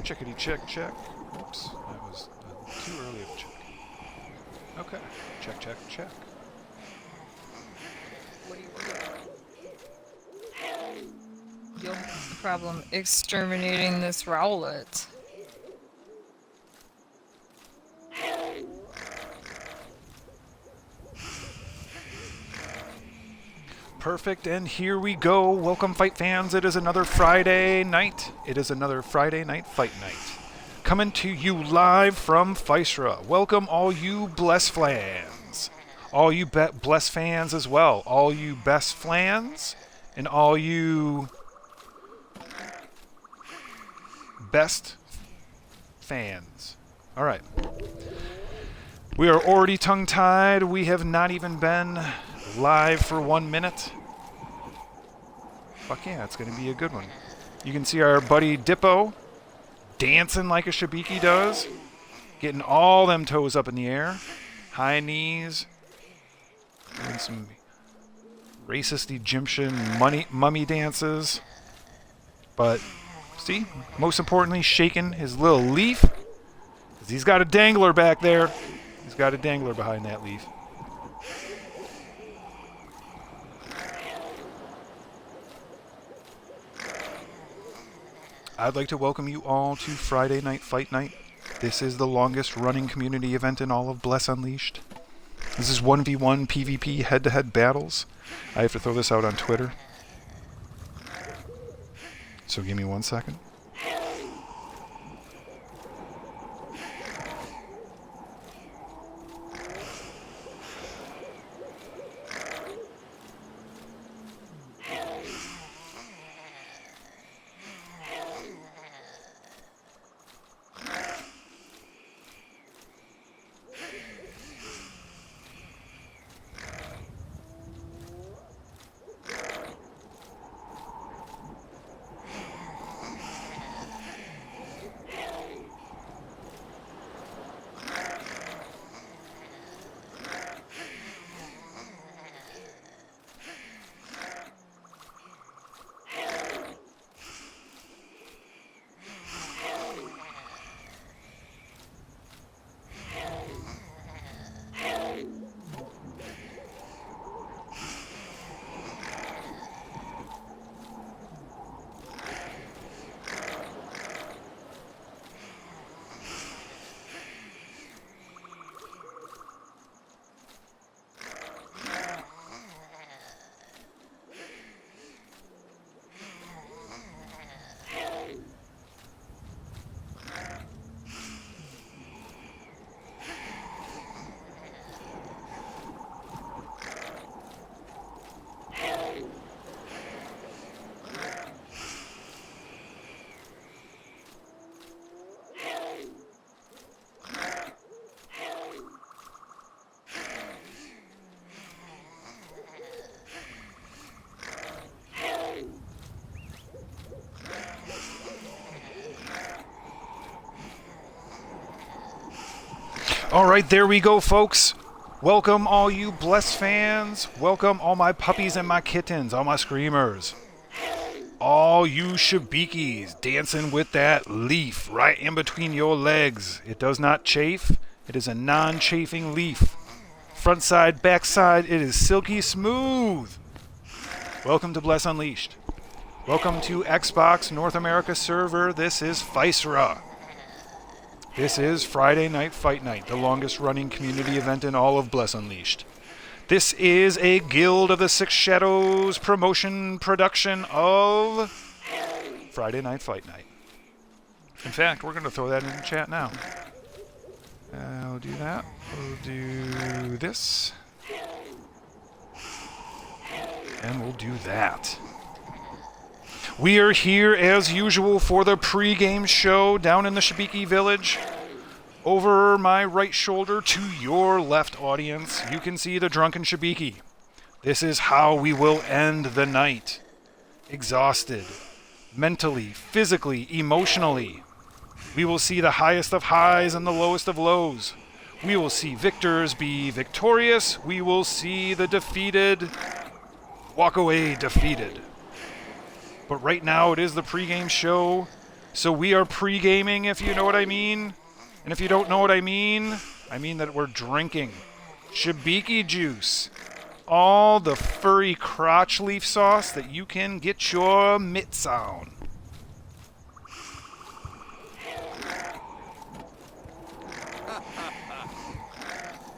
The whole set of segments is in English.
Chickadee check, check. Oops, that was too early of a check. Okay, check, check, check. What do you want? You'll have the problem exterminating this rowlet. Perfect, and here we go. Welcome, fight fans. It is another Friday night. It is another Friday night fight night. Coming to you live from Physera. Welcome all you Bless fans. All you Bless fans as well. All you Best fans. And all you Best fans. All right. We are already tongue-tied. We have not even been live for 1 minute. Fuck yeah, it's going to be a good one. You can see our buddy Dippo dancing like a Shibiki does. Getting all them toes up in the air. High knees. Doing some racist Egyptian mummy dances. But, see, most importantly, shaking his little leaf. Because he's got a dangler back there. He's got a dangler behind that leaf. I'd like to welcome you all to Friday Night Fight Night. This is the longest running community event in all of Bless Unleashed. This is 1v1 PvP head-to-head battles. I have to throw this out on Twitter. So give me 1 second. All right, there we go, folks. Welcome all you Bless fans. Welcome all my puppies and my kittens, all my screamers. All you Shibikis dancing with that leaf right in between your legs. It does not chafe. It is a non-chafing leaf. Front side, back side, it is silky smooth. Welcome to Bless Unleashed. Welcome to Xbox North America server. This is Physera. This is Friday Night Fight Night, the longest running community event in all of Bless Unleashed. This is a Guild of the Six Shadows promotion production of Friday Night Fight Night. In fact, we're going to throw that in the chat now. We'll do that. We'll do this. And we'll do that. We are here, as usual, for the pre-game show down in the Shibiki Village. Over my right shoulder to your left, audience, you can see the drunken Shibiki. This is how we will end the night. Exhausted. Mentally, physically, emotionally. We will see the highest of highs and the lowest of lows. We will see victors be victorious. We will see the defeated walk away defeated. But right now it is the pregame show. So we are pre-gaming, if you know what I mean. And if you don't know what I mean that we're drinking Shibiki juice. All the furry crotch leaf sauce that you can get your mitts on.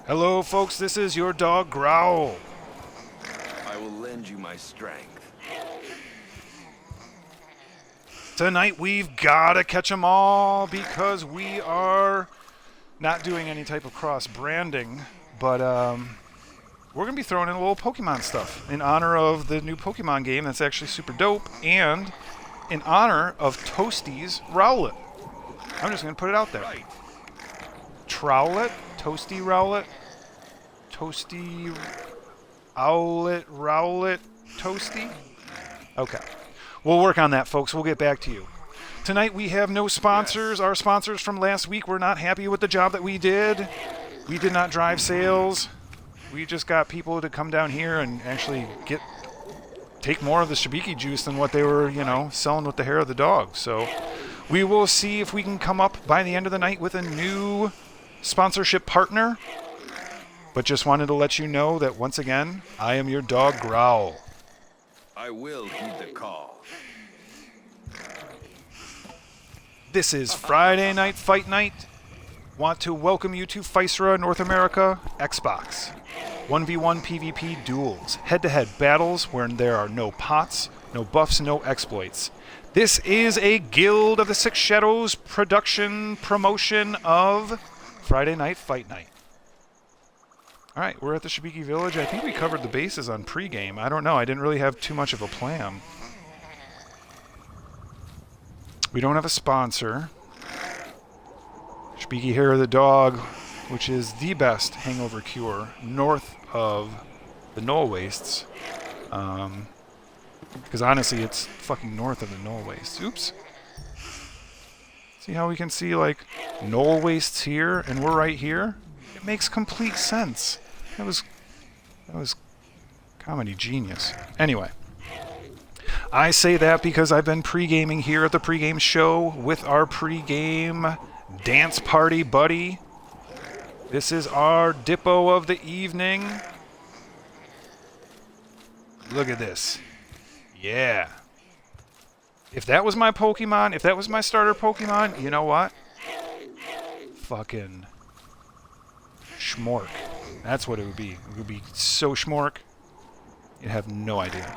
Hello, folks. This is your dog, Growl. I will lend you my strength. Tonight, we've got to catch them all because we are not doing any type of cross-branding, but we're going to be throwing in a little Pokemon stuff in honor of the new Pokemon game that's actually super dope, and in honor of Toasty's Rowlet. I'm just going to put it out there. Right. Trowlet? Toasty Rowlet? Toasty Owlet Rowlet Toasty? Okay. We'll work on that, folks. We'll get back to you. Tonight we have no sponsors. Our sponsors from last week were not happy with the job that we did. We did not drive sales. We just got people to come down here and actually take more of the Shibiki juice than what they were, selling with the hair of the dog. So we will see if we can come up by the end of the night with a new sponsorship partner. But just wanted to let you know that once again, I am your dog, Growl. I will heed the call. This is Friday Night Fight Night. Want to welcome you to Physera North America Xbox. 1v1 PvP duels. Head-to-head battles where there are no pots, no buffs, no exploits. This is a Guild of the Six Shadows promotion of Friday Night Fight Night. Alright, we're at the Shibiki Village. I think we covered the bases on pregame. I don't know. I didn't really have too much of a plan. We don't have a sponsor. Shibiki Hair of the Dog, which is the best hangover cure north of the Knoll Wastes. Because honestly, it's fucking north of the Knoll Wastes. Oops. See how we can see, Knoll Wastes here, and we're right here? It makes complete sense. That was comedy genius. Anyway. I say that because I've been pre-gaming here at the pre-game show with our pre-game dance party buddy. This is our Dippo of the evening. Look at this. Yeah. If that was my Pokemon, if that was my starter Pokemon, you know what? Fucking Schmork. That's what it would be. It would be so Schmork, you'd have no idea.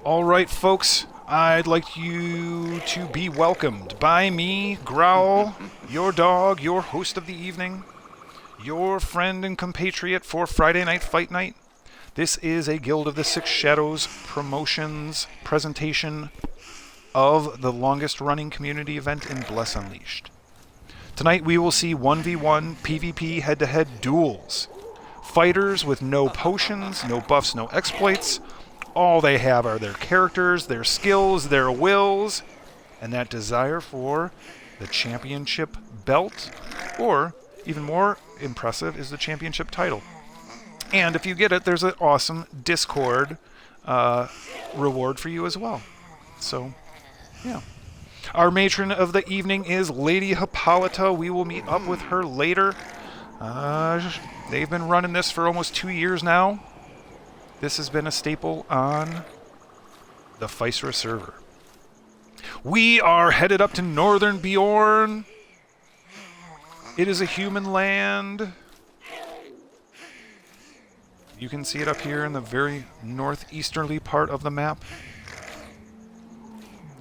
All right, folks, I'd like you to be welcomed by me, Growl, your dog, your host of the evening, your friend and compatriot for Friday Night Fight Night. This is a Guild of the Six Shadows promotions presentation of the longest running community event in Bless Unleashed. Tonight we will see 1v1 PvP head-to-head duels. Fighters with no potions, no buffs, no exploits. All they have are their characters, their skills, their wills, and that desire for the championship belt, or even more impressive is the championship title. And if you get it, there's an awesome Discord reward for you as well. So, yeah. Our matron of the evening is Lady Hippolyta. We will meet up with her later. They've been running this for almost 2 years now. This has been a staple on the Physera server. We are headed up to Northern Bjorn. It is a human land. You can see it up here in the very northeasterly part of the map.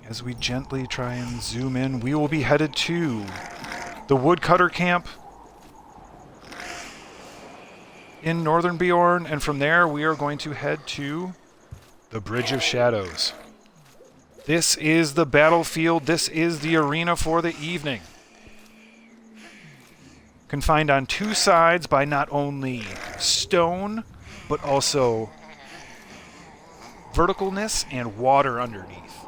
As we gently try and zoom in, we will be headed to the Woodcutter Camp in Northern Bjorn, and from there we are going to head to the Bridge of Shadows. This is the battlefield. This is the arena for the evening. confined on two sides by not only stone, but also verticalness and water underneath.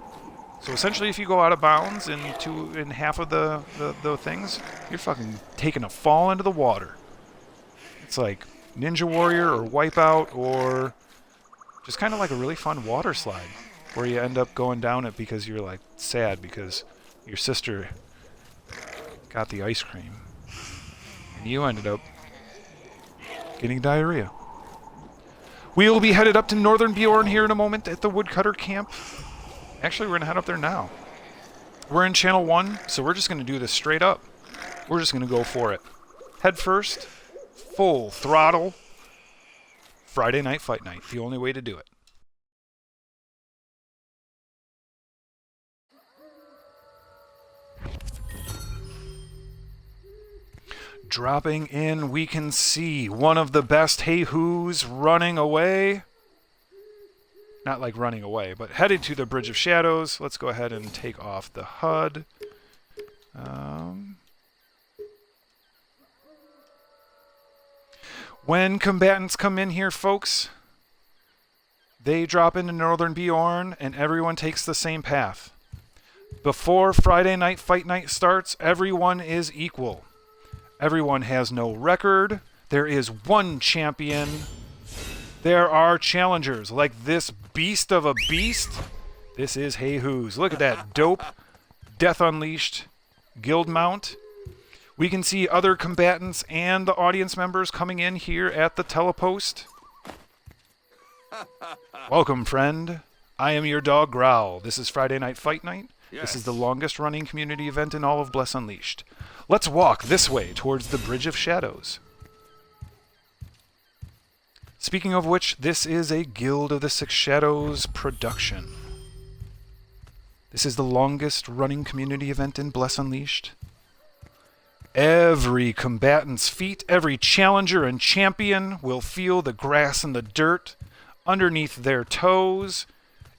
So essentially, if you go out of bounds in half of the things, you're fucking taking a fall into the water. It's like Ninja Warrior or Wipeout, or just kind of like a really fun water slide where you end up going down it because you're like sad because your sister got the ice cream and you ended up getting diarrhea. We will be headed up to Northern Bjorn here in a moment at the Woodcutter Camp. Actually, we're going to head up there now. We're in Channel 1, so we're just going to do this straight up. We're just going to go for it. Head first, full throttle. Friday Night Fight Night, the only way to do it. Dropping in, we can see one of the best Hey-Hoos running away. Not like running away, but headed to the Bridge of Shadows. Let's go ahead and take off the HUD. When combatants come in here, folks, they drop into Northern Bjorn, and everyone takes the same path. Before Friday Night Fight Night starts, everyone is equal. Everyone has no record. There is one champion. There are challengers, like this beast of a beast. This is Hey-Hoos. Look at that dope Death Unleashed guild mount. We can see other combatants and the audience members coming in here at the telepost. Welcome, friend. I am your dog, Growl. This is Friday Night Fight Night. Yes. This is the longest running community event in all of Bless Unleashed. Let's walk this way towards the Bridge of Shadows. Speaking of which, this is a Guild of the Six Shadows production. This is the longest running community event in Bless Unleashed. Every combatant's feet, every challenger and champion will feel the grass and the dirt underneath their toes.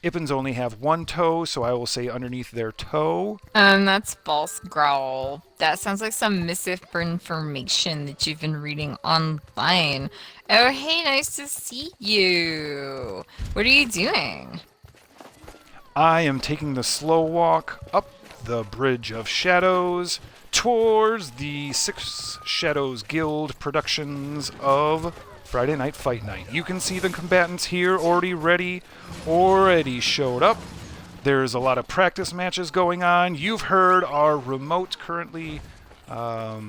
Ippins only have one toe, so I will say underneath their toe. That's false, Growl. That sounds like some misinformation that you've been reading online. Oh, hey, nice to see you. What are you doing? I am taking the slow walk up the Bridge of Shadows towards the Six Shadows Guild productions of Friday Night Fight Night. You can see the combatants here already ready, already showed up. There's a lot of practice matches going on. You've heard our remote currently eye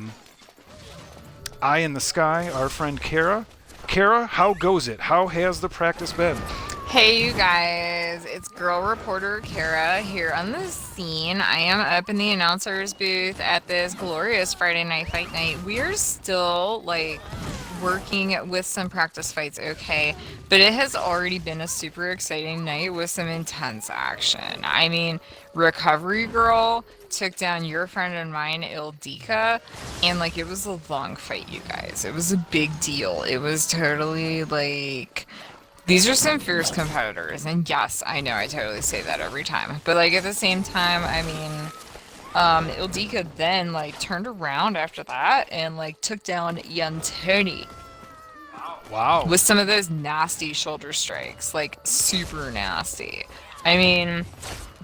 in the sky, our friend Kara. Kara, how goes it? How has the practice been? Hey, you guys. It's girl reporter Kara here on the scene. I am up in the announcer's booth at this glorious Friday Night Fight Night. We are still, working with some practice fights, okay, but it has already been a super exciting night with some intense action. I mean, Recovery Girl took down your friend and mine, Ildika, and it was a long fight, you guys. It was a big deal. It was totally these are some fierce competitors, and yes, I know I totally say that every time, but at the same time, I mean, Ildika then turned around after that and took down Yantoni. Wow. With some of those nasty shoulder strikes, super nasty. I mean,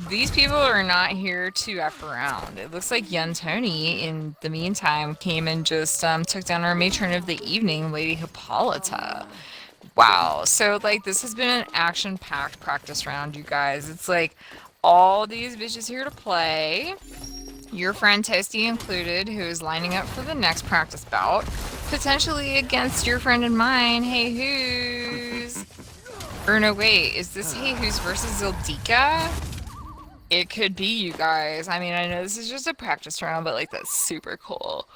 these people are not here to F around. It looks like Yantoni, in the meantime, came and just took down our matron of the evening, Lady Hippolyta. Wow. So, this has been an action-packed practice round, you guys. It's all these bitches here to play. Your friend Toasty included, who is lining up for the next practice bout, potentially against your friend and mine, Hey-Hoos. Or no, wait, is this Hey-Hoos versus Ildika? It could be, you guys. I mean, I know this is just a practice round, but that's super cool.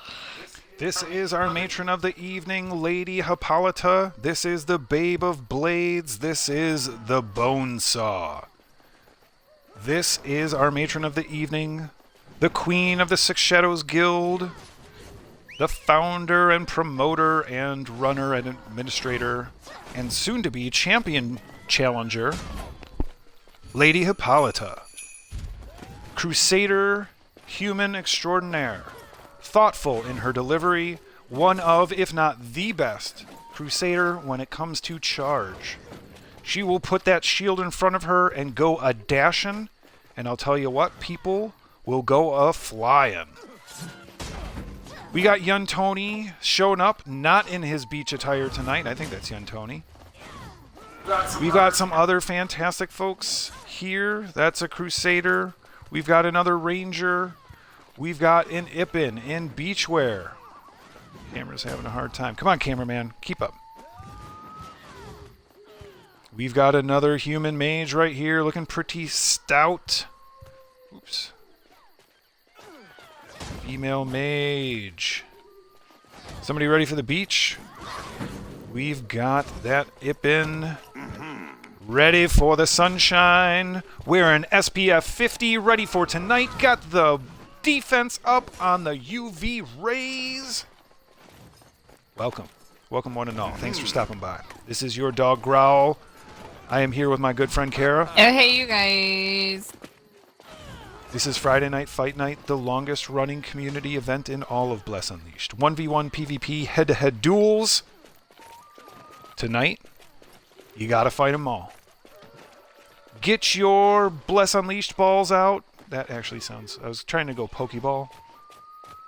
This is our matron of the evening, Lady Hippolyta. This is the Babe of Blades. This is the Bone Saw. This is our matron of the evening, the Queen of the Six Shadows Guild, the founder and promoter and runner and administrator, and soon-to-be champion challenger, Lady Hippolyta. Crusader, human extraordinaire, thoughtful in her delivery, one of, if not the best, Crusader when it comes to charge. She will put that shield in front of her and go a-dashing, and I'll tell you what, people will go a-flying. We got Young Tony showing up, not in his beach attire tonight. I think that's Young Tony. We've got some other fantastic folks here. That's a Crusader. We've got another Ranger. We've got an Ippin in beachwear. Camera's having a hard time. Come on, cameraman. Keep up. We've got another human mage right here looking pretty stout. Oops. Female mage. Somebody ready for the beach? We've got that Ippin ready for the sunshine. Wearing SPF 50, ready for tonight. Got the defense up on the UV rays. Welcome. Welcome one and all. Thanks for stopping by. This is your dog Growl. I am here with my good friend Kara. Oh, hey, you guys. This is Friday Night Fight Night, the longest running community event in all of Bless Unleashed. 1v1 PvP head-to-head duels. Tonight, you gotta fight them all. Get your Bless Unleashed balls out. That actually sounds... I was trying to go Pokeball.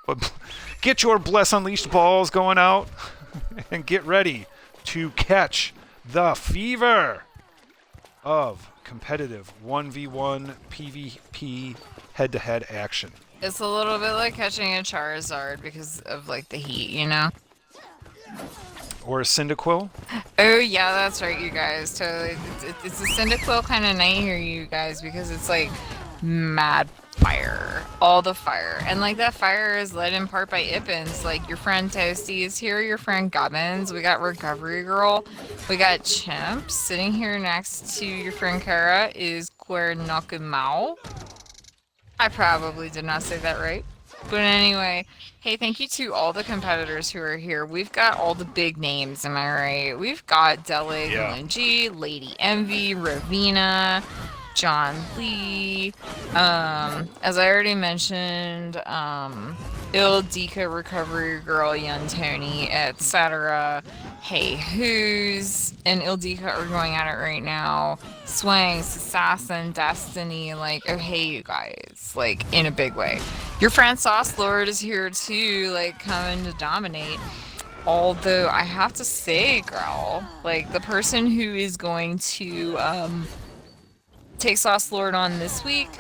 But get your Bless Unleashed balls going out and get ready to catch the fever of competitive 1v1 PvP head-to-head action. It's a little bit like catching a Charizard because of like the heat, you know? Or a Cyndaquil. Oh yeah, that's right, you guys. Totally, it's a Cyndaquil kind of night here, you guys, because it's like mad fire, all the fire, and like that fire is led in part by Ippins. Like your friend Toasty is here, your friend Gubbins. We got Recovery Girl, we got Chimp sitting here next to your friend Kara is Guernocamau. I probably did not say that right. But anyway, hey, thank you to all the competitors who are here. We've got all the big names, am I right? We've got Delig, Linji, Lady Envy, Ravina, John Lee, as I already mentioned, Ildika, Recovery Girl, Young Tony, etc. Hey Who's and Ildika are going at it right now. Swanks, Assassin, Destiny, like, oh hey you guys, like in a big way. Your friend Sauce Lord is here too, like coming to dominate. Although I have to say, girl, like the person who is going to take Sauce Lord on this week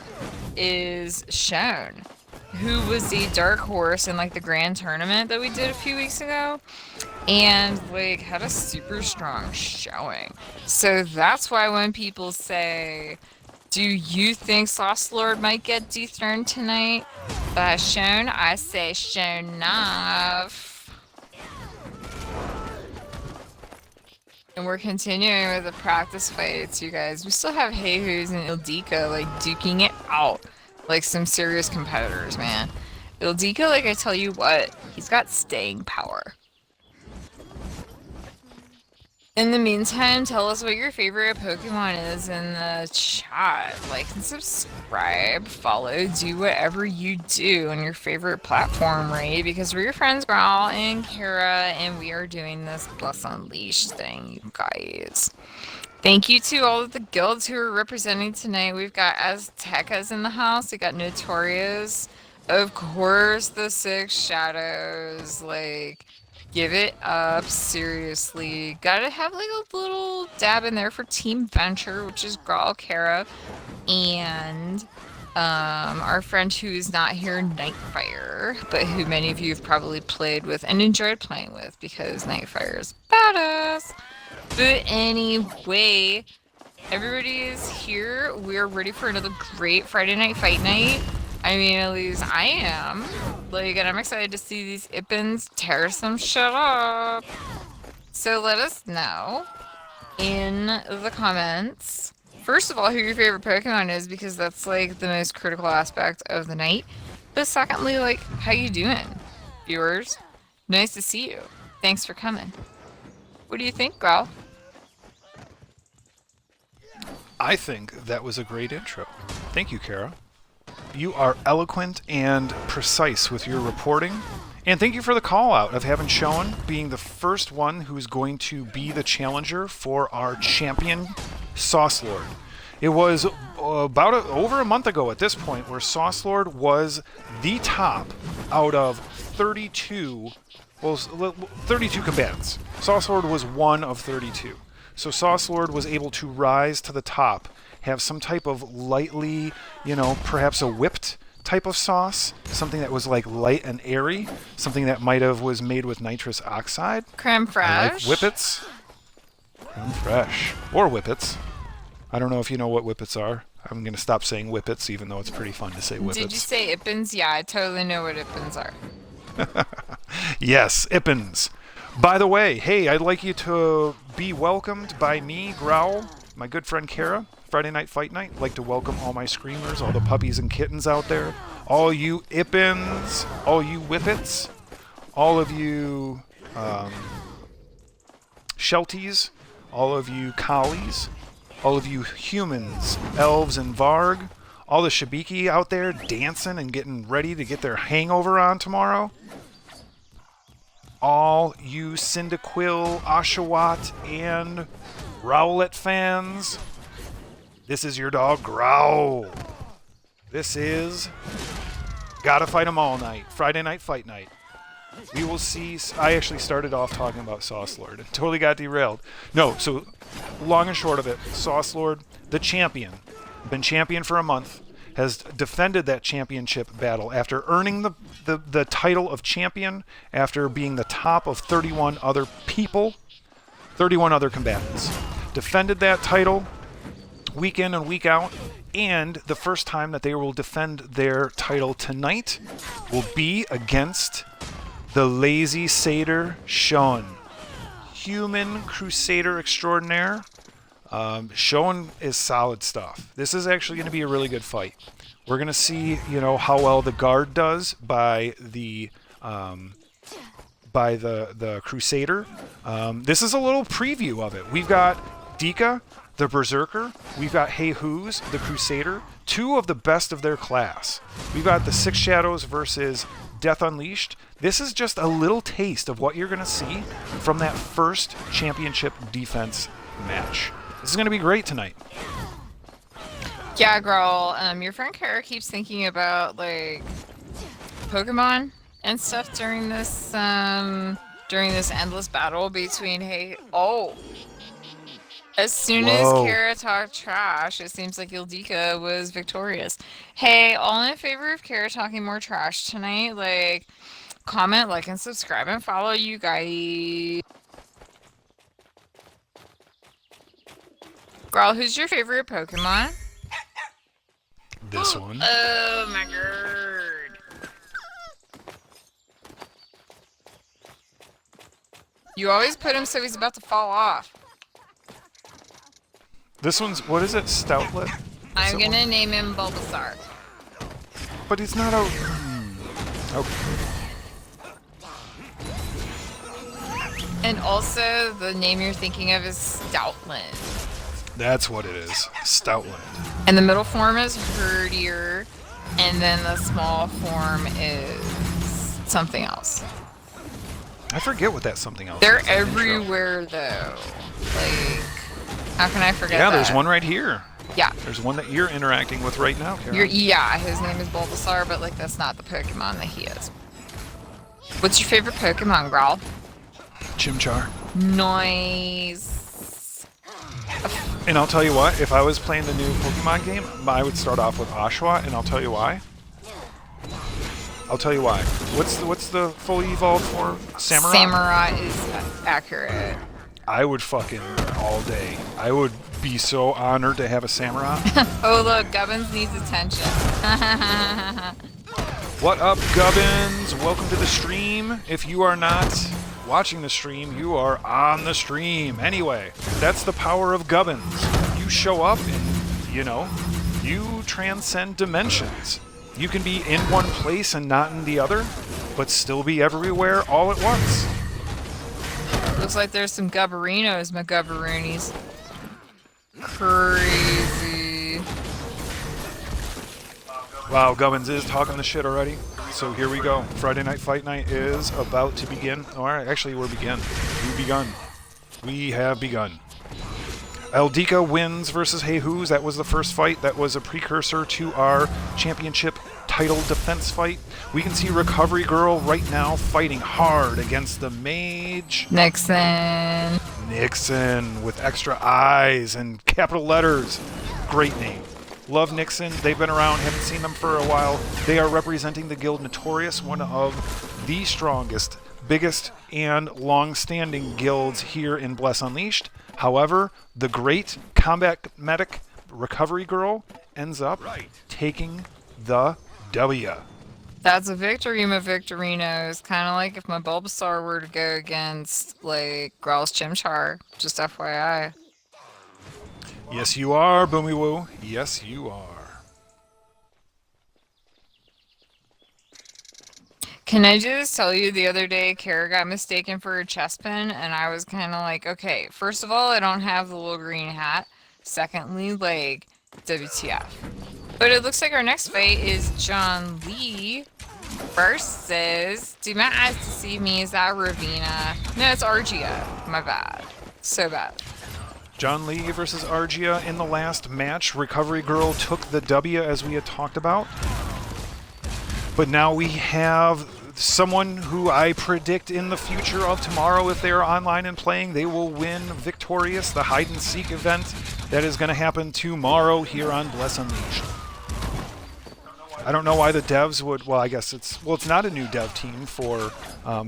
is Shone, who was a dark horse in like the grand tournament that we did a few weeks ago, and like had a super strong showing. So that's why when people say, do you think Sauce Lord might get dethroned tonight by Shone, I say Shone enough. And we're continuing with the practice fights, you guys. We still have Hey Who's and Ildika, like, duking it out. Like, some serious competitors, man. Ildika, like, I tell you what, he's got staying power. In the meantime, tell us what your favorite Pokemon is in the chat. Like and subscribe, follow, do whatever you do on your favorite platform, right? Because we're your friends, Growl and Kara, and we are doing this Bless Unleashed thing, you guys. Thank you to all of the guilds who are representing tonight. We've got Aztecas in the house. We got Notorious. Of course, the Six Shadows, like... Give it up, seriously. Gotta have like a little dab in there for Team Venture, which is Grawl, Kara, and our friend who's not here, Nightfire, but who many of you have probably played with and enjoyed playing with because Nightfire is badass. But anyway, everybody is here. We're ready for another great Friday Night Fight Night. I mean, at least I am. Like, and I'm excited to see these Ippins tear some shit up. So let us know in the comments, first of all, who your favorite Pokemon is, because that's, like, the most critical aspect of the night. But secondly, like, how you doing, viewers? Nice to see you. Thanks for coming. What do you think, Growl? I think that was a great intro. Thank you, Kara. You are eloquent and precise with your reporting, And thank you for the call out of having shown being the first one who's going to be the challenger for our champion Sauce Lord. It was about over a month ago at this point where Sauce Lord was the top out of 32 combatants. Sauce Lord was one of 32. So Sauce Lord was able to rise to the top, have some type of lightly, perhaps a whipped type of sauce, something that was like light and airy, something that was made with nitrous oxide. Creme I like fraiche. whippets. Creme fraiche. Or whippets. I don't know if you know what whippets are. I'm going to stop saying whippets, even though it's pretty fun to say whippets. Did you say Ippins? Yeah, I totally know what Ippins are. Yes, Ippins. By the way, hey, I'd like you to be welcomed by me, Growl, my good friend Kara, Friday Night Fight Night. I'd like to welcome all my screamers, all the puppies and kittens out there, all you Ippins, all you whippets, all of you Shelties, all of you collies, all of you humans, elves, and Varg, all the Shabiki out there dancing and getting ready to get their hangover on tomorrow. All you Cyndaquil, Oshawott, and Rowlet fans, this is your dog Growl. This is Gotta Fight 'em All Night, Friday Night Fight Night. We will see. I actually started off talking about Sauce Lord and totally got derailed. No, so long and short of it, Sauce Lord, the champion, been champion for a month, has defended that championship battle after earning the title of champion after being the top of 31 other people, 31 other combatants. Defended that title week in and week out, and the first time that they will defend their title tonight will be against the Lazy Satyr Sean. Human Crusader extraordinaire. Sean is solid stuff. This is actually going to be a really good fight. We're going to see, how well the guard does by the Crusader. This is a little preview of it. We've got Dika, the Berserker. We've got Hey Who's, the Crusader. Two of the best of their class. We've got the Six Shadows versus Death Unleashed. This is just a little taste of what you're going to see from that first championship defense match. This is going to be great tonight. Yeah, girl. Your friend Kara keeps thinking about Pokemon and stuff during this endless battle between as soon as Whoa. Kara talked trash, it seems like Ildika was victorious. Hey, all in favor of Kara talking more trash tonight? Comment, like, and subscribe, and follow you guys. Girl, who's your favorite Pokemon? This one. Oh my god. You always put him so he's about to fall off. This one's, what is it? Stoutlet? I'm gonna name him Bulbasaur. But he's not a... Okay. And also, the name you're thinking of is Stoutland. That's what it is. Stoutland. And the middle form is Herdier, and then the small form is something else. I forget what that something else They're is. that intro. everywhere, though. How can I forget that? Yeah, there's one right here. Yeah. There's one that you're interacting with right now, Karen. Yeah, his name is Bulbasaur, but that's not the Pokemon that he is. What's your favorite Pokemon, Growl? Chimchar. Nice. And I'll tell you what, if I was playing the new Pokemon game, I would start off with Oshawott, and I'll tell you why. What's the fully evolved form? Samurai? Samurai is accurate. I would fucking all day. I would be so honored to have a Samurai. Oh, look, Gubbins needs attention. What up, Gubbins? Welcome to the stream. If you are not watching the stream, you are on the stream. Anyway, that's the power of Gubbins. You show up and, you transcend dimensions. You can be in one place and not in the other, but still be everywhere all at once. Looks like there's some Gubberinos, my Gubberoonies. Crazy. Wow, Gubbins is talking the shit already. So here we go. Friday Night Fight Night is about to begin. All right, actually, we've begun. We have begun. Eldika wins versus Jesus. That was the first fight. That was a precursor to our championship title defense fight. We can see Recovery Girl right now fighting hard against the mage. Nixon with extra eyes and capital letters. Great name. Love Nixon. They've been around. Haven't seen them for a while. They are representing the Guild Notorious, one of the strongest, biggest, and long-standing guilds here in Bless Unleashed. However, the great combat medic Recovery Girl ends up taking the W. That's a victory, my Victorinos. Kind of like if my Bulbasaur were to go against, like, Growl's Chimchar. Just FYI. Yes, you are, Boomy Woo. Yes, you are. Can I just tell you, the other day, Kara got mistaken for a chestpin, and I was kind of like, okay, first of all, I don't have the little green hat. Secondly, like, WTF. But it looks like our next fight is John Lee versus, do my eyes deceive me, is that Ravina? No, it's Argia. My bad. So bad. John Lee versus Argia in the last match. Recovery Girl took the W as we had talked about. But now we have someone who I predict in the future of tomorrow, if they are online and playing, they will win Victorious, the hide and seek event that is going to happen tomorrow here on Bless Unleashed. I don't know why the devs would, well, I guess it's not a new dev team for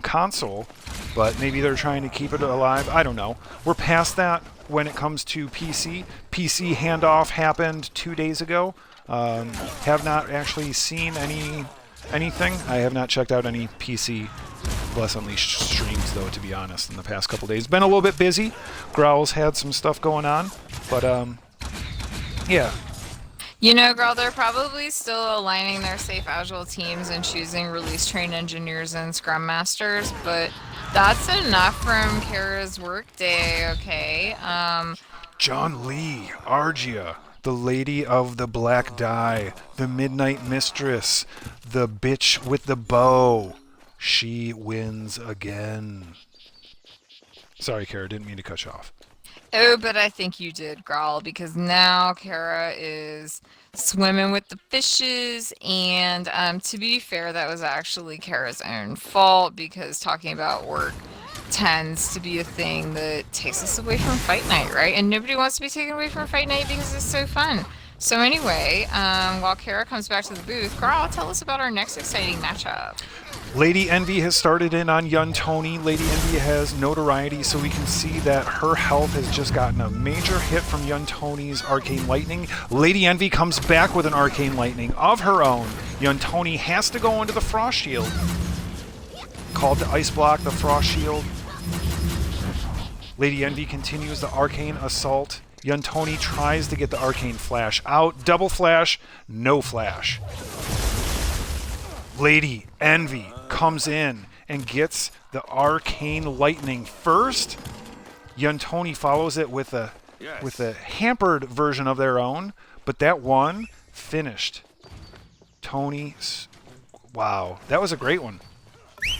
console, but maybe they're trying to keep it alive. I don't know. We're past that when it comes to PC. PC handoff happened 2 days ago. Have not actually seen anything. I have not checked out any PC Bless Unleashed streams, though, to be honest, in the past couple days. Been a little bit busy. Growl's had some stuff going on, but yeah. You know, girl, they're probably still aligning their safe agile teams and choosing release trained engineers and scrum masters, but that's enough from Kara's workday, okay? John Lee, Argia, the Lady of the Black Dye, the Midnight Mistress, the bitch with the bow. She wins again. Sorry, Kara, didn't mean to cut you off. Oh, but I think you did, Growl, because now Kara is swimming with the fishes, and to be fair, that was actually Kara's own fault, because talking about work tends to be a thing that takes us away from Fight Night, right? And nobody wants to be taken away from Fight Night because it's so fun. So anyway, while Kara comes back to the booth, Growl, tell us about our next exciting matchup. Lady Envy has started in on Yun Tony. Lady Envy has notoriety, so we can see that her health has just gotten a major hit from Yun Tony's Arcane Lightning. Lady Envy comes back with an Arcane Lightning of her own. Yun Tony has to go into the Frost Shield. Called to Ice Block the Frost Shield. Lady Envy continues the Arcane Assault. Yun Tony tries to get the Arcane Flash out. Double Flash, no Flash. Lady Envy comes in and gets the Arcane Lightning first. Yun Tony follows it with a hampered version of their own, but that one finished. Tony, wow, that was a great one.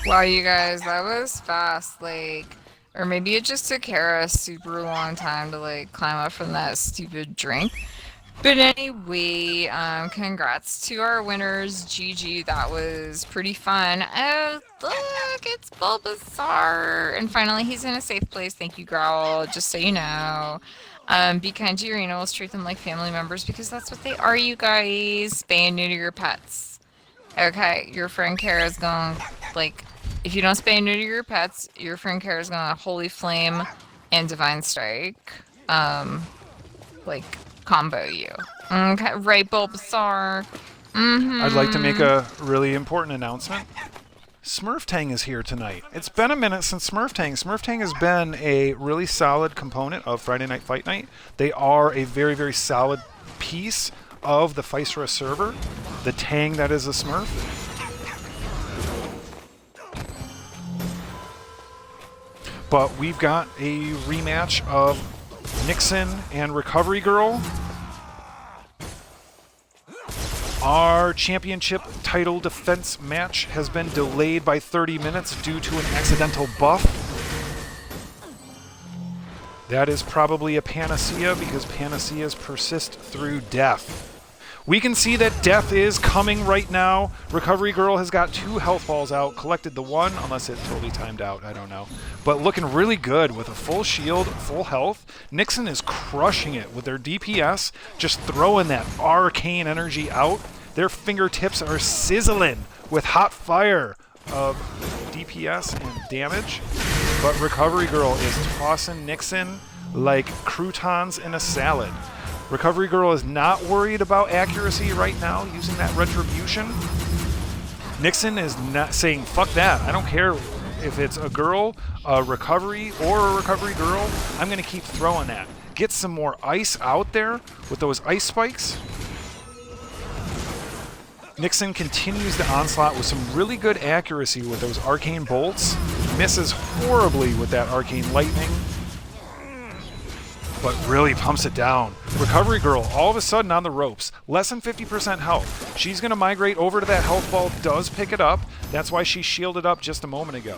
Wow, you guys, that was fast, like, or maybe it just took Kara a super long time to, like, climb up from that stupid drink. But anyway, congrats to our winners. GG, that was pretty fun. Oh, look, it's Bulbasaur. And finally, he's in a safe place. Thank you, Growl, just so you know. Be kind to your animals. Treat them like family members because that's what they are, you guys. Spay and neuter your pets. Okay, your friend Kara's going, like, if you don't spay and neuter your pets, your friend Kara's going to Holy Flame and Divine Strike. Like, combo you. Okay, right, Bulbasaur. I'd like to make a really important announcement. Smurf Tang is here tonight. It's been a minute since Smurf Tang. Smurf Tang has been a really solid component of Friday Night Fight Night. They are a very, very solid piece of the Physera server. The Tang that is a Smurf. But we've got a rematch of Nixon and Recovery Girl. Our championship title defense match has been delayed by 30 minutes due to an accidental buff. That is probably a panacea because panaceas persist through death. We can see that death is coming right now. Recovery Girl has got 2 health balls out, collected the 1, unless it totally timed out, I don't know. But looking really good with a full shield, full health. Nixon is crushing it with their DPS, just throwing that arcane energy out. Their fingertips are sizzling with hot fire of DPS and damage. But Recovery Girl is tossing Nixon like croutons in a salad. Recovery Girl is not worried about accuracy right now using that retribution. Nixon is not saying, fuck that. I don't care if it's a girl, a recovery, or a recovery girl. I'm going to keep throwing that. Get some more ice out there with those ice spikes. Nixon continues the onslaught with some really good accuracy with those arcane bolts. Misses horribly with that arcane lightning, but really pumps it down. Recovery Girl, all of a sudden on the ropes. Less than 50% health. She's going to migrate over to that health ball, does pick it up. That's why she shielded up just a moment ago.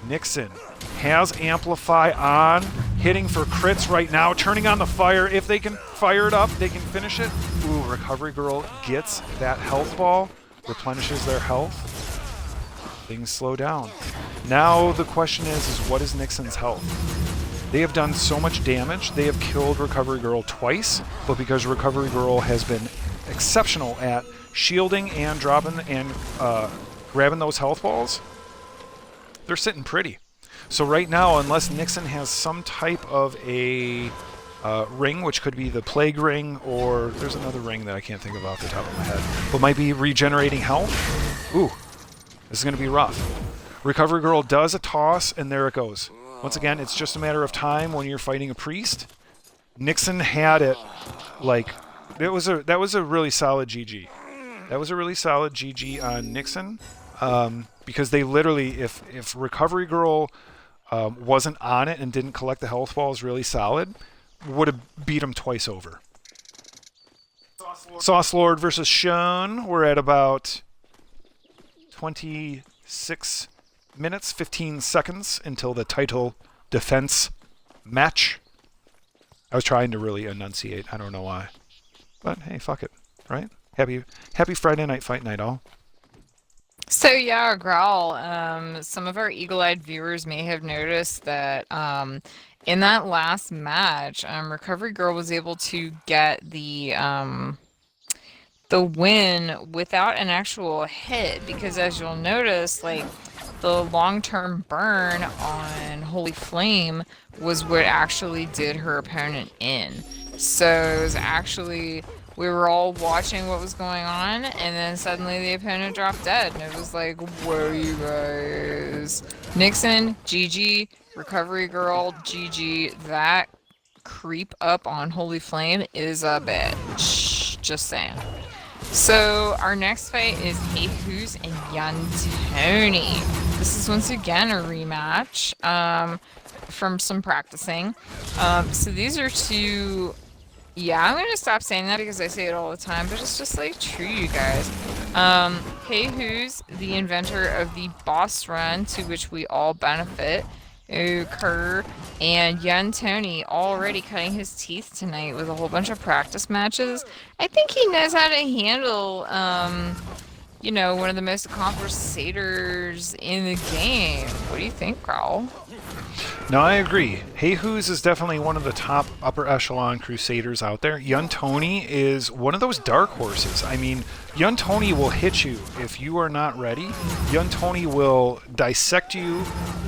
Nixon has Amplify on, hitting for crits right now, turning on the fire. If they can fire it up, they can finish it. Ooh, Recovery Girl gets that health ball, replenishes their health. Things slow down. Now the question is what is Nixon's health? They have done so much damage. They have killed Recovery Girl twice, but because Recovery Girl has been exceptional at shielding and dropping and grabbing those health balls, they're sitting pretty. So right now, unless Nixon has some type of a ring, which could be the Plague Ring, or there's another ring that I can't think of off the top of my head, but might be regenerating health. Ooh, this is going to be rough. Recovery Girl does a toss, and there it goes. Once again, it's just a matter of time when you're fighting a priest. Nixon had it like that was a really solid GG. That was a really solid GG on Nixon because they literally, if Recovery Girl wasn't on it and didn't collect the health balls really solid, would have beat him twice over. Sauce Lord versus Sean. We're at about 26 minutes, 15 seconds until the title defense match. I was trying to really enunciate. I don't know why. But hey, fuck it, right? Happy Friday night fight night, all. So yeah, Growl, some of our eagle-eyed viewers may have noticed that in that last match, Recovery Girl was able to get the win without an actual hit, because as you'll notice, like, the long-term burn on Holy Flame was what actually did her opponent in. So it was actually, we were all watching what was going on, and then suddenly the opponent dropped dead, and it was like, whoa, you guys. Nixon, GG. Recovery Girl, GG. That creep up on Holy Flame is a bitch. Just saying. So our next fight is Jesus and Yantoni. This is once again a rematch from some practicing. So these are two. Yeah, I'm gonna stop saying that because I say it all the time, but it's just like true, you guys. Jesus, the inventor of the boss run to which we all benefit, occur, and Yantoni already cutting his teeth tonight with a whole bunch of practice matches. I think he knows how to handle, you know, one of the most accomplished satyrs in the game. What do you think, Carl? No, I agree. Jesus is definitely one of the top upper echelon crusaders out there. Yantoni is one of those dark horses. I mean, Yantoni will hit you if you are not ready. Yantoni will dissect you,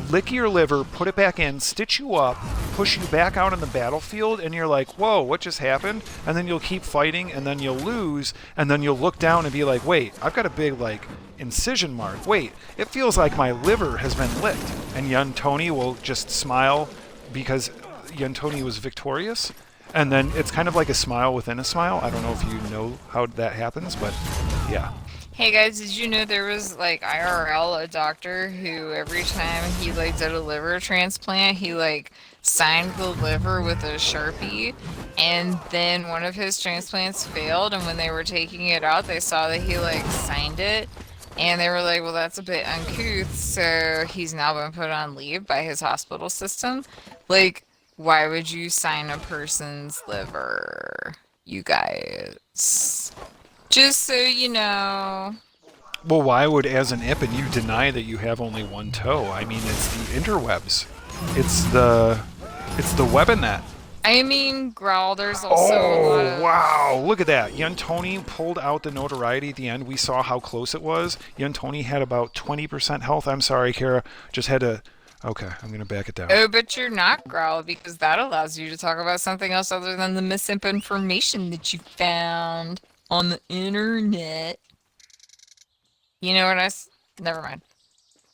lick your liver, put it back in, stitch you up, push you back out on the battlefield, and you're like, whoa, what just happened? And then you'll keep fighting, and then you'll lose, and then you'll look down and be like, wait, I've got a big, like, incision mark. Wait, it feels like my liver has been licked. And Yantoni will just smile because Yantoni was victorious. And then it's kind of like a smile within a smile. I don't know if you know how that happens, but yeah. Hey guys, did you know there was like IRL a doctor who every time he like did a liver transplant, he like signed the liver with a Sharpie, and then one of his transplants failed, and when they were taking it out, they saw that he like signed it, and they were like, well, that's a bit uncouth, so he's now been put on leave by his hospital system. Like, why would you sign a person's liver, you guys? Just so you know. Well, why would, as an Ippen, you deny that you have only one toe? I mean, it's the interwebs. It's the webinet. I mean, Growl, there's also a lot Oh, of. wow. Look at that. Yuntoni pulled out the notoriety at the end. We saw how close it was. Yuntoni had about 20% health. I'm sorry, Kara. Just had to... Okay, I'm going to back it down. Oh, but you're not Growl because that allows you to talk about something else other than the misinformation that you found on the internet. You know what Never mind.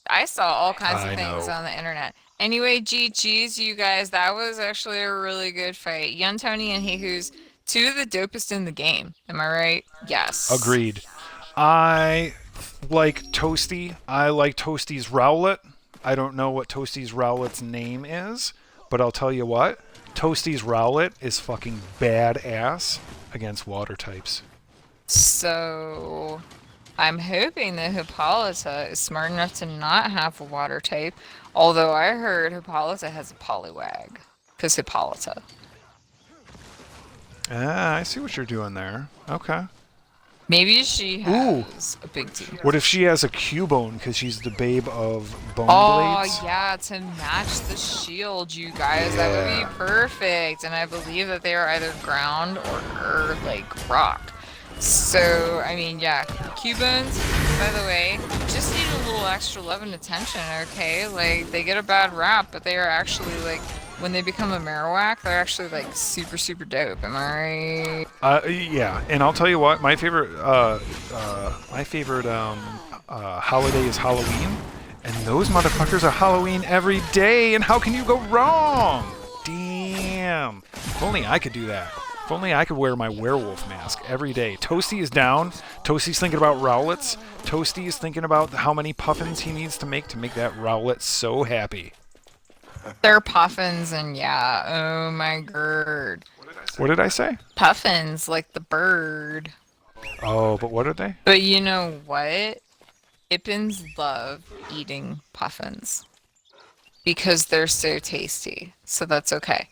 I saw all kinds of I things know. on the internet. Anyway, GG's, you guys. That was actually a really good fight. Yuntoni and Heihu's two of the dopest in the game. Am I right? Yes. Agreed. I like Toasty. I like Toasty's Rowlet. I don't know what Toasty's Rowlet's name is, but I'll tell you what. Toasty's Rowlet is fucking badass against water types. So, I'm hoping that Hippolyta is smart enough to not have a water type, although I heard Hippolyta has a Poliwag. Because Hippolyta. Ah, I see what you're doing there. Okay. Maybe she Ooh. has a big T. What if she has a Cubone because she's the babe of Bone Oh, Blades? yeah, to match the shield, you guys. That would be perfect. And I believe that they are either ground or like rock. So, I mean, yeah, Cubans, by the way, just need a little extra love and attention, okay? Like, they get a bad rap, but they are actually, like, when they become a Marowak, they're actually, like, super, super dope, am I right? Yeah, and I'll tell you what, my favorite holiday is Halloween, and those motherfuckers are Halloween every day, and how can you go wrong? Damn. If only I could do that. If only I could wear my werewolf mask every day. Toasty is down. Toasty's thinking about Rowlets. Toasty is thinking about how many puffins he needs to make that Rowlet so happy. They're puffins, and yeah, oh my god. What did I say? Puffins, like the bird. Oh, but what are they? But you know what? Ippins love eating puffins because they're so tasty. So that's okay.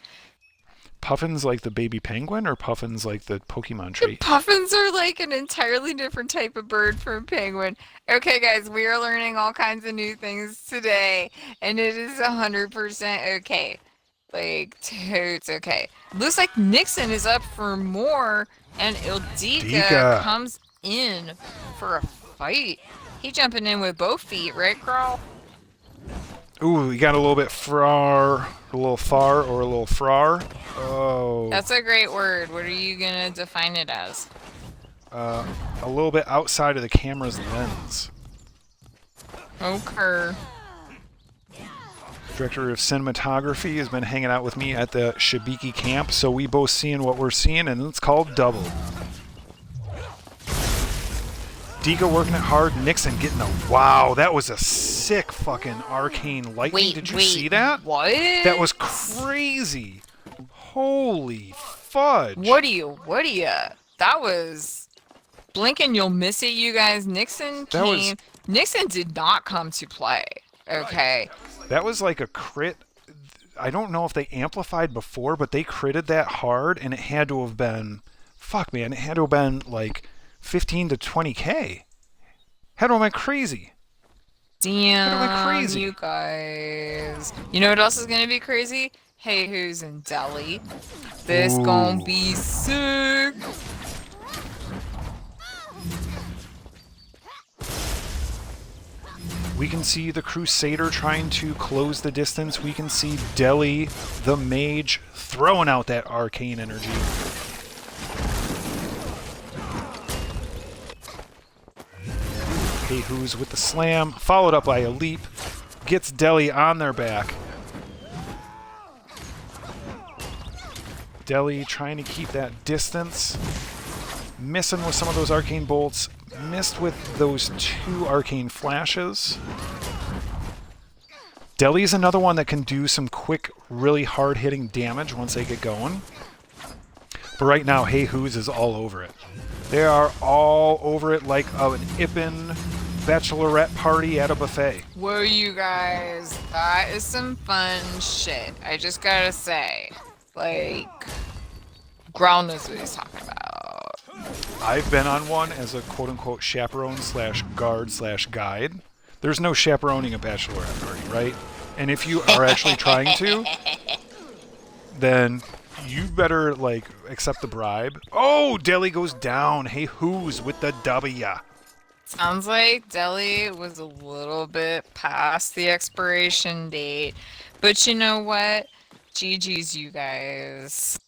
Puffins like the baby penguin or puffins like the Pokemon tree? Puffins are like an entirely different type of bird from penguin. Okay, guys, we are learning all kinds of new things today, and it is 100% okay. Like, totes okay. Looks like Nixon is up for more, and Ildika Dika. comes in for a fight. He jumping in with both feet, right, Carl? Ooh, we got a little bit far, a little far, or a little frar. Oh. That's a great word. What are you gonna define it as? A little bit outside of the camera's lens. Okay. Director of cinematography has been hanging out with me at the Shibiki camp, so we both seeing what we're seeing, and it's called double. Dika working it hard, Nixon getting a wow. That was a sick fucking arcane lightning. Did you see that? What? That was crazy. Holy fudge. What do you? That was blink and you'll miss it, you guys. Nixon That was- came. Nixon did not come to play. Okay. That was like a crit. I don't know if they amplified before, but they critted that hard, and it had to have been, fuck man, it had to have been like 15 to 20k. Had to have been crazy. Damn, crazy. you guys. You know what else is gonna be crazy? Hey, who's in Delhi? This gonna Ooh. be sick. We can see the Crusader trying to close the distance. We can see Deli, the mage, throwing out that arcane energy. Hey, who's with the slam, followed up by a leap, gets Deli on their back. Deli trying to keep that distance, missing with some of those arcane bolts, Missed with those 2 arcane flashes. Deli is another one that can do some quick, really hard-hitting damage once they get going. But right now, Hey Who's is all over it. They are all over it like an Ippen bachelorette party at a buffet. Whoa, you guys, that is some fun shit. I just gotta say, like, Growl knows what he's talking about. I've been on one as a quote-unquote chaperone slash guard slash guide. There's no chaperoning a bachelorette party, right? And if you are actually trying to, then you better, like, accept the bribe. Oh, Deli goes down. Hey, who's with the W? Sounds like Deli was a little bit past the expiration date. But you know what? GG's, you guys.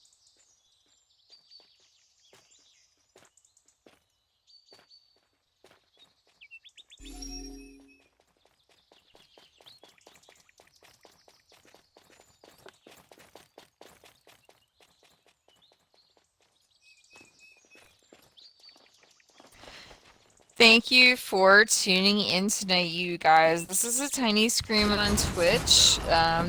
Thank you for tuning in tonight, you guys. This is a Tiny Scream on Twitch.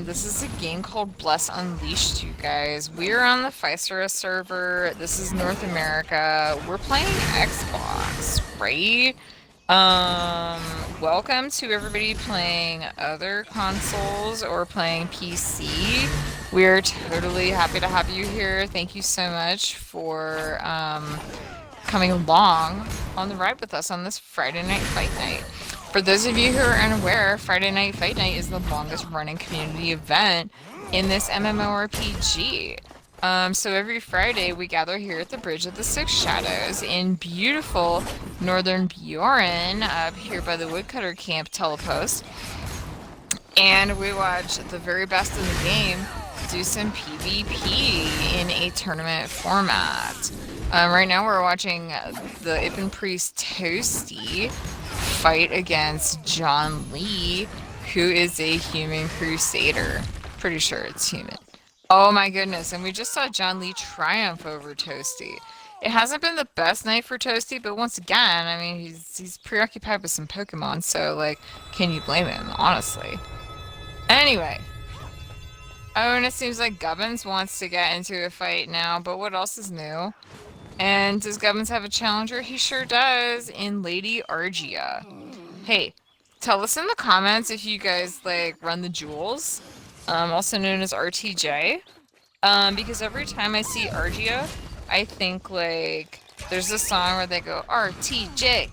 This is a game called Bless Unleashed, you guys. We're on the Physera server. This is North America. We're playing Xbox, right? Welcome to everybody playing other consoles or playing PC. We're totally happy to have you here. Thank you so much for, coming along on the ride with us on this Friday Night Fight Night. For those of you who are unaware, Friday Night Fight Night is the longest running community event in this MMORPG. So every Friday we gather here at the Bridge of the Six Shadows in beautiful northern Bjorn, up here by the Woodcutter Camp telepost. And we watch the very best in the game do some PvP in a tournament format. Right now we're watching the Ippen Priest Toasty fight against John Lee, who is a human crusader. Pretty sure it's human. Oh my goodness, and we just saw John Lee triumph over Toasty. It hasn't been the best night for Toasty, but once again, I mean, he's preoccupied with some Pokemon, so, like, can you blame him, honestly? Anyway. Oh, and it seems like Gubbins wants to get into a fight now, but what else is new? And does Gubbins have a challenger? He sure does, in Lady Argia. Hey, tell us in the comments if you guys, like, run the jewels, also known as RTJ. Because every time I see Argia, I think, like, there's this song where they go, RTJ,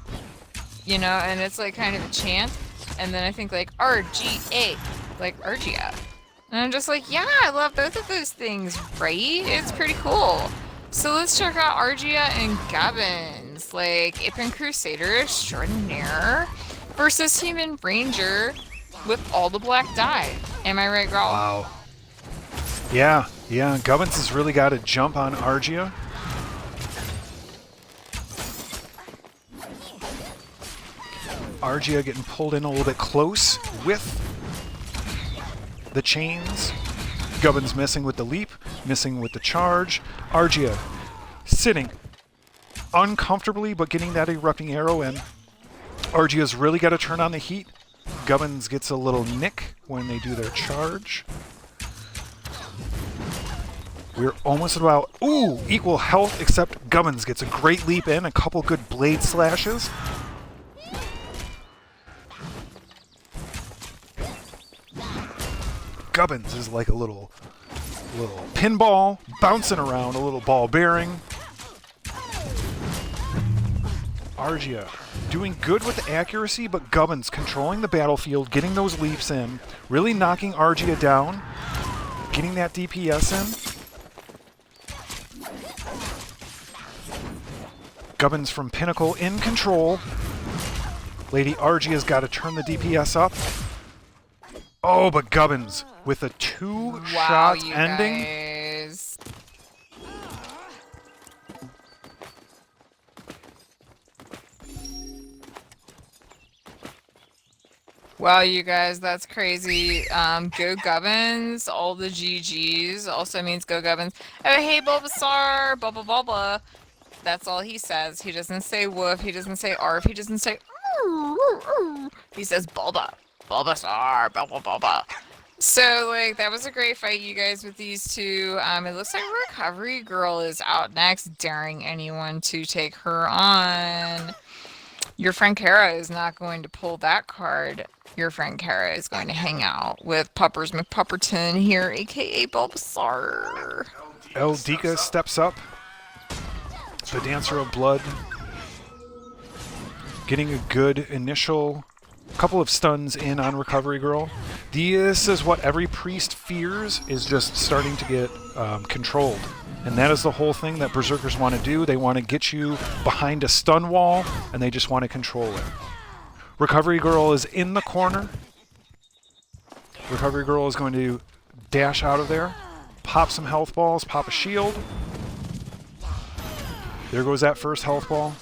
you know, and it's, like, kind of a chant. And then I think, like, RGA, like Argia. And I'm just like, yeah, I love both of those things, right? It's pretty cool. So let's check out Argia and Gubbins, like Ippen Crusader Extraordinaire versus Human Ranger with all the black dye. Am I right, Growl? Wow. Yeah, Gubbins has really got to jump on Argia. Argia getting pulled in a little bit close with the chains. Gubbins missing with the leap, missing with the charge. Argia sitting uncomfortably, but getting that erupting arrow in. Argia's really got to turn on the heat. Gubbins gets a little nick when they do their charge. We're almost about, ooh, equal health, except Gubbins gets a great leap in, a couple good blade slashes. Gubbins is like a little pinball bouncing around, a little ball bearing. Argia doing good with accuracy, but Gubbins controlling the battlefield, getting those leaps in, really knocking Argia down, getting that DPS in. Gubbins from Pinnacle in control. Lady Argia's got to turn the DPS up. Oh, but Gubbins with a two-shot ending. Guys. Wow, you guys, that's crazy. Go Gubbins, all the GGs also means go Gubbins. Oh, hey, Bulbasaur, blah, blah, blah, blah. That's all he says. He doesn't say woof. He doesn't say arf. He doesn't say. He says Bulba. Bulbasaur. Bulba Bulba. So, like, that was a great fight, you guys, with these two. It looks like Recovery Girl is out next, daring anyone to take her on. Your friend Kara is not going to pull that card. Your friend Kara is going to hang out with Puppers McPupperton here, aka Bulbasaur. Eldika steps up. The Dancer of Blood. Getting a good initial couple of stuns in on Recovery Girl. This is what every priest fears, is just starting to get controlled. And that is the whole thing that Berserkers want to do. They want to get you behind a stun wall, and they just want to control it. Recovery Girl is in the corner. Recovery Girl is going to dash out of there, pop some health balls, pop a shield. There goes that first health ball.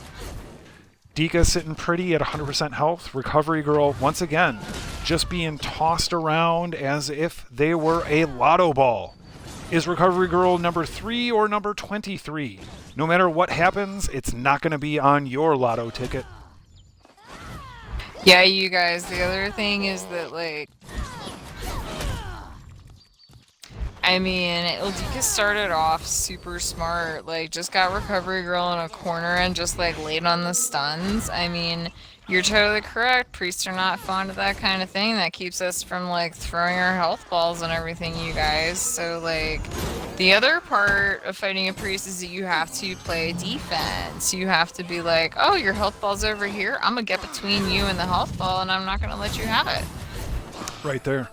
Dika sitting pretty at 100% health. Recovery Girl, once again, just being tossed around as if they were a lotto ball. Is Recovery Girl number 3 or number 23? No matter what happens, it's not going to be on your lotto ticket. Yeah, you guys, the other thing is that, like, I mean, Ildika started off super smart, like, just got Recovery Girl in a corner and just, like, laid on the stuns. I mean, you're totally correct. Priests are not fond of that kind of thing. That keeps us from, like, throwing our health balls and everything, you guys. So, like, the other part of fighting a priest is that you have to play defense. You have to be like, oh, your health ball's over here. I'm gonna get between you and the health ball, and I'm not gonna let you have it. Right there.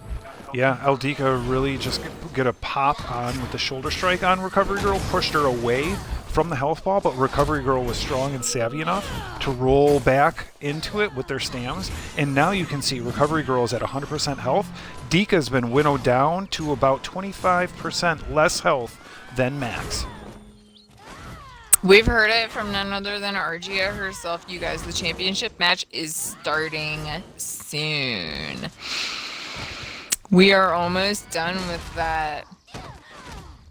Yeah, Eldika really just get a pop on with the shoulder strike on Recovery Girl, pushed her away from the health ball, but Recovery Girl was strong and savvy enough to roll back into it with their stams. And now you can see Recovery Girl is at 100% health. Dika's been winnowed down to about 25% less health than max. We've heard it from none other than Argia herself, you guys. The championship match is starting soon. We are almost done with that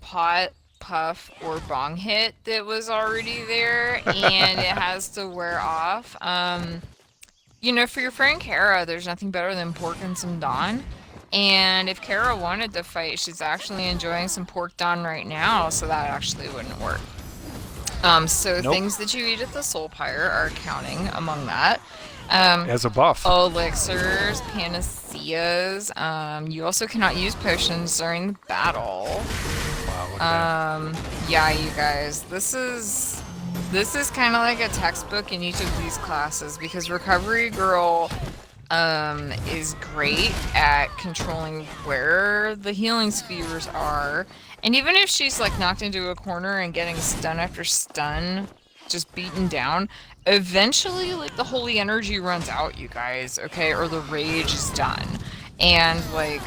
pot, puff, or bong hit that was already there, and it has to wear off. You know, for your friend Kara, there's nothing better than pork and some Dawn. And if Kara wanted to fight, she's actually enjoying some pork Dawn right now, so that actually wouldn't work. So Nope. things that you eat at the Soul Pyre are counting among that. As a buff. Elixirs, panaceas. You also cannot use potions during the battle. Wow, look at that. Yeah, you guys, this is kind of like a textbook in each of these classes, because Recovery Girl is great at controlling where the healing spheres are, and even if she's like knocked into a corner and getting stun after stun, just beaten down, eventually, like, the holy energy runs out, you guys, okay, or the rage is done, and like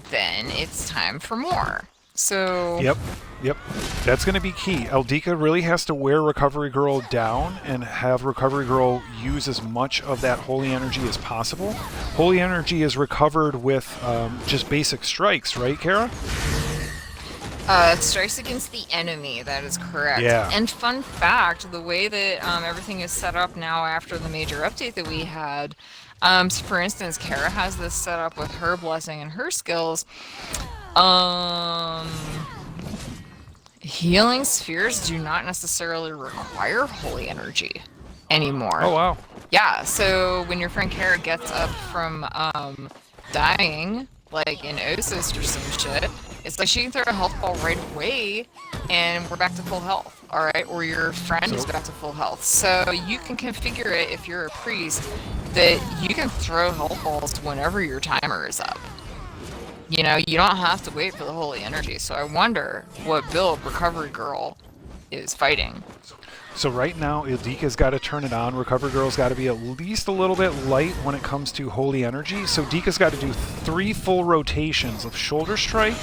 then it's time for more. So Yep. That's going to be key. Eldika really has to wear Recovery Girl down and have Recovery Girl use as much of that holy energy as possible. Holy energy is recovered with just basic strikes, right, Kara? Strikes against the enemy, that is correct. Yeah. And fun fact, the way that everything is set up now after the major update that we had, so for instance, Kara has this set up with her blessing and her skills. Healing spheres do not necessarily require holy energy anymore. Oh, wow. Yeah, so when your friend Kara gets up from dying, like in Osis or some shit, it's like she can throw a health ball right away and we're back to full health, alright? Or your friend is back to full health. So you can configure it, if you're a priest, that you can throw health balls whenever your timer is up. You know, you don't have to wait for the holy energy. So I wonder what build Recovery Girl is fighting. So right now, Eldika's got to turn it on. Recovery Girl's got to be at least a little bit light when it comes to holy energy. So Dika's got to do 3 full rotations of shoulder strike,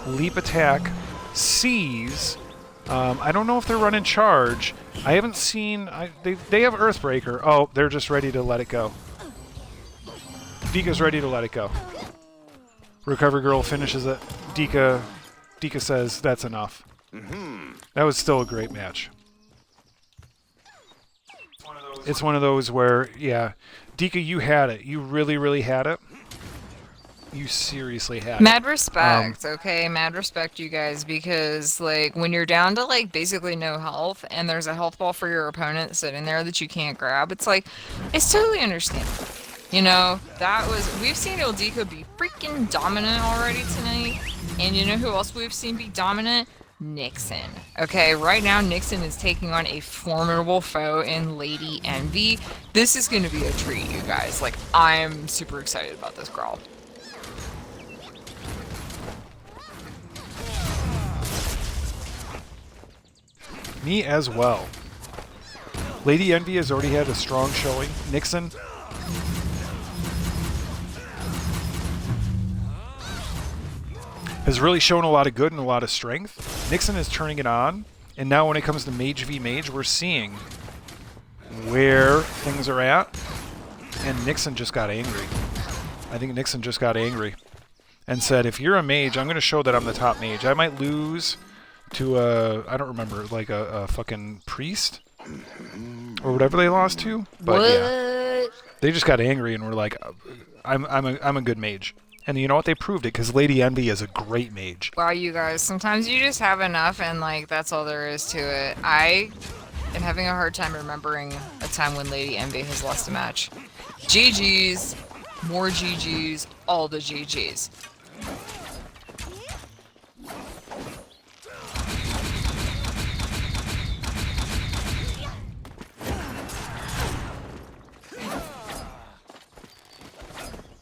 leap attack, seize. I don't know if they're running charge. I haven't seen... They have Earthbreaker. Oh, they're just ready to let it go. Dika's ready to let it go. Recovery Girl finishes it. Dika says, that's enough. That was still a great match. It's one of those where, yeah, Dika, you had it. You really, really had it. You seriously had it. Mad respect, okay? Mad respect, you guys, because, like, when you're down to, like, basically no health and there's a health ball for your opponent sitting there that you can't grab, it's like, it's totally understandable. You know, we've seen Ildiko be freaking dominant already tonight, and you know who else we've seen be dominant? Nixon. Okay, right now Nixon is taking on a formidable foe in Lady Envy. This is gonna be a treat, you guys. Like, I'm super excited about this girl. Me as well. Lady Envy has already had a strong showing. Nixon has really shown a lot of good and a lot of strength. Nixon is turning it on, and now when it comes to Mage v Mage, we're seeing where things are at, and Nixon just got angry. I think Nixon just got angry and said, if you're a mage, I'm going to show that I'm the top mage. I might lose to I don't remember, like a fucking priest or whatever they lost to. But what? Yeah, they just got angry and were like, I'm a good mage. And you know what? They proved it, because Lady Envy is a great mage. Wow, you guys, sometimes you just have enough and, like, that's all there is to it. I am having a hard time remembering a time when Lady Envy has lost a match. GG's, more GG's, all the GG's.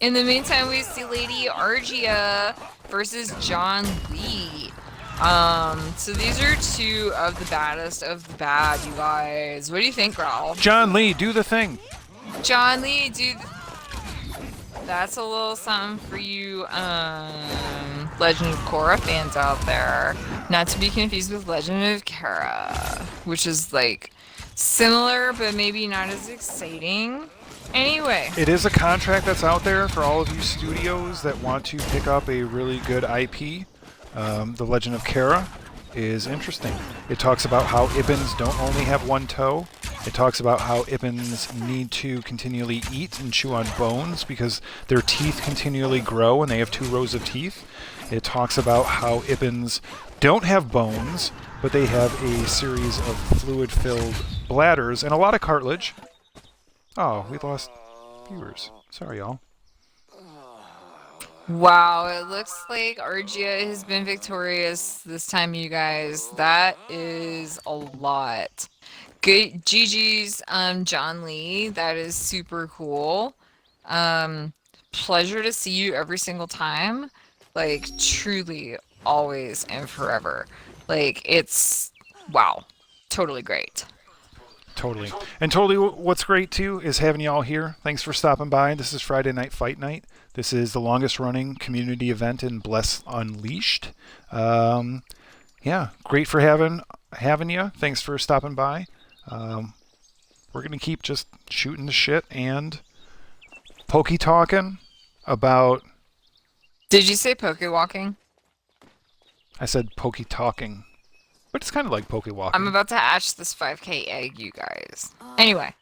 In the meantime, we see Lady Argia versus John Lee. So these are two of the baddest of the bad, you guys. What do you think, girl? John Lee, do the thing. John Lee, dude. That's a little something for you, Legend of Korra fans out there. Not to be confused with Legend of Korra, which is, like, similar, but maybe not as exciting. Anyway. It is a contract that's out there for all of you studios that want to pick up a really good IP. The Legend of Korra is interesting. It talks about how Ibans don't only have one toe. It talks about how Ibans need to continually eat and chew on bones because their teeth continually grow and they have 2 rows of teeth. It talks about how Ibans don't have bones, but they have a series of fluid-filled bladders and a lot of cartilage. Oh, we lost viewers. Sorry, y'all. Wow, it looks like Argia has been victorious this time, you guys. That is a lot. Good GG's, John Lee. That is super cool. Pleasure to see you every single time. Like, truly, always and forever. Like, it's, wow, totally great. Totally. And totally what's great, too, is having you all here. Thanks for stopping by. This is Friday Night Fight Night. This is the longest-running community event in Bless Unleashed. Yeah, great for having you. Thanks for stopping by. We're going to keep just shooting the shit and pokey-talking about... Did you say poke-walking? I said pokey-talking. But it's kind of like poke-walking. I'm about to hatch this 5K egg, you guys. Anyway.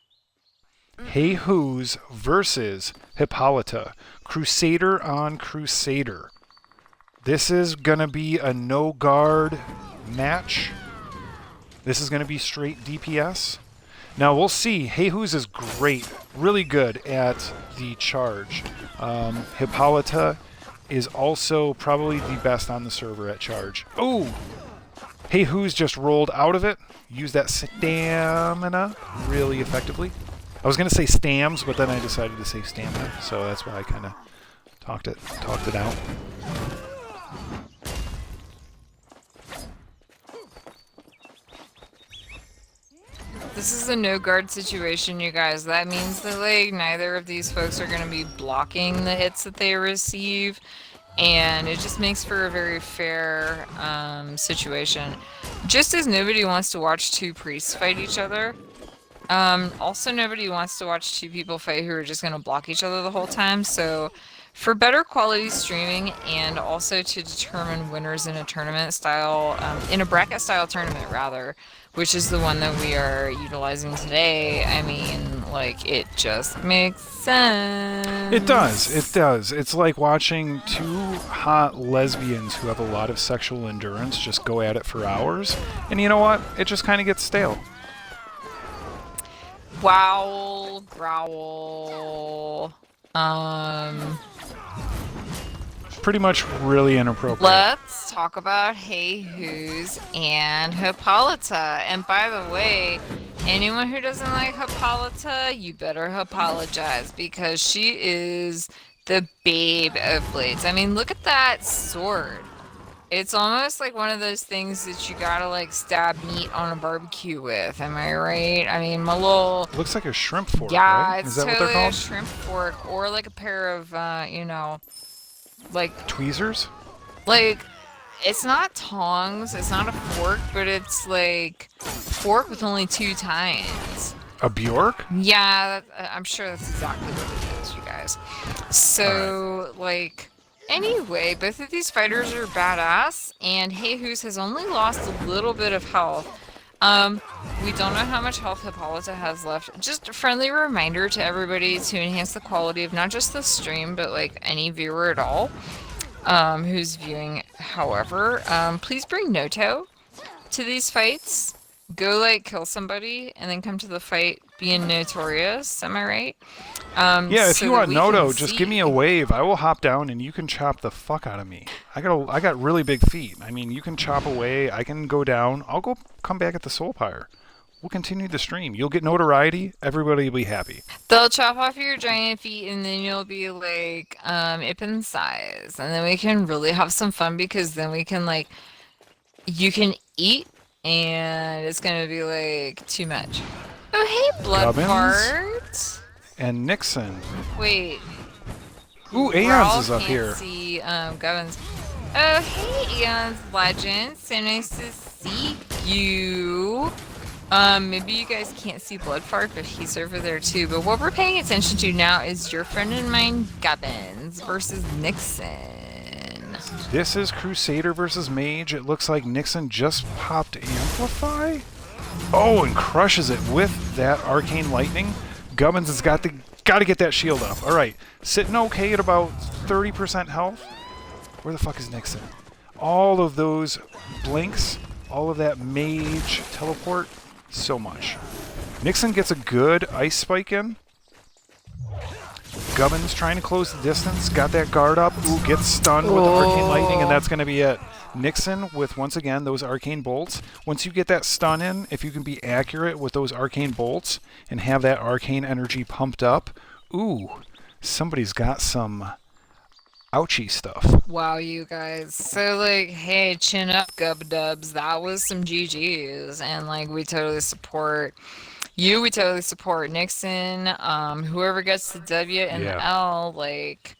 Hey Who's versus Hippolyta. Crusader on Crusader. This is going to be a no-guard match. This is going to be straight DPS. Now we'll see. Hey Who's is great. Really good at the charge. Hippolyta is also probably the best on the server at charge. Oh! Hey Who's just rolled out of it. Used that stamina really effectively. I was going to say stams, but then I decided to say stamina, so that's why I kind of talked it out. This is a no-guard situation, you guys. That means that, like, neither of these folks are going to be blocking the hits that they receive. And it just makes for a very fair situation. Just as nobody wants to watch 2 priests fight each other, also nobody wants to watch 2 people fight who are just going to block each other the whole time. So for better quality streaming and also to determine winners in a tournament style, in a bracket style tournament rather, which is the one that we are utilizing today, I mean, like, it just makes sense. It does. It does. It's like watching two hot lesbians who have a lot of sexual endurance just go at it for hours. And you know what? It just kind of gets stale. Growl, growl. Pretty much really inappropriate. Let's talk about Hey Who's and Hippolyta. And by the way, anyone who doesn't like Hippolyta, you better apologize because she is the babe of blades. I mean, look at that sword. It's almost like one of those things that you gotta like stab meat on a barbecue with. Am I right? I mean, my little Looks like a shrimp fork, yeah, right? it's Is that what totally they're a called? shrimp fork or like a pair of you know, like Tweezers? like it's not tongs, it's not a fork, but it's like fork with only two tines. A Bjork? Yeah, I'm sure that's exactly what it is, you guys. So, like, anyway, both of these fighters are badass, and Hey Who's has only lost a little bit of health. We don't know how much health Hippolyta has left. Just a friendly reminder to everybody to enhance the quality of not just the stream, but like any viewer at all, who's viewing. However, please bring Noto to these fights. Go like kill somebody and then come to the fight being notorious. Am I right? Yeah, if so you that want we Noto, can just give me see. a wave. I will hop down and you can chop the fuck out of me. I got really big feet. I mean, you can chop away. I can go down. I'll go come back at the Soul Pyre. We'll continue the stream. You'll get notoriety. Everybody will be happy. They'll chop off your giant feet and then you'll be like up in size. And then we can really have some fun because then we can like you can eat and it's gonna be like too much. Oh hey blood Gubbins? fart. And Nixon. Wait. Ooh, Raul Aeons is up can't here. see Gubbins. Oh hey Aeons Legend. So nice to see you. Maybe you guys can't see Bloodfart, but he's over there too. But what we're paying attention to now is your friend and mine, Gubbins, versus Nixon. This is Crusader versus Mage. It looks like Nixon just popped Amplify. Oh, and crushes it with that Arcane Lightning. Gubbins has got to get that shield up. All right, sitting okay at about 30% health. Where the fuck is Nixon? All of those blinks, all of that Mage teleport, so much. Nixon gets a good Ice Spike in. Gubbins trying to close the distance, got that guard up. Ooh, gets stunned with the Arcane Lightning, and that's going to be it. Nixon with, once again, those Arcane Bolts. Once you get that stun in, if you can be accurate with those Arcane Bolts and have that Arcane energy pumped up, ooh, somebody's got some ouchie stuff. Wow, you guys. So, like, hey, chin up, Gub Dubs. That was some GGs. And, like, we totally support you. We totally support Nixon. Whoever gets the W and the L, like,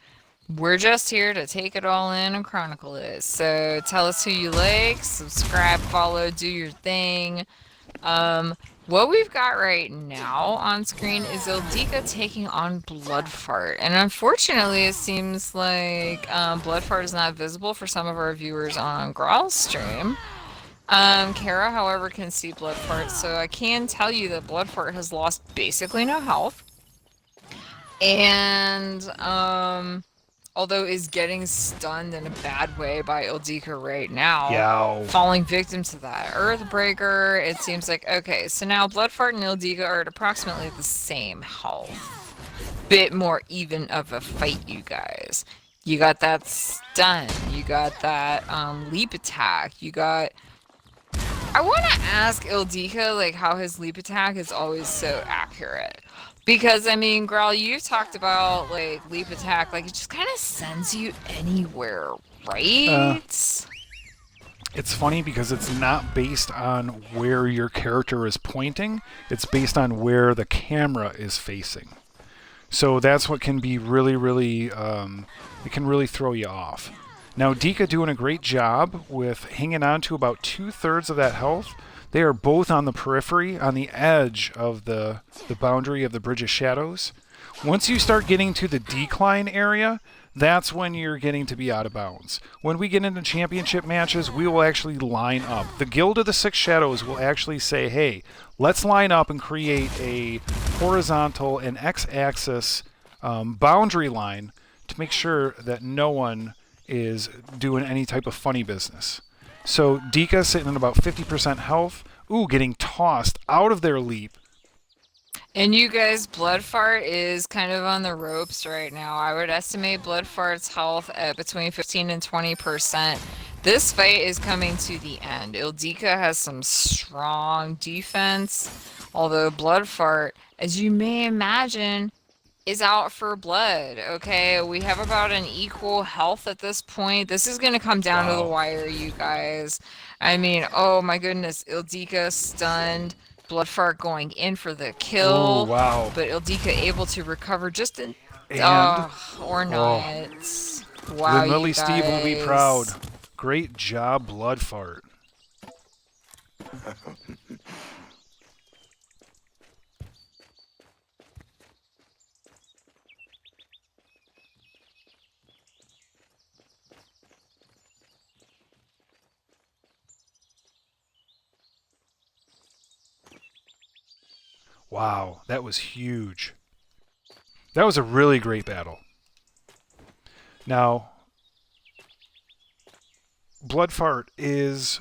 we're just here to take it all in and chronicle it. So, tell us who you like, subscribe, follow, do your thing. What we've got right now on screen is Ildika taking on Bloodfart. And unfortunately, it seems like Bloodfart is not visible for some of our viewers on Growl's stream. Kara, however, can see Bloodfart, so I can tell you that Bloodfart has lost basically no health. And, although is getting stunned in a bad way by Ildika right now. Yow. Falling victim to that Earthbreaker. It seems like, okay, so now Bloodfart and Ildika are at approximately the same health. Bit more even of a fight, you guys. You got that stun. You got that leap attack. You got... I want to ask Ildika, like, how his leap attack is always so accurate. Because, I mean, Growl, you've talked about, like, leap attack, like, it just kind of sends you anywhere, right? It's funny because it's not based on where your character is pointing. It's based on where the camera is facing. So that's what can be really, really, it can really throw you off. Now, Dika doing a great job with hanging on to about 2/3 of that health. They are both on the periphery, on the edge of the boundary of the Bridge of Shadows. Once you start getting to the decline area, that's when you're getting to be out of bounds. When we get into championship matches, we will actually line up. The Guild of the Six Shadows will actually say, hey, let's line up and create a horizontal and x-axis boundary line to make sure that no one is doing any type of funny business. So Dika sitting at about 50% health. Ooh, getting tossed out of their leap. And you guys, Bloodfart is kind of on the ropes right now. I would estimate Bloodfart's health at between 15 and 20%. This fight is coming to the end. Ildika has some strong defense, although Bloodfart, as you may imagine, is out for blood. Okay, we have about an equal health at this point. This is going to come down to the Wow. wire, you guys. I mean, oh my goodness, Ildika stunned, Bloodfart going in for the Ooh, kill, wow. but Ildika able to recover just in, And, or oh, not. Wow, Lynn you Lily Steve will be proud. guys. Great job, Bloodfart. Wow, that was huge. That was a really great battle. Now, Bloodfart is,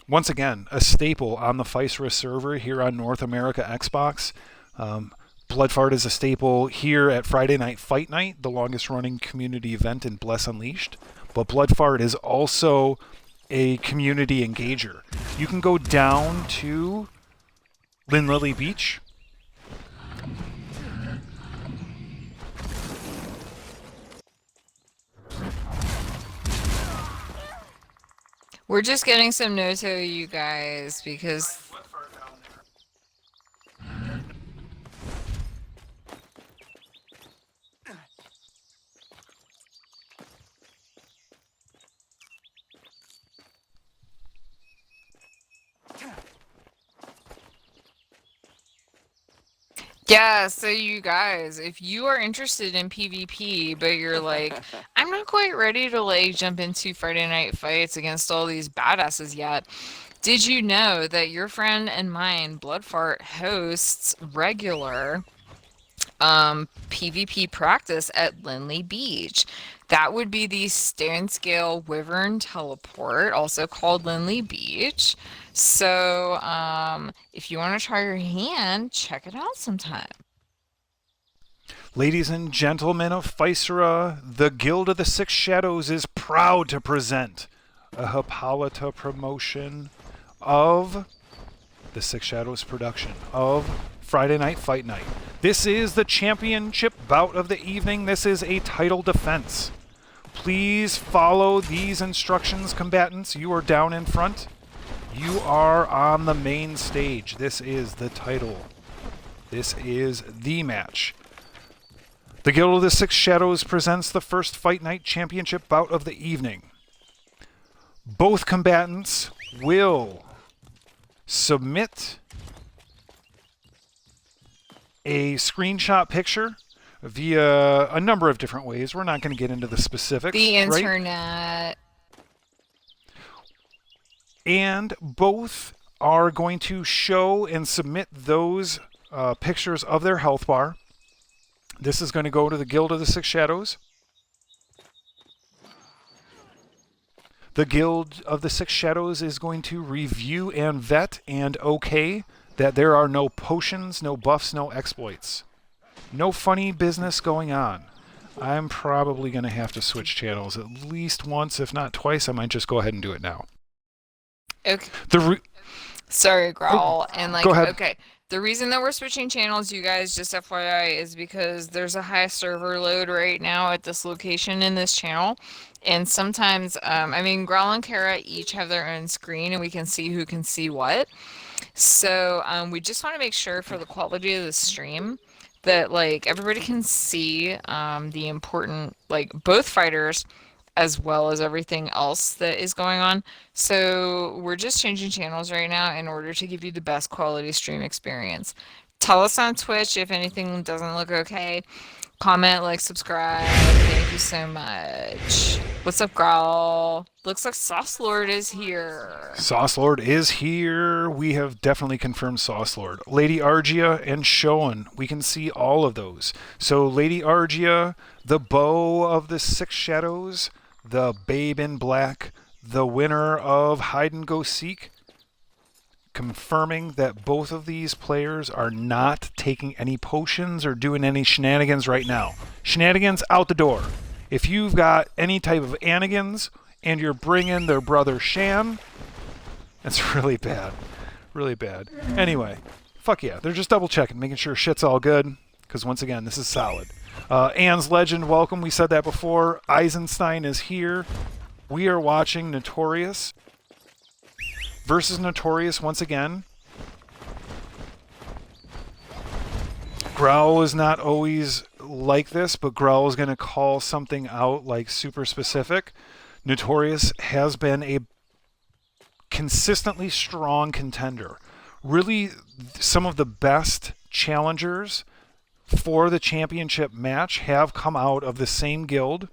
once again, a staple on the Physera server here on North America Xbox. Um, Bloodfart is a staple here at Friday Night Fight Night, the longest running community event in Bless Unleashed. But Bloodfart is also a community engager. You can go down to Lynn Lily Beach. We're just getting some Noto, you guys, because yeah, so you guys, if you are interested in PvP, but you're like, I'm not quite ready to like jump into Friday night fights against all these badasses yet. Did you know that your friend and mine, Bloodfart, hosts regular PvP practice at Lindley Beach? That would be the Stone Scale Wyvern Teleport, also called Lindley Beach. So, if you want to try your hand, check it out sometime. Ladies and gentlemen of Physera, the Guild of the Six Shadows is proud to present a Hippolyta promotion of the Six Shadows production of Friday Night Fight Night. This is the championship bout of the evening. This is a title defense. Please follow these instructions, combatants. You are down in front. You are on the main stage. This is the title. This is the match. The Guild of the Six Shadows presents the first Fight Night Championship bout of the evening. Both combatants will submit a screenshot picture via a number of different ways. We're not going to get into the specifics, The right? internet. And both are going to show and submit those pictures of their health bar. This is going to go to the Guild of the Six Shadows. The Guild of the Six Shadows is going to review and vet and okay that there are no potions, no buffs, no exploits. No funny business going on. I'm probably going to have to switch channels at least once, if not twice. I might just go ahead and do it now. Okay. The re- Sorry, oh, Growl. And like, go ahead. okay, the reason that we're switching channels, you guys, just FYI, is because there's a high server load right now at this location in this channel. And sometimes, I mean, Growl and Kara each have their own screen and we can see who can see what. So we just want to make sure for the quality of the stream that like everybody can see the important, like both fighters as well as everything else that is going on. So we're just changing channels right now in order to give you the best quality stream experience. Tell us on Twitch if anything doesn't look okay. Comment, like, subscribe. Thank you so much. What's up, Growl? Looks like Sauce Lord is here. Sauce Lord is here. We have definitely confirmed Sauce Lord. Lady Argia and Shoan. We can see all of those. So Lady Argia, the bow of the Six Shadows, the Babe in Black, the winner of Hide and Go Seek, confirming that both of these players are not taking any potions or doing any shenanigans right now. Shenanigans out the door. If you've got any type of anigans and you're bringing their brother Shan, that's really bad. Really bad. Anyway, fuck yeah. They're just double checking, making sure shit's all good, because once again, this is solid. Anne's Legend, welcome. We said that before. Eisenstein is here. We are watching Notorious versus Notorious once again. Growl is not always like this, but Growl is going to call something out like super specific. Notorious has been a consistently strong contender. Really, some of the best challengers for the championship match have come out of the same guild,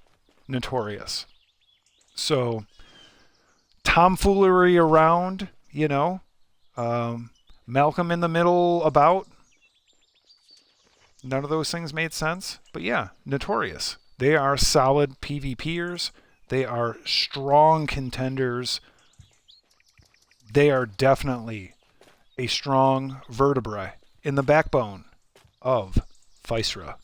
Notorious. So, tomfoolery around, you know, Malcolm in the middle about. None of those things made sense. But yeah, Notorious. They are solid PvPers. They are strong contenders. They are definitely a strong vertebrae in the backbone of Physera.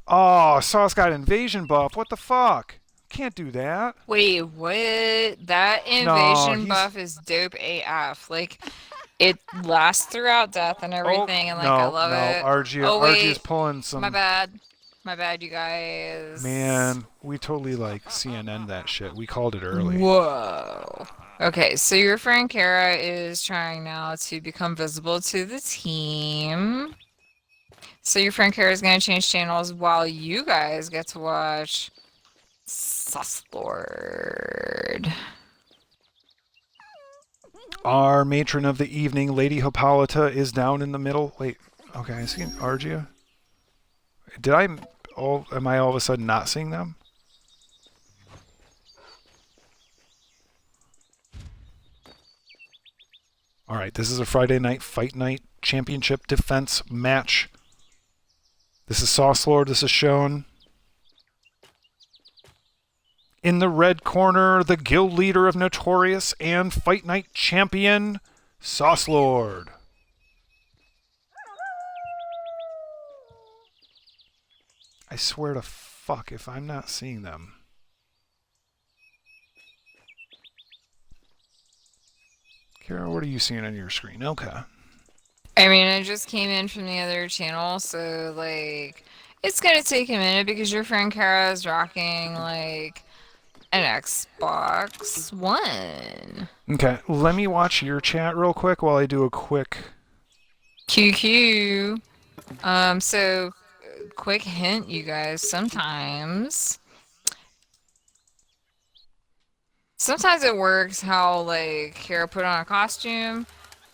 Oh, Sauce got invasion buff. What the fuck? Can't do that. Wait, what? That invasion buff is dope AF. Like, it lasts throughout death and everything, and like, I love it. Argia's pulling some. My bad. My bad, you guys. Man, we totally like CNN that shit. We called it early. Whoa. Okay, so your friend Kara is trying now to become visible to the team. So your friend Kara is going to change channels while you guys get to watch Sauce Lord. Our matron of the evening, Lady Hippolyta, is down in the middle. Wait, okay, I see Argia. Am I all of a sudden not seeing them? All right, this is a Friday night fight night championship defense match. This is Sauce Lord, this is Shown. In the red corner, the guild leader of Notorious and Fight Night champion, Sauce Lord. I swear to fuck if I'm not seeing them. Kara, what are you seeing on your screen? Okay. I mean, I just came in from the other channel, so, like, it's gonna take a minute because your friend Kara is rocking, like, an Xbox One. Okay, let me watch your chat real quick while I do a quick... QQ. So, quick hint, you guys, sometimes it works how, like, Kara put on a costume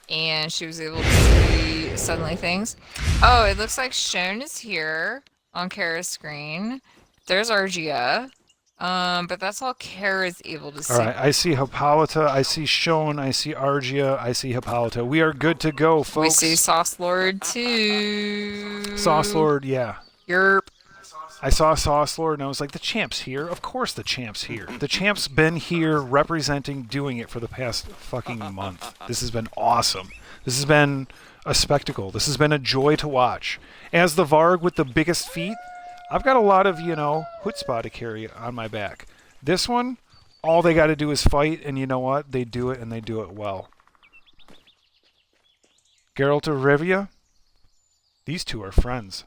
and she was able to see suddenly things. Oh, it looks like Shone is here on Kara's screen. There's Argia. But that's all Kara's able to see. Alright, I see Hippolyta, I see Shone, I see Argia, I see Hippolyta. We are good to go, folks. We see Sauce Lord too. Sauce Lord, yeah. Yerp. I saw Sauce Lord and I was like, the champ's here. Of course the champ's here. The champ's been here representing, doing it for the past fucking month. This has been awesome. This has been a spectacle. This has been a joy to watch. As the Varg with the biggest feet, I've got a lot of, chutzpah to carry on my back. This one, all they got to do is fight, and you know what? They do it, and they do it well. Geralt of Rivia, these two are friends.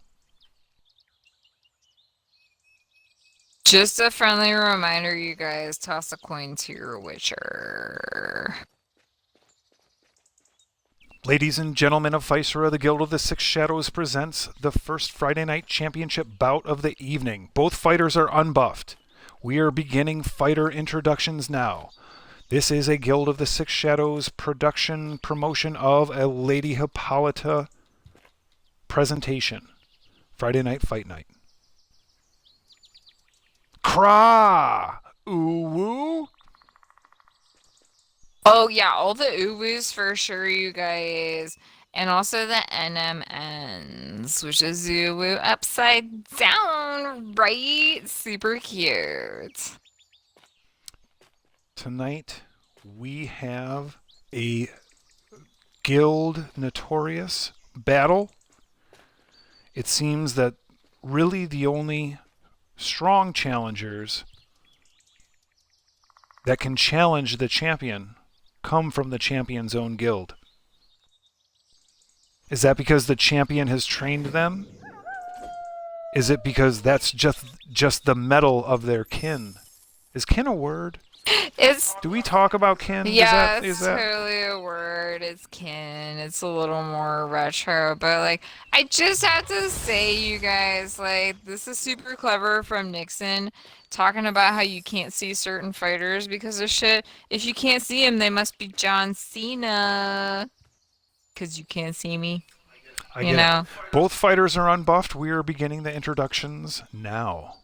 Just a friendly reminder, you guys, toss a coin to your Witcher. Ladies and gentlemen of Physera, the Guild of the Six Shadows presents the first Friday Night Championship bout of the evening. Both fighters are unbuffed. We are beginning fighter introductions now. This is a Guild of the Six Shadows production promotion of a Lady Hippolyta presentation. Friday Night Fight Night. Cra! Ooh woo! Oh yeah, all the uwus for sure, you guys. And also the NMNs, which is uwu upside down, right? Super cute. Tonight we have a Guild Notorious battle. It seems that really the only strong challengers that can challenge the champion come from the champion's own guild. Is that because the champion has trained them? Is it because that's just the metal of their kin? Is kin a word? It's Do we talk about kin? Yeah, Is it's that totally a word. It's kin. It's a little more retro, but like I just have to say, you guys, like this is super clever from Nixon talking about how you can't see certain fighters because of shit. If you can't see him, they must be John Cena. 'Cause you can't see me, I you get know. it. Both fighters are unbuffed. We are beginning the introductions now.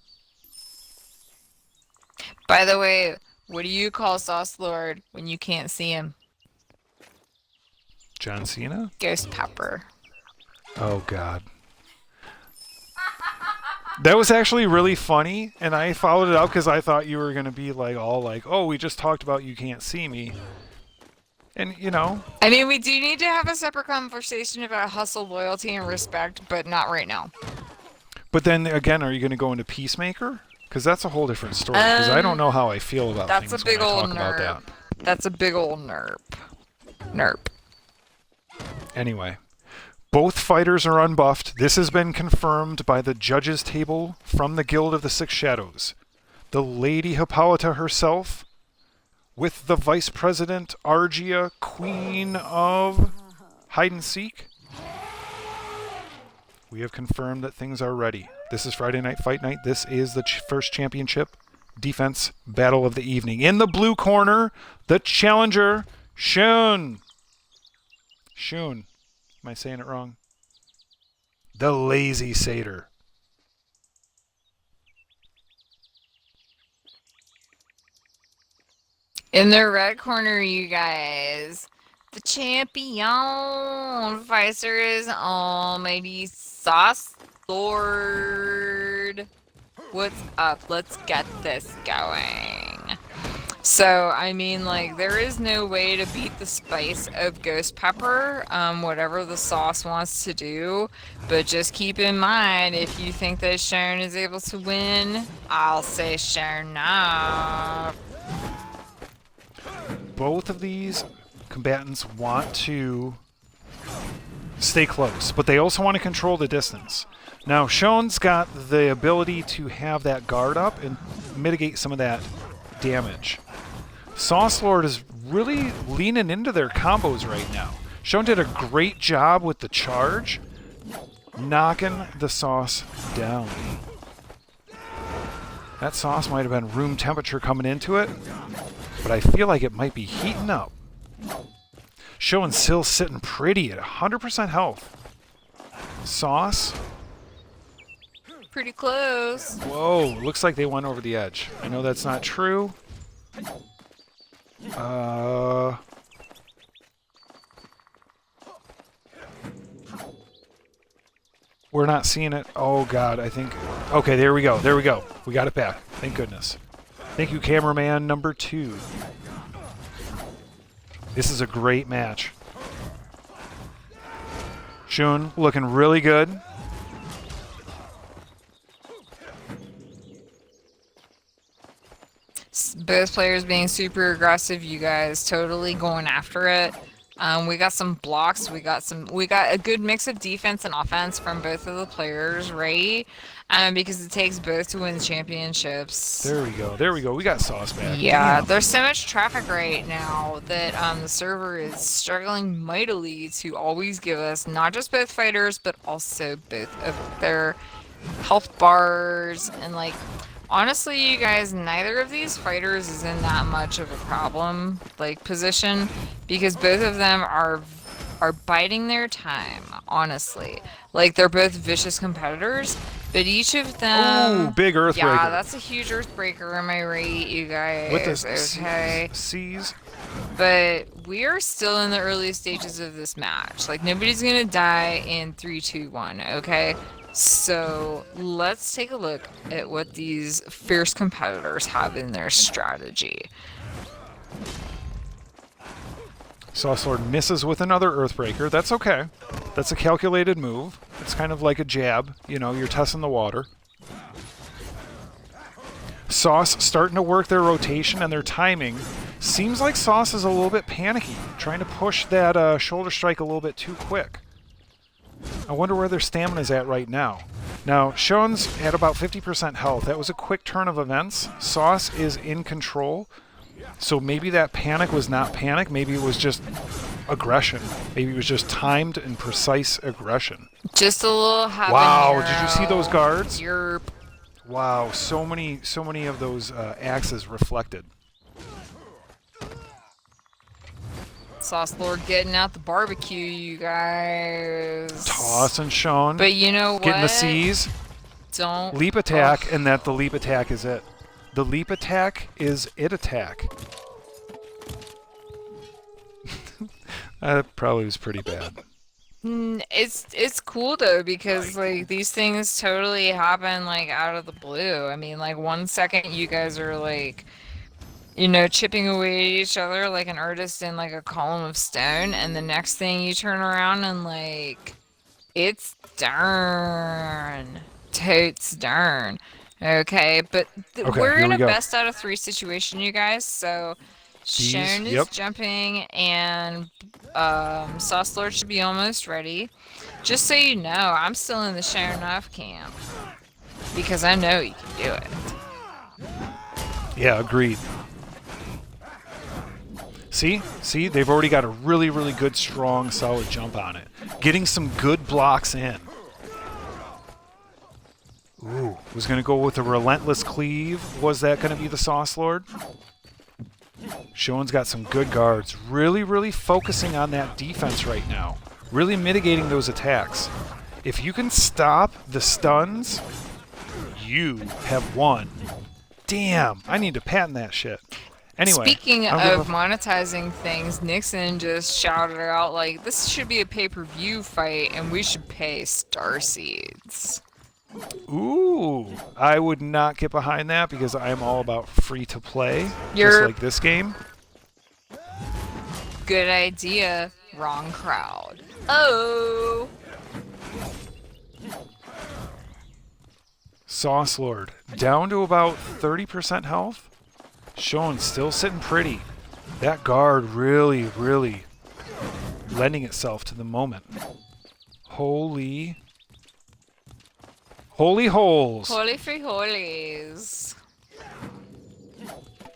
By the way, what do you call Sauce Lord when you can't see him? John Cena? Ghost Pepper. Oh God. That was actually really funny, and I followed it up because I thought you were gonna be like all like, "Oh, we just talked about you can't see me," and you know. I mean, we do need to have a separate conversation about hustle, loyalty, and respect, but not right now. But then again, are you gonna go into Peacemaker? Because that's a whole different story. Because I don't know how I feel about That's things a big when I old talk about nerp. that. That's a big old nerp. Nerp. Anyway, both fighters are unbuffed. This has been confirmed by the judges' table from the Guild of the Six Shadows. The Lady Hippolyta herself, with the Vice President Argia, Queen of Hide and Seek. We have confirmed that things are ready. This is Friday Night Fight Night. This is the first championship defense battle of the evening. In the blue corner, the challenger, Shun. Shun. Am I saying it wrong? The Lazy Satyr. In the red corner, you guys, the champion, Pfizer's almighty Sauce Lord. What's up? Let's get this going. So, I mean, like, there is no way to beat the spice of ghost pepper, whatever the sauce wants to do. But just keep in mind, if you think that Sharon is able to win, I'll say Sharon now. Both of these combatants want to stay close, but they also want to control the distance. Now, Shon's got the ability to have that guard up and mitigate some of that damage. Sauce Lord is really leaning into their combos right now. Shon did a great job with the charge, knocking the sauce down. That sauce might have been room temperature coming into it, but I feel like it might be heating up. Showing still sitting pretty at 100% health. Sauce. Pretty close. Whoa, looks like they went over the edge. I know that's not true. We're not seeing it. Oh God, I think. Okay, there we go. There we go. We got it back. Thank goodness. Thank you, cameraman number 2. This is a great match. Shun looking really good. Both players being super aggressive, you guys totally going after it. We got some blocks, we got a good mix of defense and offense from both of the players, right? Because it takes both to win championships. There we go. There we go. We got sauce back. Yeah, Damn. there's so much traffic right now that the server is struggling mightily to always give us not just both fighters, but also both of their health bars, and like honestly, you guys, neither of these fighters is in that much of a problem like position because both of them are biding their time, honestly. Like they're both vicious competitors, but each of Oh, them, big yeah, Earthbreaker. that's a huge earthbreaker, am I right, you With the guys? Okay. C's. But we are still in the early stages of this match. Like nobody's gonna die in 3, 2, 1, okay? So let's take a look at what these fierce competitors have in their strategy. Saucelord misses with another Earthbreaker. That's okay. That's a calculated move. It's kind of like a jab. You know, you're testing the water. Sauce starting to work their rotation and their timing. Seems like Sauce is a little bit panicky, trying to push that shoulder strike a little bit too quick. I wonder where their stamina's at right now. Now, Sean's at about 50% health. That was a quick turn of events. Sauce is in control. So maybe that panic was not panic. Maybe it was just aggression. Maybe it was just timed and precise aggression. Just a little habanero. Wow, did you see those guards? Yerp. Wow, so many of those axes reflected. Sauce Lord getting out the barbecue, you guys. Toss and Sean. But you know what? Getting the C's. Don't. Leap attack, and that the leap attack is it. The leap attack is it attack. That probably was pretty bad. It's cool though because like these things totally happen like out of the blue. I mean, like 1 second you guys are like, you know, chipping away at each other like an artist in like a column of stone, and the next thing you turn around and like it's darn, totes darn. Okay, but we're here in we a go. best out of 3 situation, you guys. So Shone is yep. jumping, and Sauce Lord should be almost ready. Just so you know, I'm still in the Shone off camp because I know you can do it. Yeah, agreed. See, they've already got a really, really good, strong, solid jump on it. Getting some good blocks in. Ooh, was going to go with a relentless cleave. Was that going to be the Sauce Lord? Shone's got some good guards. Really, really focusing on that defense right now. Really mitigating those attacks. If you can stop the stuns, you have won. Damn, I need to patent that shit. Anyway. Speaking of monetizing things, Nixon just shouted out like, this should be a pay-per-view fight and we should pay starseeds. Ooh, I would not get behind that because I'm all about free to play, just You're like this game. good idea, wrong crowd. Oh. Sauce Lord down to about 30% health. Sean still sitting pretty. That guard really, really lending itself to the moment. Holy holes. Holy free holies.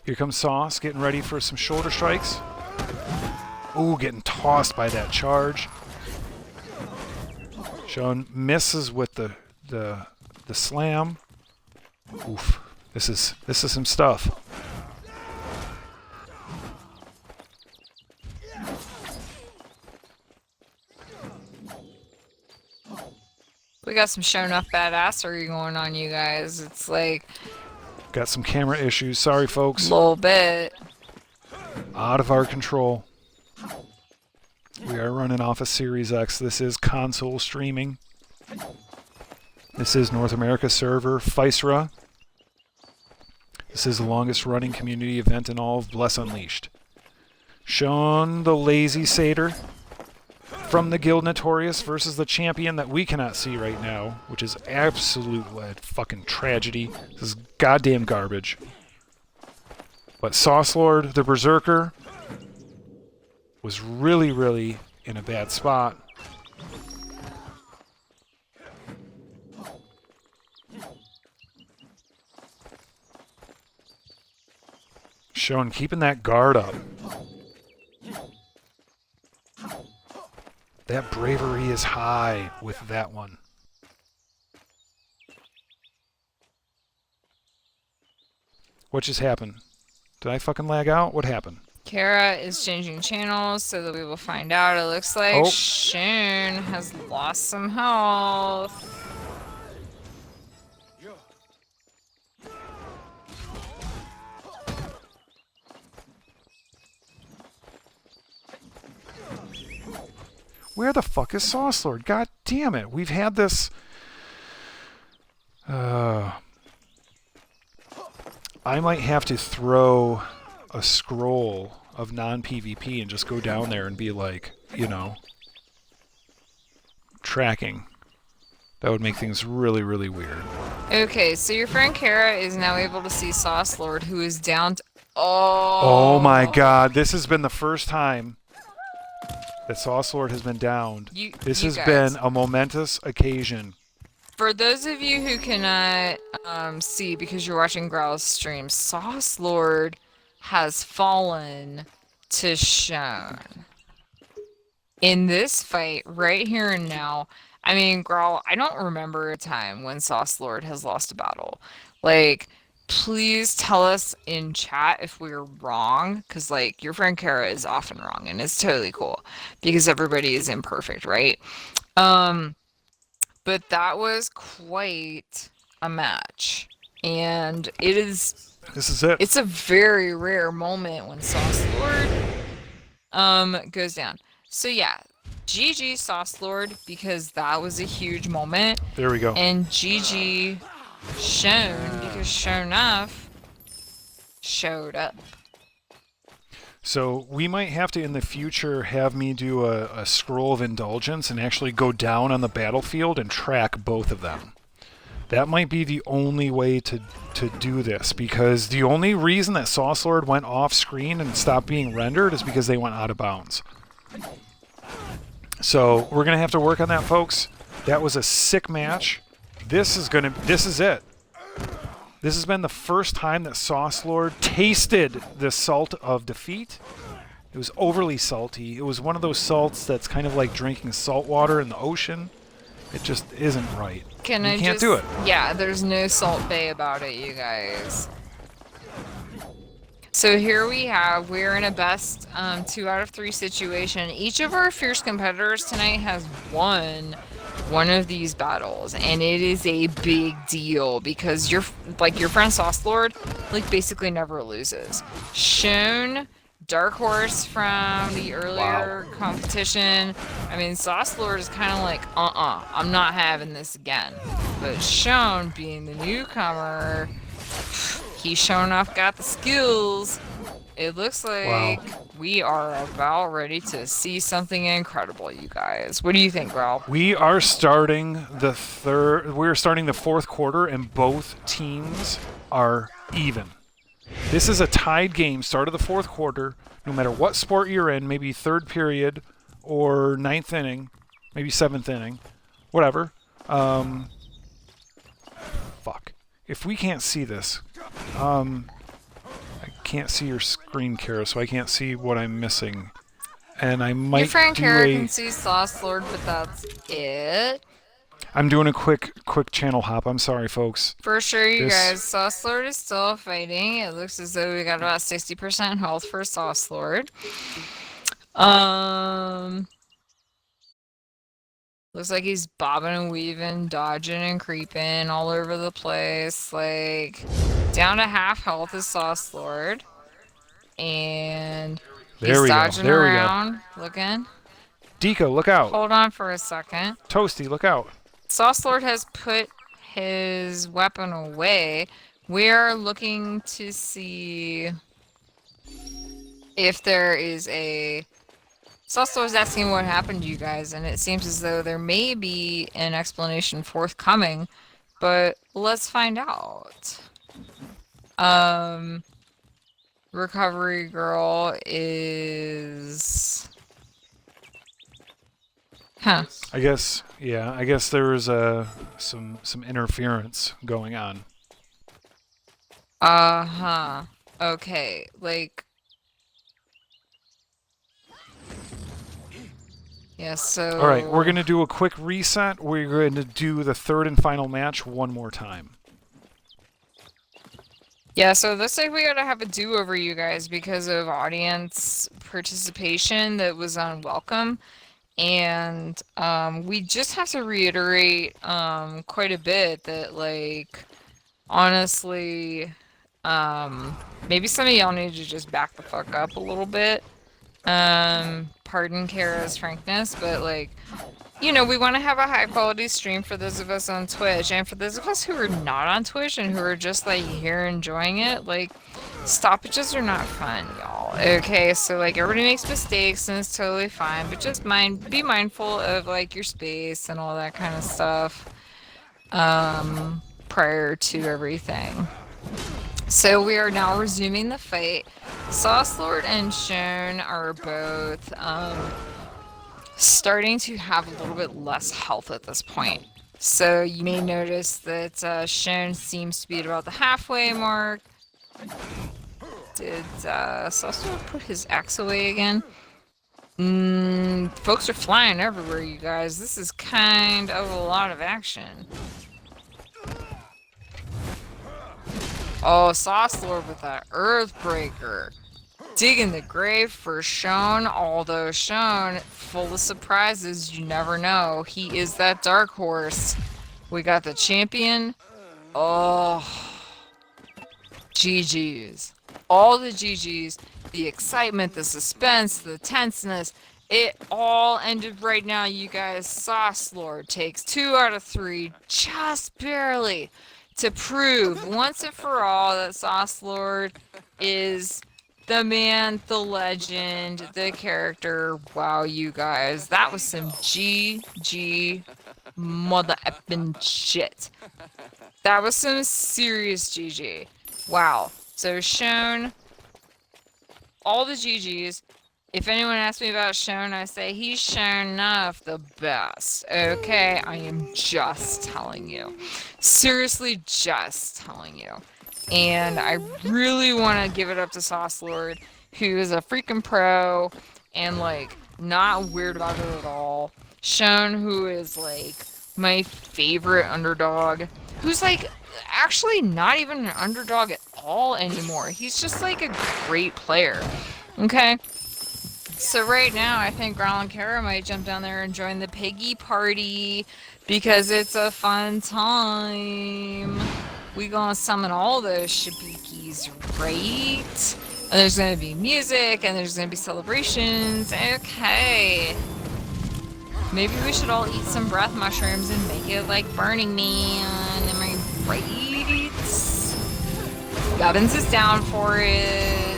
Here comes Sauce, getting ready for some shoulder strikes. Ooh, getting tossed by that charge. Sean misses with the slam. Oof. This is some stuff. We got some shown off badassery going on, you guys. It's like Got some camera issues. Sorry, folks. a little bit. Out of our control. We are running off a Series X. This is console streaming. This is North America server, Physera. This is the longest running community event in all of Bless Unleashed. Sean the Lazy Satyr from the Guild Notorious versus the champion that we cannot see right now, which is absolute fucking tragedy. This is goddamn garbage. But Sauce Lord, the Berserker, was really, really in a bad spot. Sean keeping that guard up. That bravery is high with that one. What just happened? Did I fucking lag out? What happened? Kara is changing channels so that we will find out. It looks like Oh. Shun has lost some health. Where the fuck is Sauce Lord? God damn it. We've had this... I might have to throw a scroll of non-PvP and just go down there and be like, you know, tracking. That would make things really, really weird. Okay, so your friend Kara is now able to see Sauce Lord, who is down to... Oh my god, this has been the first time that Sauce Lord has been downed. This has been a momentous occasion. For those of you who cannot see because you're watching Growl's stream, Sauce Lord has fallen to Shun. In this fight, right here and now, I mean, Growl, I don't remember a time when Sauce Lord has lost a battle. Like, please tell us in chat if we're wrong, because, like, your friend Kara is often wrong, and it's totally cool, because everybody is imperfect, right? But that was quite a match, and it is... This is it. It's a very rare moment when Sauce Lord goes down. So yeah, GG Sauce Lord, because that was a huge moment. There we go. And GG Shun, because Shown Enough showed up. So we might have to in the future have me do a scroll of indulgence and actually go down on the battlefield and track both of them. That might be the only way to do this, because the only reason that Sauce Lord went off screen and stopped being rendered is because they went out of bounds. So we're gonna have to work on that, folks. That was a sick match. This is it. This has been the first time that Sauce Lord tasted the salt of defeat. It was overly salty. It was one of those salts that's kind of like drinking salt water in the ocean. It just isn't right. You can't do it. Yeah, there's no Salt Bay about it, you guys. So here we're in a best 2 out of 3 situation. Each of our fierce competitors tonight has won one of these battles, and it is a big deal because your friend Sauce Lord basically never loses. Shown Dark Horse from the earlier competition. I mean, Sauce Lord is kind of like, I'm not having this again. But Shown, being the newcomer, he's shown off, got the skills. It looks like we are about ready to see something incredible, you guys. What do you think, Growl? We are starting we're starting the fourth quarter, and both teams are even. This is a tied game, start of the fourth quarter, no matter what sport you're in, maybe third period or ninth inning, maybe seventh inning, whatever. Fuck. If we can't see this, I can't see your screen, Kara, so I can't see what I'm missing. And I might Your friend Kara can see Sauce Lord, but that's it. I'm doing a quick channel hop. I'm sorry, folks. For sure, you guys. Sauce Lord is still fighting. It looks as though we got about 60% health for Sauce Lord. Looks like he's bobbing and weaving, dodging and creeping all over the place. Like, down to half health is Sauce Lord. And he's dodging around, looking. Deco, look out. Hold on for a second. Toasty, look out. Sauce Lord has put his weapon away. We are looking to see if there is a... Sauce Lord is asking what happened to you guys, and it seems as though there may be an explanation forthcoming, but let's find out. Recovery Girl is... Huh. I guess there was some interference going on. Uh-huh. Okay, like... Yeah, so... Alright, we're going to do a quick reset. We're going to do the third and final match one more time. Yeah, so it looks like we gotta have a do-over, you guys, because of audience participation that was unwelcome. And we just have to reiterate quite a bit that, like, honestly, maybe some of y'all need to just back the fuck up a little bit. Pardon Kara's frankness, but like, we want to have a high quality stream for those of us on Twitch, and for those of us who are not on Twitch and who are just like here enjoying it, like, stoppages are not fun, y'all. Okay, so like everybody makes mistakes and it's totally fine, but just be mindful of like your space and all that kind of stuff prior to everything. So we are now resuming the fight. Sauce Lord and Shone are both starting to have a little bit less health at this point. So you may notice that Shone seems to be at about the halfway mark. Did Sauce Lord put his axe away again? Folks are flying everywhere, you guys. This is kind of a lot of action. Oh, Sauce Lord with that Earthbreaker. Digging the grave for Shone, although Shone, full of surprises, you never know. He is that dark horse. We got the champion. Oh, GG's. All the GG's, the excitement, the suspense, the tenseness, it all ended right now, you guys. Sauce Lord takes 2 out of 3, just barely, to prove once and for all that Sauce Lord is the man, the legend, the character. Wow, you guys. That was some GG mother effing shit. That was some serious GG. Wow. So Shone, all the GGs. If anyone asks me about Shone, I say he's shown enough the best. Okay, I am just telling you. Seriously, just telling you. And I really want to give it up to Sauce Lord, who is a freaking pro and like not weird about it at all. Shone, who is like my favorite underdog, who's like actually not even an underdog at all anymore. He's just like a great player. Okay? So right now, I think Growl and Kara might jump down there and join the piggy party because it's a fun time. We gonna summon all those shabikis, right? And there's gonna be music and there's gonna be celebrations. Okay. Maybe we should all eat some breath mushrooms and make it like Burning Man. Am I right? Gubbins is down for it.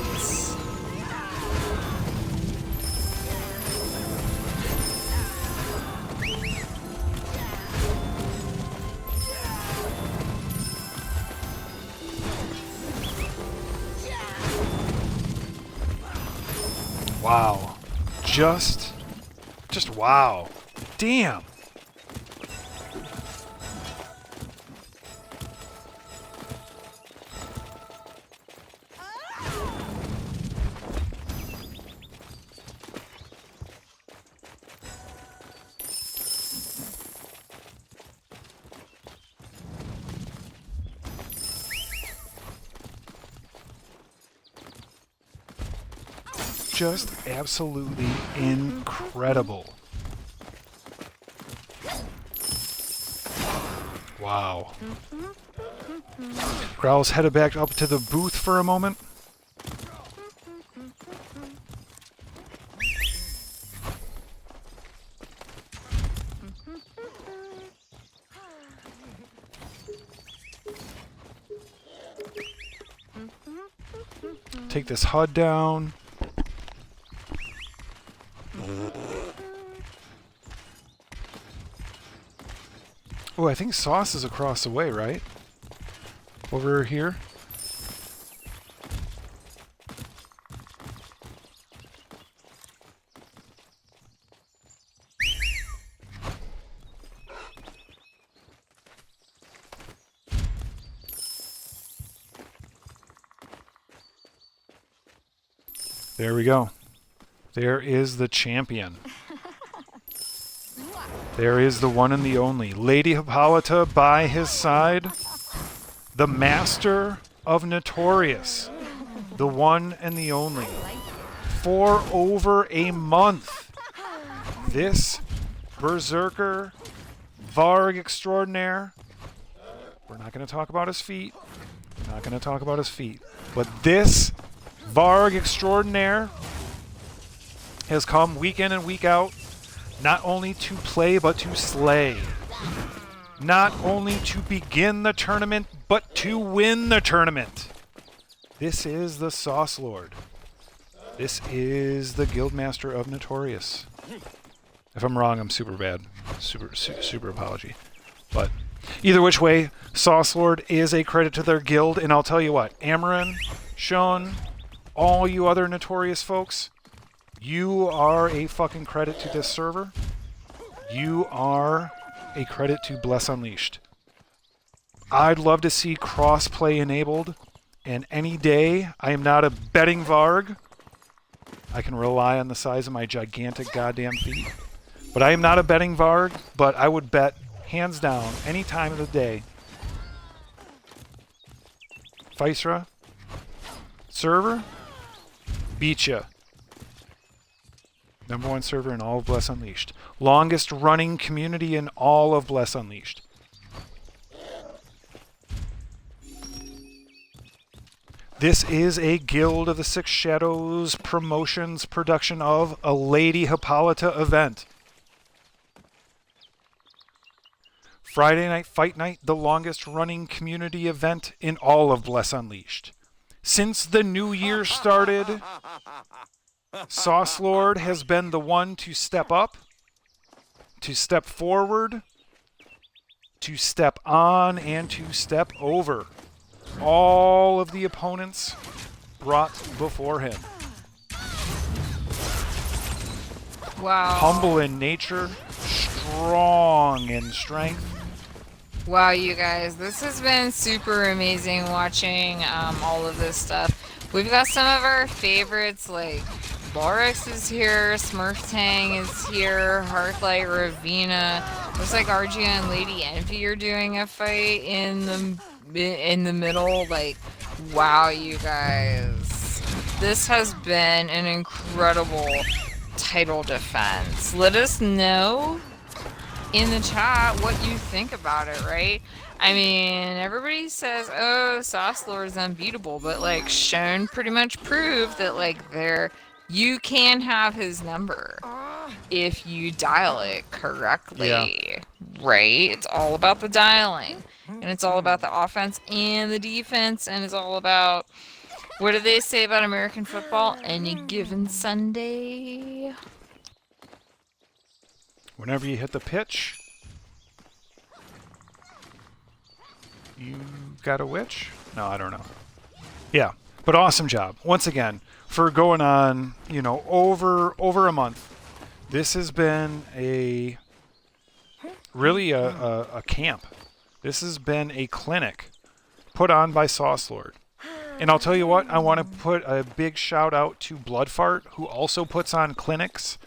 Wow. Just wow. Damn. Just absolutely incredible. Wow. Growl's headed back up to the booth for a moment. Take this HUD down. Oh, I think Sauce is across the way, right? Over here. There we go. There is the champion. There is the one and the only. Lady Hippolyta by his side. The master of Notorious, the one and the only, for over a month. This Berserker Varg extraordinaire, we're not going to talk about his feet. Not going to talk about his feet. But this Varg extraordinaire has come week in and week out, not only to play but to slay. Not only to begin the tournament, but to win the tournament. This is the Sauce Lord. This is the Guildmaster of Notorious. If I'm wrong, I'm super bad. Super apology. But either which way, Sauce Lord is a credit to their guild, and I'll tell you what, Amarin, Sean, all you other Notorious folks, you are a fucking credit to this server. You are a credit to Bless Unleashed. I'd love to see cross-play enabled, and any day I am not a betting Varg. I can rely on the size of my gigantic goddamn feet. But I am not a betting Varg, but I would bet, hands down, any time of the day. Physera, server, beat ya. #1 server in all of Bless Unleashed. Longest running community in all of Bless Unleashed. This is a Guild of the Six Shadows promotions production of a Lady Hippolyta event. Friday Night Fight Night, the longest running community event in all of Bless Unleashed. Since the new year started, Sauce Lord has been the one to step up, to step forward, to step on, and to step over all of the opponents brought before him. Wow. Humble in nature, strong in strength. Wow, you guys, this has been super amazing watching all of this stuff. We've got some of our favorites, like Lorex is here, Smurf Tang is here, Hearthlight, Ravina. Looks like RG and Lady Envy are doing a fight in the middle. Like, wow, you guys. This has been an incredible title defense. Let us know in the chat what you think about it, right? I mean, everybody says, oh, Sauce Lord is unbeatable, but like Sean pretty much proved that like you can have his number if you dial it correctly, Yeah. right? It's all about the dialing, and it's all about the offense and the defense, and it's all about, what do they say about American football? Any given Sunday. Whenever you hit the pitch, you got a witch? No, I don't know. Yeah, but awesome job. Once again, for going on, over a month. This has been really a camp. This has been a clinic put on by Sauce Lord. And I'll tell you what, I want to put a big shout out to Bloodfart, who also puts on clinics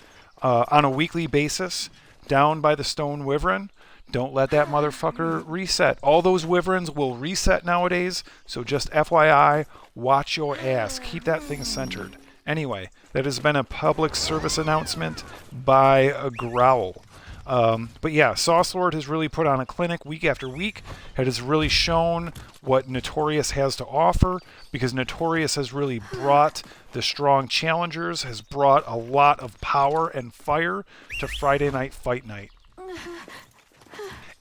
on a weekly basis down by the Stone Wyvern. Don't let that motherfucker reset. All those wyverns will reset nowadays, so just FYI, watch your ass. Keep that thing centered. Anyway, that has been a public service announcement by a Growl. But yeah, Sauce Lord has really put on a clinic week after week. It has really shown what Notorious has to offer, because Notorious has really brought the strong challengers, has brought a lot of power and fire to Friday Night Fight Night.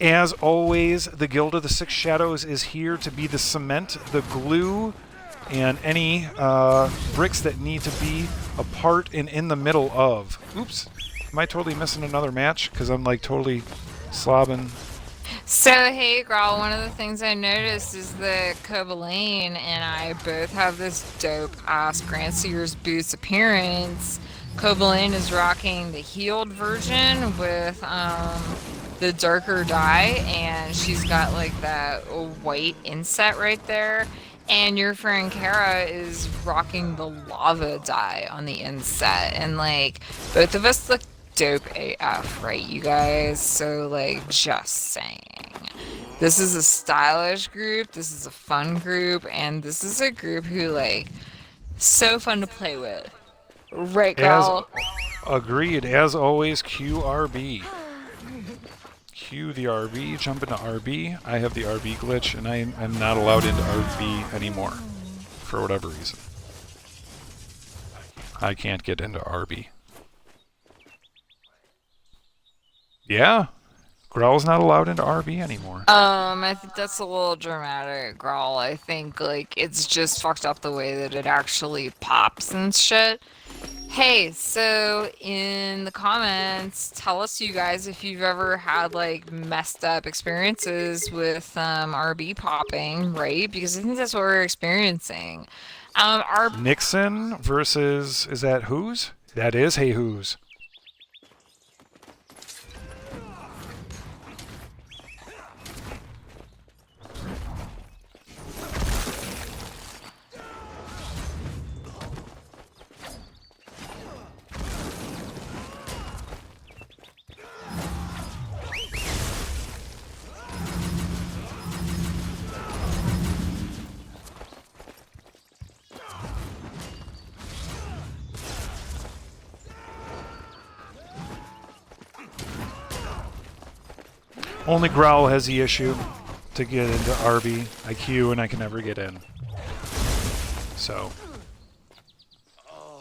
As always, the Guild of the Six Shadows is here to be the cement, the glue, and any bricks that need to be a part and in the middle of. Oops. Am I totally missing another match? Because I'm like totally slobbing. So, hey, Growl, one of the things I noticed is that Cobaline and I both have this dope-ass Grand Sears Boots appearance. Cobaline is rocking the healed version with the darker dye, and she's got like that white inset right there. And your friend Kara is rocking the lava dye on the inset. And like, both of us look dope AF, right, you guys? So like, just saying. This is a stylish group, this is a fun group, and this is a group who, like, so fun to play with. Right, As girl? agreed, as always, QRB. Q the RB, jump into RB. I have the RB glitch, and I am not allowed into RB anymore for whatever reason. I can't get into RB. Yeah, Growl's not allowed into RB anymore. I think that's a little dramatic, Growl. I think, like, it's just fucked up the way that it actually pops and shit. Hey, so in the comments, tell us, you guys, if you've ever had, like, messed up experiences with RB popping, right? Because I think that's what we're experiencing. Our Nixon versus, is that who's? That is Hey Who's. Only Growl has the issue to get into RB. I queue and I can never get in. So,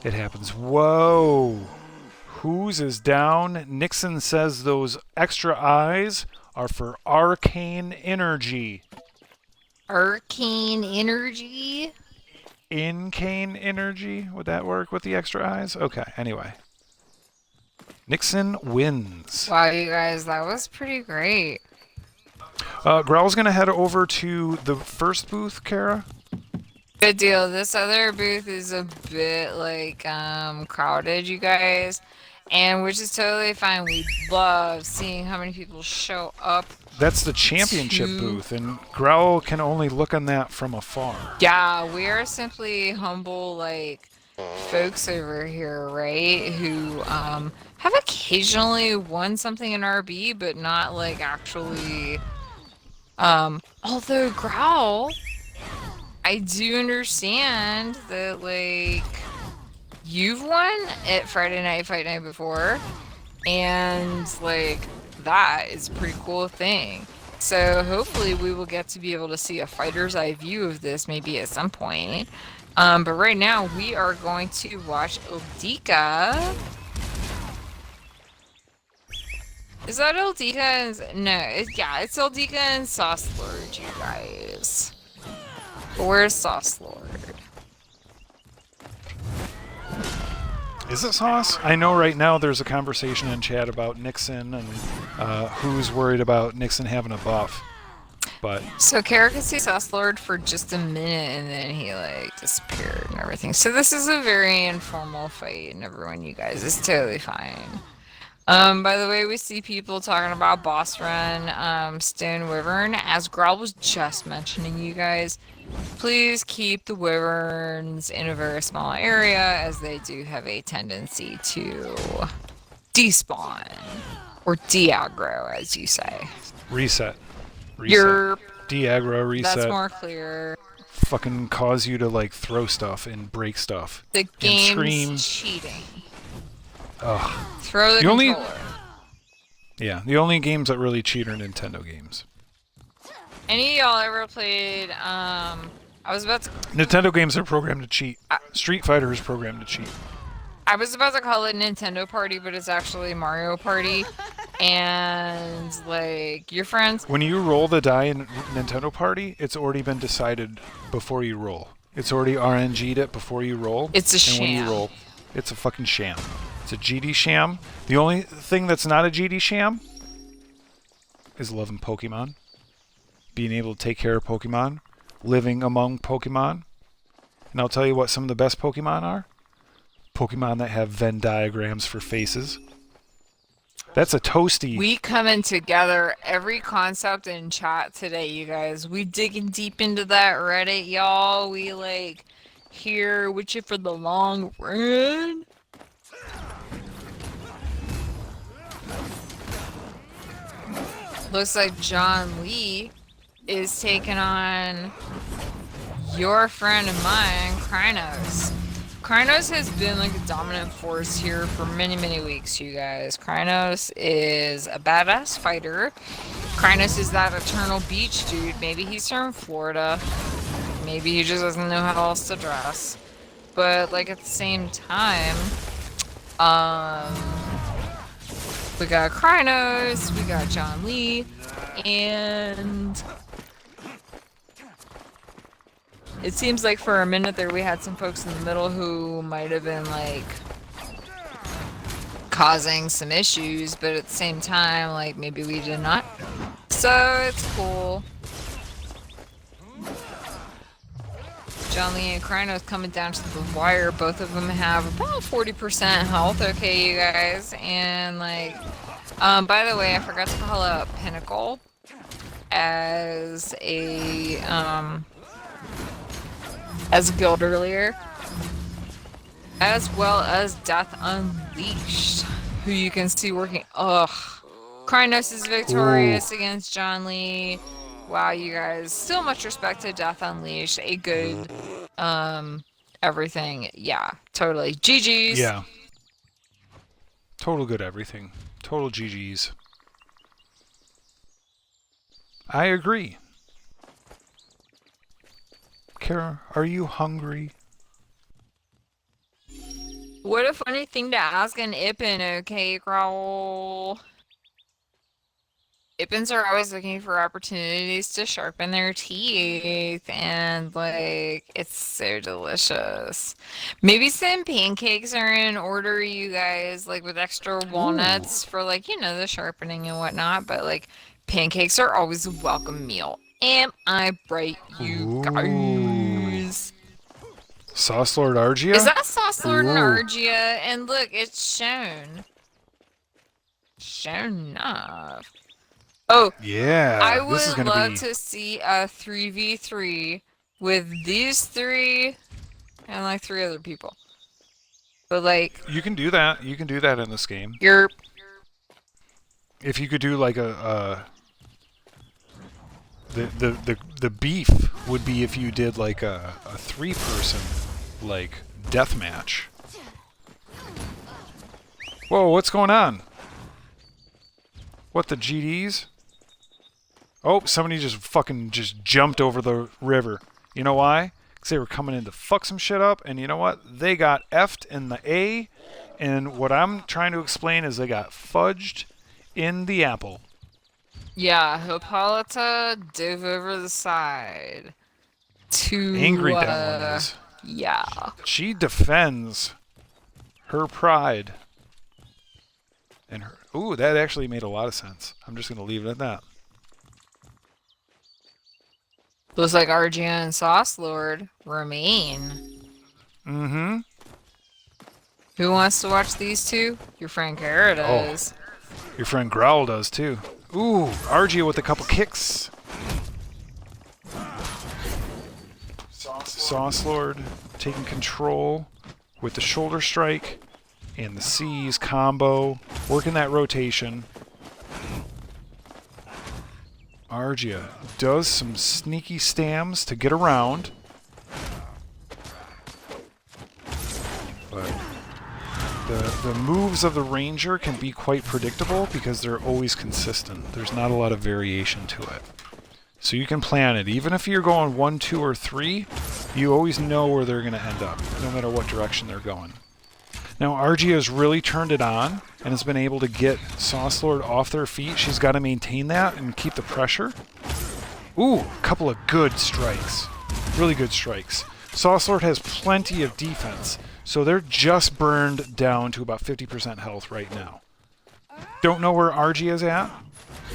it happens. Whoa! Whose is down? Nixon says those extra eyes are for arcane energy. arcane energy. Incane energy? Would that work with the extra eyes? Okay, anyway. Nixon wins. Wow, you guys, that was pretty great. Growl's going to head over to the first booth, Kara. Good deal. This other booth is a bit, like, crowded, you guys. And which is totally fine. We love seeing how many people show up. That's the championship booth, and Growl can only look on that from afar. Yeah, we are simply humble, like, folks over here, right? Who, have occasionally won something in RB, but not, like, actually, although Growl, I do understand that, like, you've won at Friday Night Fight Night before, and, like, that is a pretty cool thing. So hopefully we will get to be able to see a fighter's eye view of this maybe at some point. But right now we are going to watch Ildika. Is that Ildika? No, yeah, it's Ildika and Sauce Lord, you guys. But where's Sauce Lord? Is it Sauce? I know right now there's a conversation in chat about Nixon and who's worried about Nixon having a buff. But So Kara could see Sauce Lord for just a minute and then he like disappeared and everything. So this is a very informal fight and everyone, you guys, is totally fine. By the way, we see people talking about boss run, Stone Wyvern. As Growl was just mentioning, you guys, please keep the Wyverns in a very small area as they do have a tendency to despawn. Or de-aggro, as you say. reset. You're... De-aggro, reset. That's more clear. Fucking cause you to like throw stuff and break stuff. The and game's scream. cheating. Ugh. Throw the The only- controller. Yeah, the only games that really cheat are Nintendo games. Any of y'all ever played, I was about to... Nintendo games are programmed to cheat. Street Fighter is programmed to cheat. I was about to call it Nintendo Party, but it's actually Mario Party. And, like, your friends... When you roll the die in Nintendo Party, it's already been decided before you roll. It's already RNG'd it before you roll. It's a and sham. when you roll, it's a fucking sham. It's a GD sham. The only thing that's not a GD sham is loving Pokemon. Being able to take care of Pokemon. Living among Pokemon. And I'll tell you what some of the best Pokemon are. Pokemon that have Venn diagrams for faces. That's a toasty. We coming together every concept in chat today, you guys. We digging deep into that Reddit, y'all. We, like, here with you for the long run. Looks like John Lee is taking on your friend and mine, Krynos. Krynos has been like a dominant force here for many, many weeks, you guys. Krynos is a badass fighter. Krynos is that eternal beach dude. Maybe he's from Florida. Maybe he just doesn't know how else to dress. But like at the same time, um, we got Krynos, we got John Lee, and it seems like for a minute there we had some folks in the middle who might have been like causing some issues, but at the same time, like maybe we did not. So it's cool. John Lee and Krynos coming down to the wire. Both of them have about 40% health. Okay, you guys. And like, by the way, I forgot to call out Pinnacle as a guild earlier, as well as Death Unleashed, who you can see working. Ugh, Krynos is victorious against John Lee. Wow, you guys, still much respect to Death Unleashed. A good, everything. Yeah, totally. GG's. Yeah. Total good everything. Total GG's. I agree. Kara, are you hungry? What a funny thing to ask an Ippen, okay, Growl? Ippins are always looking for opportunities to sharpen their teeth, and like, it's so delicious. Maybe some pancakes are in order, you guys, like with extra walnuts for like, you know, the sharpening and whatnot, but like, pancakes are always a welcome meal. Am I right, you guys? Sauce Lord Argia? Is that Sauce Lord and Argia? And look, it's shown. Shown enough. Oh, yeah. I would love to see a 3v3 with these three and like 3 other people. But like, you can do that. You can do that in this game. You're If you could do like the beef would be if you did like a 3-person like death match. Whoa, what's going on? What, the GDs? Oh, somebody just fucking just jumped over the river. You know why? Because they were coming in to fuck some shit up, and you know what? They got F'd in the A, and what I'm trying to explain is they got fudged in the apple. Yeah, Hippolyta dove over the side to Angry that one is. Yeah. She defends her pride. And her... Ooh, that actually made a lot of sense. I'm just going to leave it at that. Looks like Argia and Sauce Lord remain. Mm-hmm. Who wants to watch these two? Your friend Kara does. Oh, your friend Growl does too. Ooh, Argia with a couple kicks. Sauce Lord taking control with the shoulder strike and the C's combo, working that rotation. Argia does some sneaky stams to get around, but the moves of the Ranger can be quite predictable because they're always consistent. There's not a lot of variation to it. So you can plan it. Even if you're going 1, 2, or 3, you always know where they're going to end up, no matter what direction they're going. Now, Argia has really turned it on and has been able to get Sauce Lord off their feet. She's got to maintain that and keep the pressure. Ooh, a couple of good strikes. Really good strikes. Sauce Lord has plenty of defense, so they're just burned down to about 50% health right now. Don't know where Argia is at.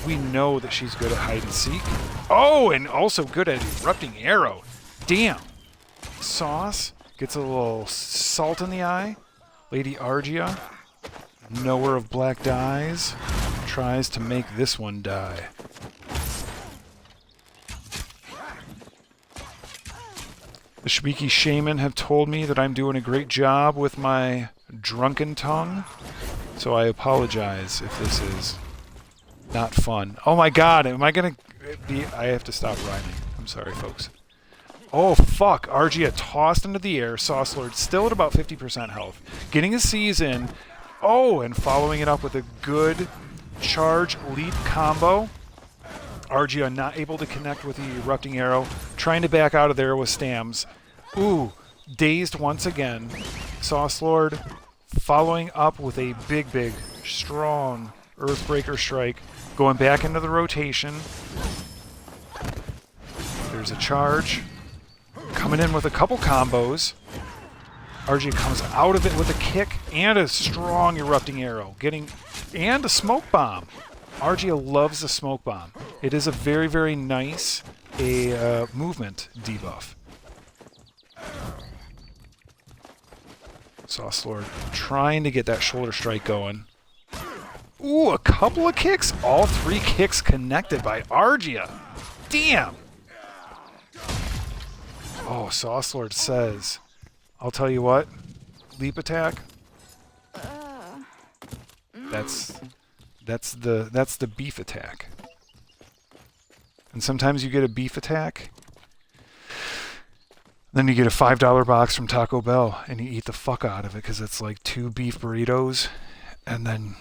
We know that she's good at hide and seek. Oh, and also good at erupting arrow. Damn. Sauce gets a little salt in the eye. Lady Argia, knower of black dyes, tries to make this one die. The Shibiki Shaman have told me that I'm doing a great job with my drunken tongue, so I apologize if this is not fun. Oh my god, am I gonna... I have to stop rhyming. I'm sorry, folks. Oh, fuck. Argia tossed into the air. Sauce Lord still at about 50% health. Getting a C's in. Oh, and following it up with a good charge leap combo. Argia not able to connect with the erupting arrow. Trying to back out of there with Stams. Ooh, dazed once again. Sauce Lord following up with a big, strong Earthbreaker strike. Going back into the rotation. There's a charge. Coming in with a couple combos. Argia comes out of it with a kick and a strong erupting arrow. And a smoke bomb. Argia loves the smoke bomb. It is a very, very nice movement debuff. Sauce Lord trying to get that shoulder strike going. Ooh, a couple of kicks. All 3 kicks connected by Argia. Damn. Oh, Sauce Lord says, I'll tell you what, leap attack. That's the beef attack. And sometimes you get a beef attack, then you get a $5 box from Taco Bell and you eat the fuck out of it because it's like 2 beef burritos, and then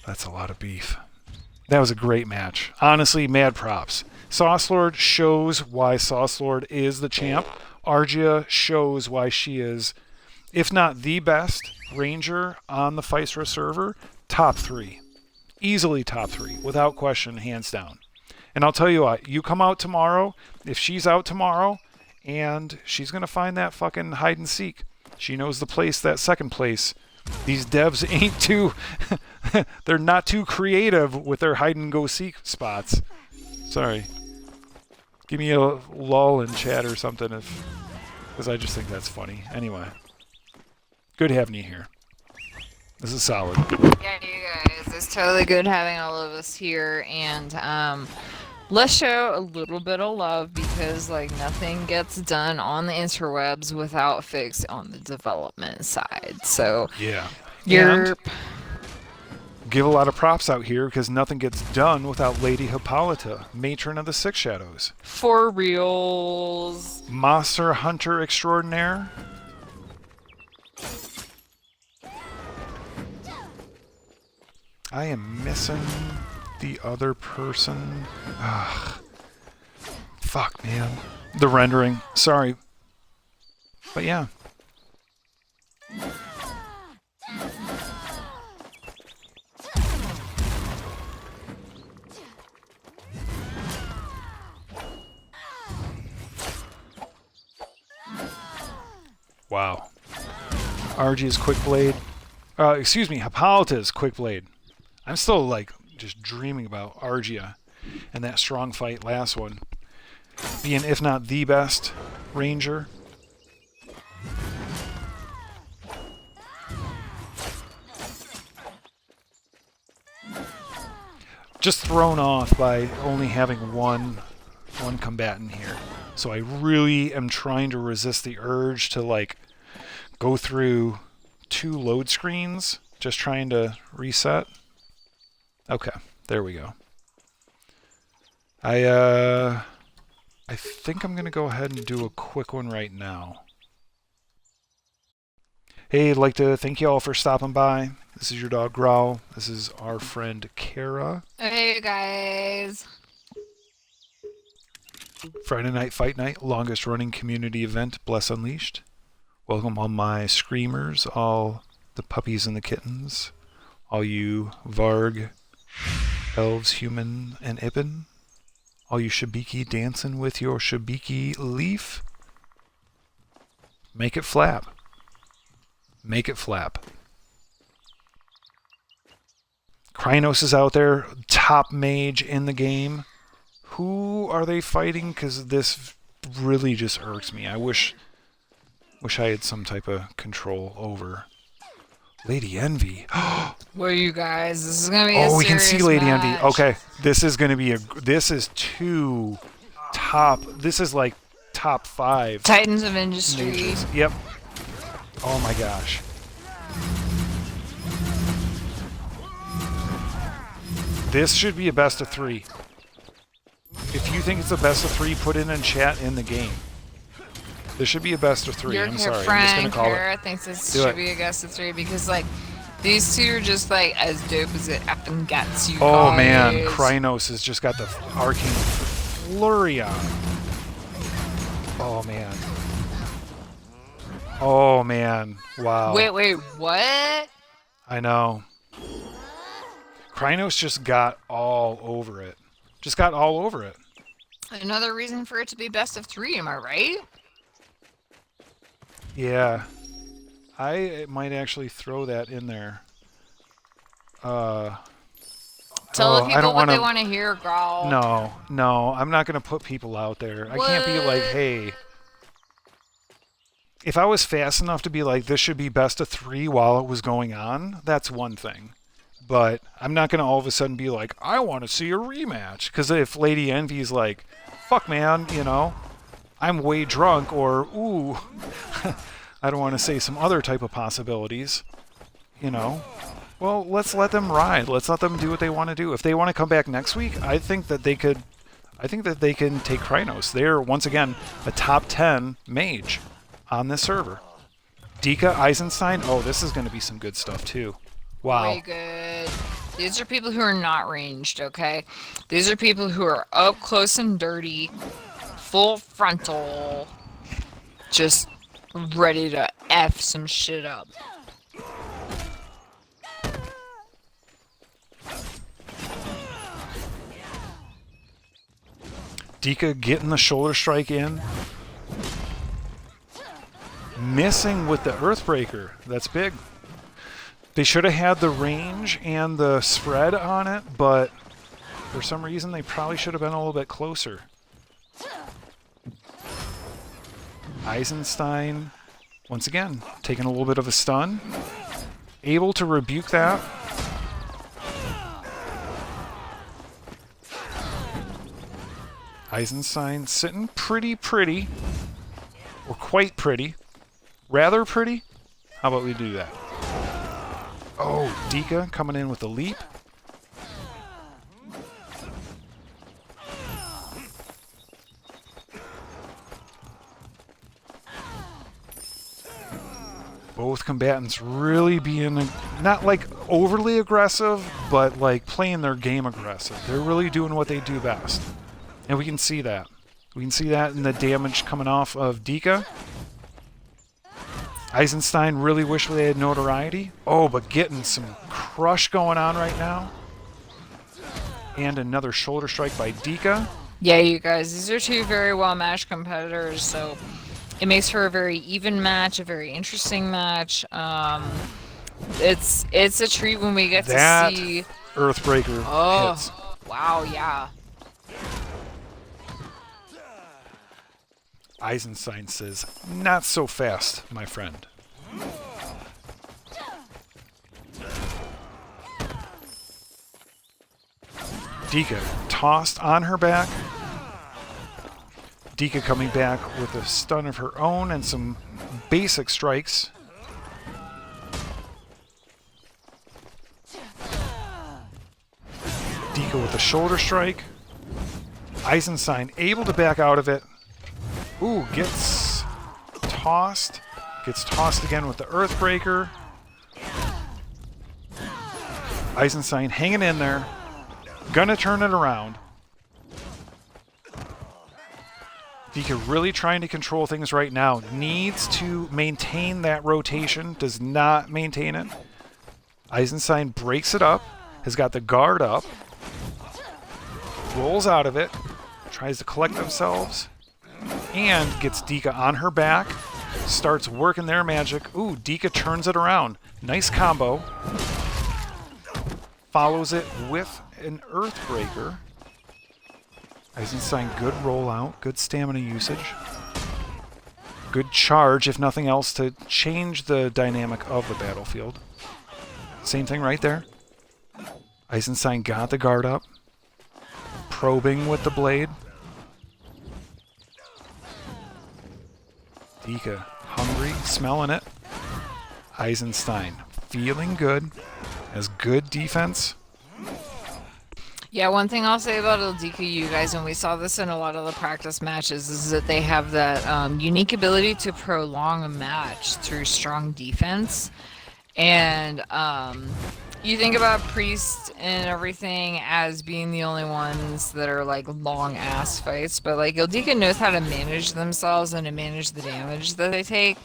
that's a lot of beef. That was a great match. Honestly, mad props. Sauce Lord shows why Sauce Lord is the champ. Argia shows why she is, if not the best ranger on the Physera server, top 3. Easily top 3, without question, hands down. And I'll tell you what, you come out tomorrow, if she's out tomorrow, and she's going to find that fucking hide and seek. She knows the place, that second place. These devs ain't too, they're not too creative with their hide and go seek spots. Sorry. Give me a lull in chat or something, because I just think that's funny. Anyway, good having you here. This is solid. Yeah, you guys, it's totally good having all of us here, and let's show a little bit of love, because like nothing gets done on the interwebs without fix on the development side. So yeah, you're. Give a lot of props out here because nothing gets done without Lady Hippolyta, Matron of the Six Shadows. For reals. Monster Hunter Extraordinaire. I am missing the other person. Ugh. Fuck, man. The rendering. Sorry. But yeah. Wow. Argia's Quick Blade. Excuse me, Hippolyta's Quick Blade. I'm still, like, just dreaming about Argia and that strong fight last one. Being, if not the best, ranger. Just thrown off by only having one combatant here. So I really am trying to resist the urge to, like, go through 2 load screens, just trying to reset. Okay, there we go. I think I'm going to go ahead and do a quick one right now. Hey, I'd like to thank you all for stopping by. This is your dog Growl. This is our friend Kara. Hey, guys. Friday Night Fight Night, longest running community event, Bless Unleashed. Welcome all my screamers, all the puppies and the kittens, all you Varg, elves, human, and Ibn, all you Shabiki dancing with your Shabiki leaf. Make it flap. Make it flap. Krynos is out there, top mage in the game. Who are they fighting? Because this really just irks me. I wish I had some type of control over Lady Envy. Well, you guys, this is gonna be a oh, we can see Lady match. Envy. Okay, this is gonna be this is this is like top 5 Titans of Industry. mages. Yep. Oh my gosh. This should be a best of 3. If you think it's a best of 3, put it in chat in the game. This should be a best of 3. Your I'm sorry. I'm just friend gonna call Kara it. thinks this Do should it. be a guess of 3 because like these two are just like as dope as it effing gets, you Oh guys. man, Krynos has just got the arcane flurry on. Oh man. Oh man. Wow. Wait, what? I know. Krynos just got all over it. Just got all over it. Another reason for it to be best of 3, am I right? Yeah. I might actually throw that in there. Tell Oh, the I people don't what they wanna- want to hear, girl. No, I'm not going to put people out there. I can't be like, What? hey. If I was fast enough to be like, this should be best of 3 while it was going on, that's one thing. But I'm not going to all of a sudden be like, I want to see a rematch. Because if Lady Envy's like, fuck man, you know, I'm way drunk, or, ooh, I don't want to say some other type of possibilities, you know. Well, let's let them ride. Let's let them do what they want to do. If they want to come back next week, I think that they can take Krynos. They're, once again, a top 10 mage on this server. Dika, Eisenstein, oh, this is going to be some good stuff, too. Wow. Way good. These are people who are not ranged, okay? These are people who are up close and dirty, full frontal, just ready to F some shit up. Dika getting the shoulder strike in. Missing with the Earthbreaker. That's big. They should have had the range and the spread on it, but for some reason they probably should have been a little bit closer. Eisenstein, once again, taking a little bit of a stun. Able to rebuke that. Eisenstein sitting pretty, or quite pretty. Rather pretty? How about we do that? Oh, Dika coming in with a leap. Both combatants really being, not like overly aggressive, but like playing their game aggressive. They're really doing what they do best. And we can see that. We can see that in the damage coming off of Dika. Eisenstein really wish they had notoriety. Oh, but getting some crush going on right now. And another shoulder strike by Dika. Yeah, you guys, these are two very well-matched competitors, so it makes for a very even match, a very interesting match. It's a treat when we get That to see... Earthbreaker hits. Wow, yeah. Eisenstein says, not so fast, my friend. Dika tossed on her back. Dika coming back with a stun of her own and some basic strikes. Dika with a shoulder strike. Eisenstein able to back out of it. Ooh, gets tossed. Gets tossed again with the Earthbreaker. Eisenstein hanging in there. Gonna turn it around. Dika really trying to control things right now. Needs to maintain that rotation. Does not maintain it. Eisenstein breaks it up. Has got the guard up. Rolls out of it. Tries to collect themselves. And gets Dika on her back. Starts working their magic. Ooh, Dika turns it around. Nice combo. Follows it with an Earthbreaker. Eisenstein, good rollout, good stamina usage. Good charge, if nothing else, to change the dynamic of the battlefield. Same thing right there. Eisenstein got the guard up. Probing with the blade. Dika, hungry, smelling it. Eisenstein, feeling good. Has good defense. Yeah, one thing I'll say about Ildika, you guys, and we saw this in a lot of the practice matches, is that they have that unique ability to prolong a match through strong defense. And you think about Priest and everything as being the only ones that are like long ass fights, but like Ildika knows how to manage themselves and to manage the damage that they take.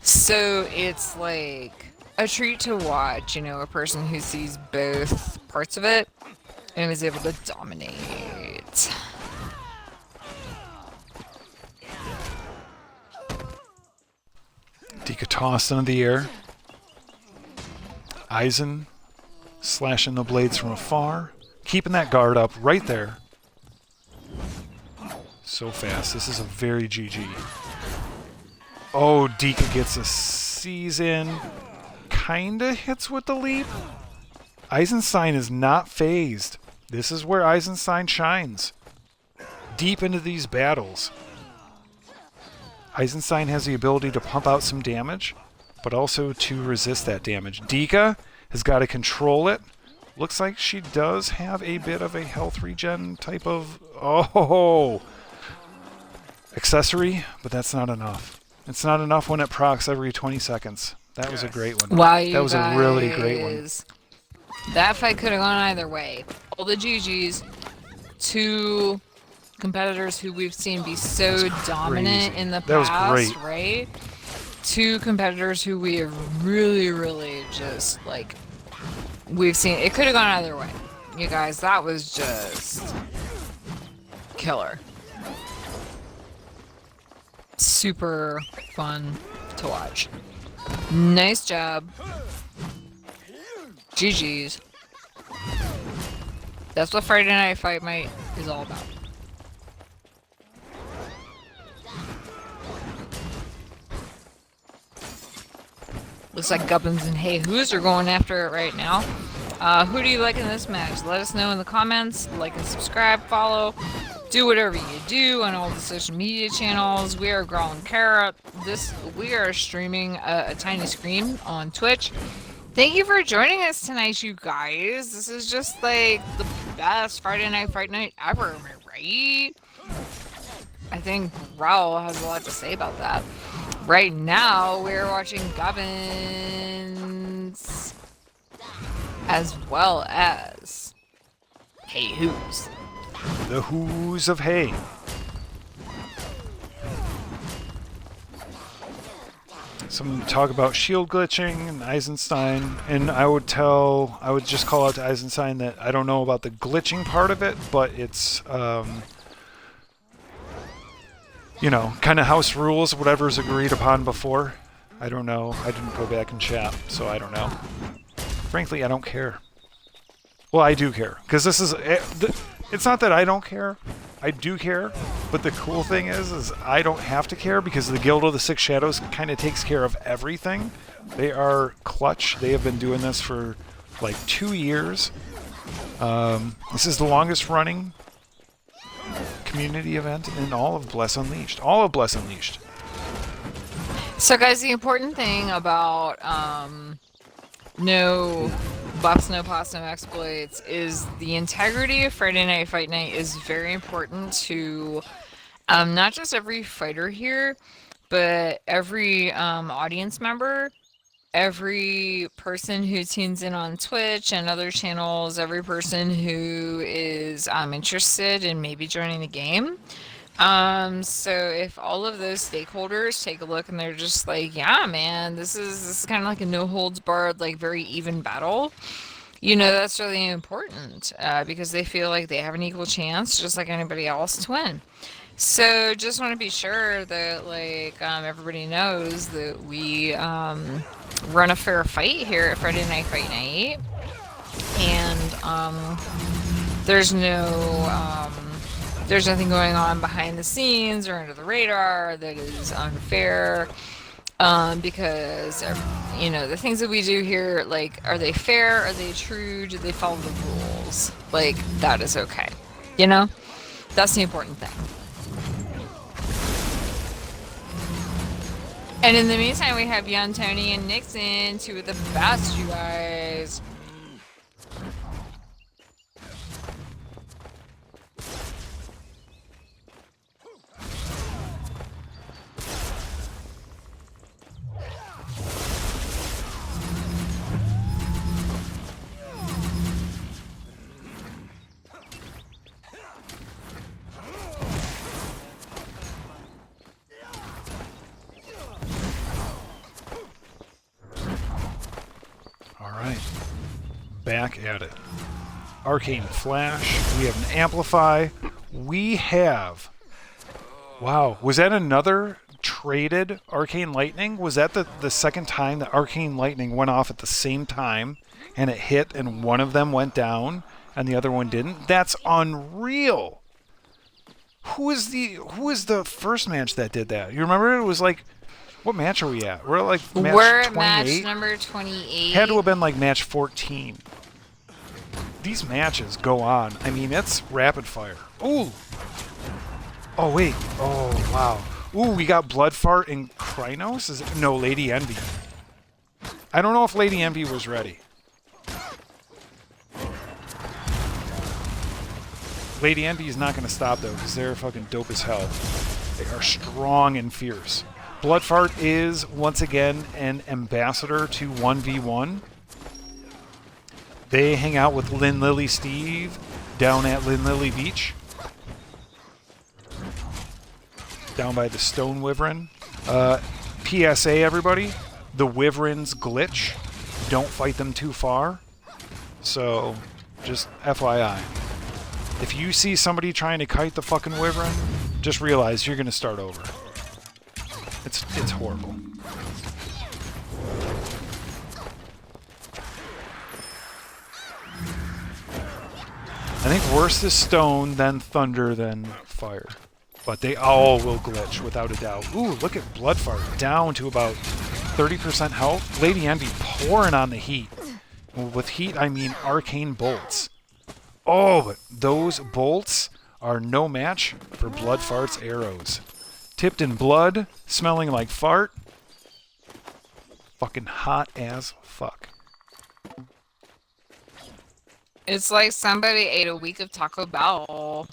So it's like a treat to watch, you know, a person who sees both parts of it and is able to dominate. Dika tossed into the air. Aizen slashing the blades from afar. Keeping that guard up right there. So fast. This is a very GG. Oh, Dika gets a seize in. Kinda hits with the leap. Eisenstein is not phased. This is where Eisenstein shines. Deep into these battles. Eisenstein has the ability to pump out some damage, but also to resist that damage. Dika has got to control it. Looks like she does have a bit of a health regen type of accessory, but that's not enough. It's not enough when it procs every 20 seconds. That was a great one. Wow, you that was guys. a really great one. That fight could have gone either way. All the GGs, two competitors who we've seen be so dominant in the That was past, great. right? Two competitors who we have really, really just like we've seen. It could have gone either way. You guys, that was just killer. Super fun to watch. Nice job. GG's. That's what Friday Night Fight Night is all about. Looks like Gubbins and Hey Who's are going after it right now. Who do you like in this match? Let us know in the comments. Like and subscribe, follow. Do whatever you do on all the social media channels. We are Girl and Kara. We are streaming a tiny screen on Twitch. Thank you for joining us tonight, you guys. This is just like the best Friday Night Fight Night ever, am I right? I think Raul has a lot to say about that. Right now, we're watching Gubbins as well as Hey Who's. The Who's of Hay. Some talk about shield glitching and Eisenstein, and I would just call out to Eisenstein that I don't know about the glitching part of it, but it's, you know, kind of house rules, whatever's agreed upon before. I don't know. I didn't go back and chat, so I don't know. Frankly, I don't care. Well, I do care, because this is... It's not that I don't care. I do care, but the cool thing is I don't have to care because the Guild of the Six Shadows kind of takes care of everything. They are clutch. They have been doing this for like 2 years. This is the longest running community event in all of Bless Unleashed. All of Bless Unleashed. So guys, the important thing about no buffs, no pops, no exploits is the integrity of Friday Night Fight Night is very important to not just every fighter here, but every audience member, every person who tunes in on Twitch and other channels, every person who is interested in maybe joining the game. So if all of those stakeholders take a look and they're just like, yeah, man, this is kind of like a no holds barred, like very even battle. You know, that's really important because they feel like they have an equal chance, just like anybody else, to win. So just want to be sure that like everybody knows that we run a fair fight here at Friday Night Fight Night, and there's nothing going on behind the scenes or under the radar that is unfair, because, you know, the things that we do here, like, are they fair? Are they true? Do they follow the rules? Like, that is okay. You know? That's the important thing. And in the meantime, we have Young Tony and Nixon, two of the best, you guys. back at it. Arcane Flash. We have an Amplify. We have... Wow, was that another traded Arcane Lightning? Was that the second time that Arcane Lightning went off at the same time and it hit and one of them went down and the other one didn't? That's unreal. Who is the first match that did that? You remember it was like, what match are we at? We're at like match We're at 28? match number 28. Had to have been like match 14. These matches go on. I mean, it's rapid fire. Ooh. Oh, wait. Oh, wow. Ooh, we got Bloodfart and Krynos? Is it? No, Lady Envy. I don't know if Lady Envy was ready. Lady Envy is not going to stop, though, because they're fucking dope as hell. They are strong and fierce. Bloodfart is, once again, an ambassador to 1v1. They hang out with Lynn Lily Steve down at Lynn Lily Beach. Down by the Stone Wyvern. PSA, everybody. The Wyverns glitch. Don't fight them too far. So, just FYI. If you see somebody trying to kite the fucking Wyvern, just realize you're going to start over. It's horrible. I think worse is stone, then thunder, then fire. But they all will glitch, without a doubt. Ooh, look at Bloodfart, down to about 30% health. Lady Envy pouring on the heat. With heat, I mean arcane bolts. Oh, but those bolts are no match for Bloodfart's arrows. Tipped in blood, smelling like fart. Fucking hot as fuck. It's like somebody ate a week of Taco Bell.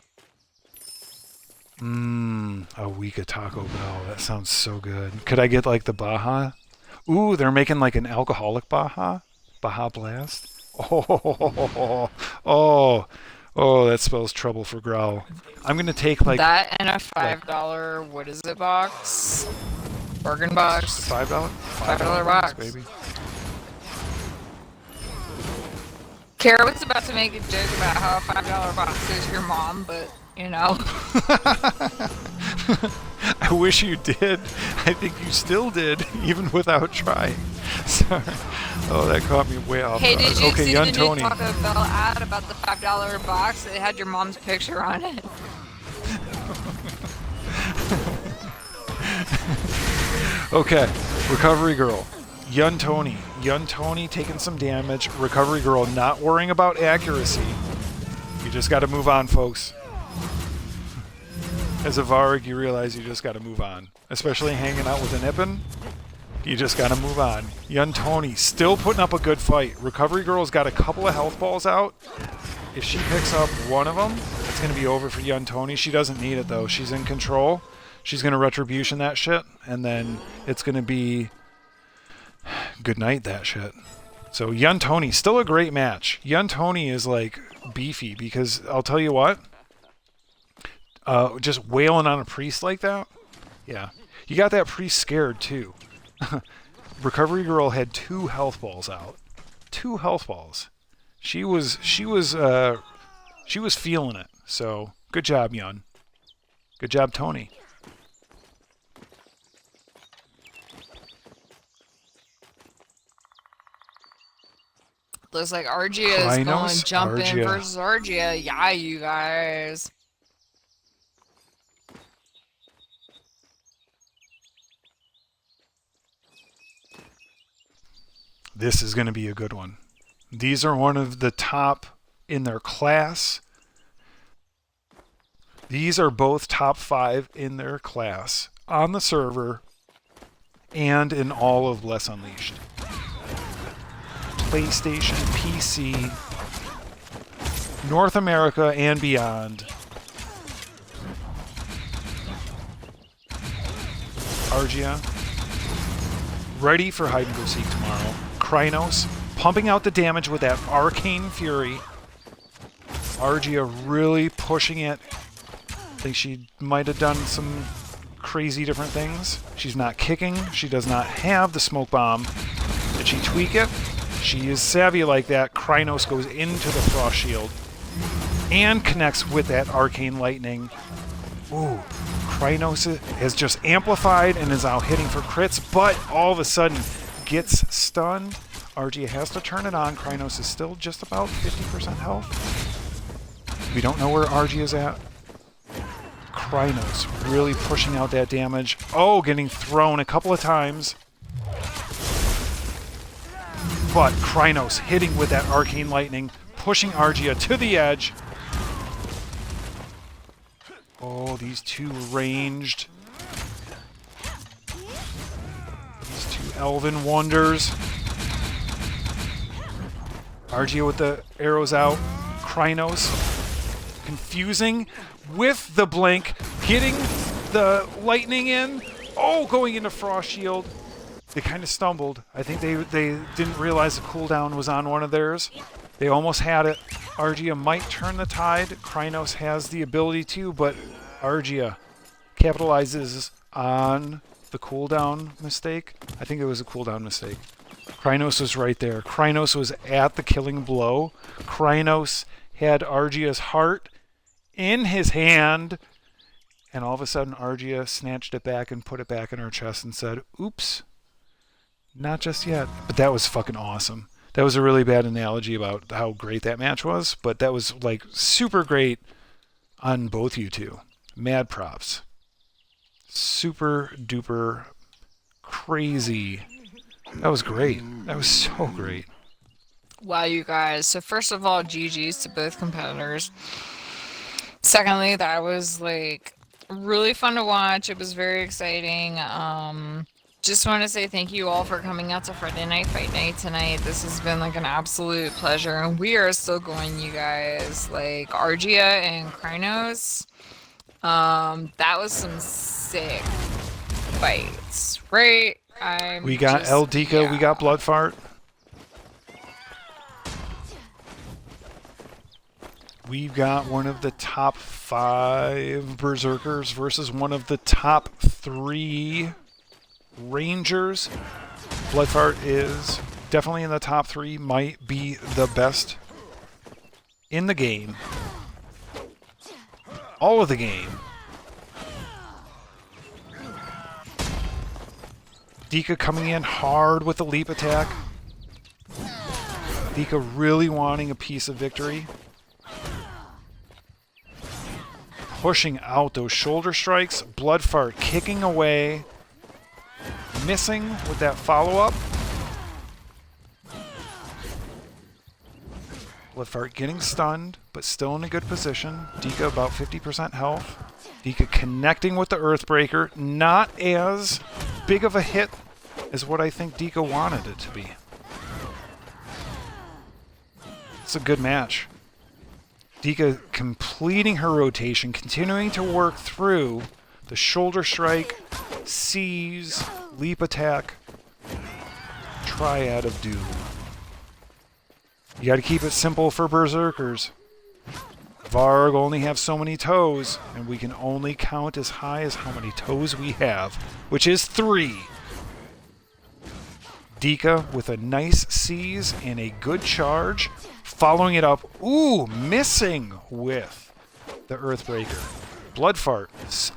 A week of Taco Bell. That sounds so good. Could I get like the Baja? Ooh, they're making like an alcoholic Baja? Baja Blast? Oh, that spells trouble for Growl. I'm gonna take like... That and a $5, what is it, box? Bargain box. $5? $5 box. Baby. Kara was about to make a joke about how a $5 box is your mom, but, you know. I wish you did. I think you still did, even without trying. Sorry. Oh, that caught me way off Hey, guard. did you Okay, see Young the new Tony. Taco Bell ad about the $5 box? It had your mom's picture on it. Okay, Recovery Girl. Young Tony. Young Tony taking some damage. Recovery Girl not worrying about accuracy. You just got to move on, folks. As a Varg, you realize you just got to move on. Especially hanging out with an Ippin. You just got to move on. Young Tony still putting up a good fight. Recovery Girl's got a couple of health balls out. If she picks up one of them, it's going to be over for Young Tony. She doesn't need it, though. She's in control. She's going to Retribution that shit. And then it's going to be... good night, that shit. So Young Tony, still a great match. Young Tony is like beefy because I'll tell you what, just wailing on a priest like that, yeah, you got that priest scared too. Recovery Girl had 2 health balls out. 2 health balls. She was feeling it. So good job, Young. Good job, Tony. Looks like Argia is going Krynos, jumping Argia. versus Argia. Yeah, you guys. This is going to be a good one. These are one of the top in their class. These are both top 5 in their class on the server and in all of Bless Unleashed. PlayStation, PC, North America, and beyond. Argia, ready for hide and go seek tomorrow. Krynos, pumping out the damage with that Arcane Fury. Argia really pushing it. I think she might have done some crazy different things. She's not kicking. She does not have the smoke bomb. Did she tweak it? She is savvy like that. Krynos goes into the Frost Shield and connects with that Arcane Lightning. Ooh, Krynos has just amplified and is out hitting for crits, but all of a sudden gets stunned. Argia has to turn it on. Krynos is still just about 50% health. We don't know where Argia's at. Krynos really pushing out that damage. Oh, getting thrown a couple of times. But Krynos hitting with that Arcane Lightning, pushing Argia to the edge. Oh, these two ranged. These two Elven Wonders. Argia with the arrows out. Krynos confusing with the blink, getting the lightning in. Oh, going into Frost Shield. They kind of stumbled. I think they didn't realize the cooldown was on one of theirs. They almost had it. Argia might turn the tide. Krynos has the ability to, but Argia capitalizes on the cooldown mistake. I think it was a cooldown mistake. Krynos was right there. Krynos was at the killing blow. Krynos had Argia's heart in his hand, and all of a sudden Argia snatched it back and put it back in her chest and said, oops, not just yet. But that was fucking awesome. That was a really bad analogy about how great that match was, but that was like super great on both you two. Mad props. Super duper crazy. That was great. That was so great. Wow, you guys. So first of all, GG's to both competitors. Secondly, that was like really fun to watch. It was very exciting. Just want to say thank you all for coming out to Friday Night Fight Night tonight. This has been like an absolute pleasure, and we are still going, you guys. Like Argia and Krynos. That was some sick fights, right? We got Eldika, yeah. we got Bloodfart. We've got one of the top 5 Berserkers versus one of the top 3 Rangers. Bloodfart is definitely in the top 3, might be the best in the game. All of the game. Dika coming in hard with the leap attack. Dika really wanting a piece of victory. Pushing out those shoulder strikes. Bloodfart kicking away. Missing with that follow-up. Bloodfart getting stunned, but still in a good position. Dika about 50% health. Dika connecting with the Earthbreaker. Not as big of a hit as what I think Dika wanted it to be. It's a good match. Dika completing her rotation, continuing to work through the shoulder strike, seize, leap attack, triad of doom. You gotta keep it simple for Berserkers. Varg only have so many toes, and we can only count as high as how many toes we have, which is 3. Dika with a nice seize and a good charge, following it up, ooh, missing with the Earthbreaker. Bloodfart,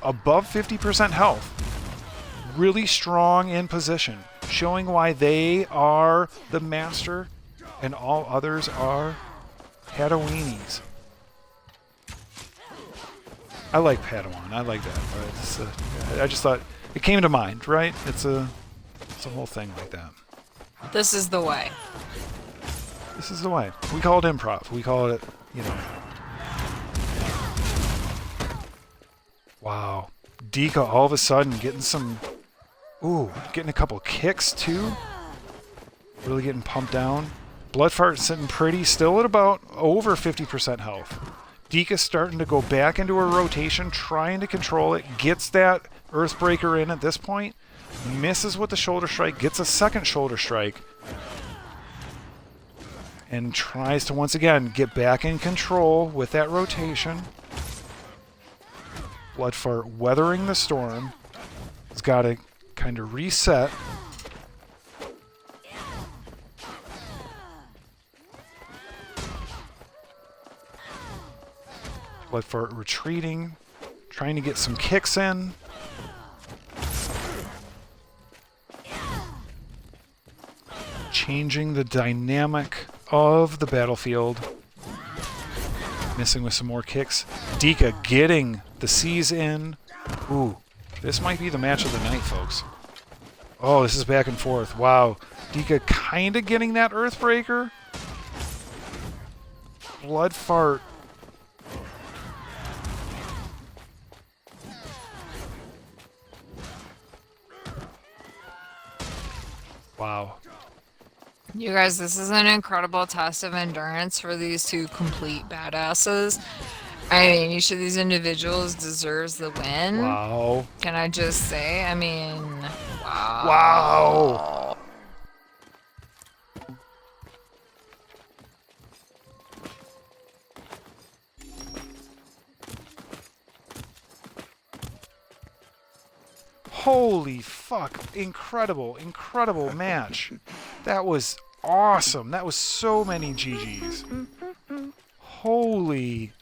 above 50% health, really strong in position, showing why they are the master and all others are Padaweenies. I like Padawan, I like that. I just thought, it came to mind, right? It's a whole thing like that. This is the way. This is the way. We call it improv. We call it, you know. Wow. Dika all of a sudden getting some... Ooh, getting a couple kicks too. Really getting pumped down. Bloodfart sitting pretty, still at about over 50% health. Dika starting to go back into her rotation, trying to control it. Gets that Earthbreaker in at this point. Misses with the shoulder strike, gets a second shoulder strike. And tries to once again get back in control with that rotation. Bloodfart weathering the storm. He's got to kind of reset. Bloodfart retreating, trying to get some kicks in. Changing the dynamic of the battlefield. Missing with some more kicks. Dika getting the C's in. Ooh, this might be the match of the night, folks. Oh, this is back and forth. Wow. Dika kind of getting that Earthbreaker. Bloodfart. Wow. You guys, this is an incredible test of endurance for these two complete badasses. I mean, each of these individuals deserves the win. Wow. Can I just say? I mean, wow. Wow. Holy fuck. Incredible, incredible match. That was awesome. That was so many GGs. Holy.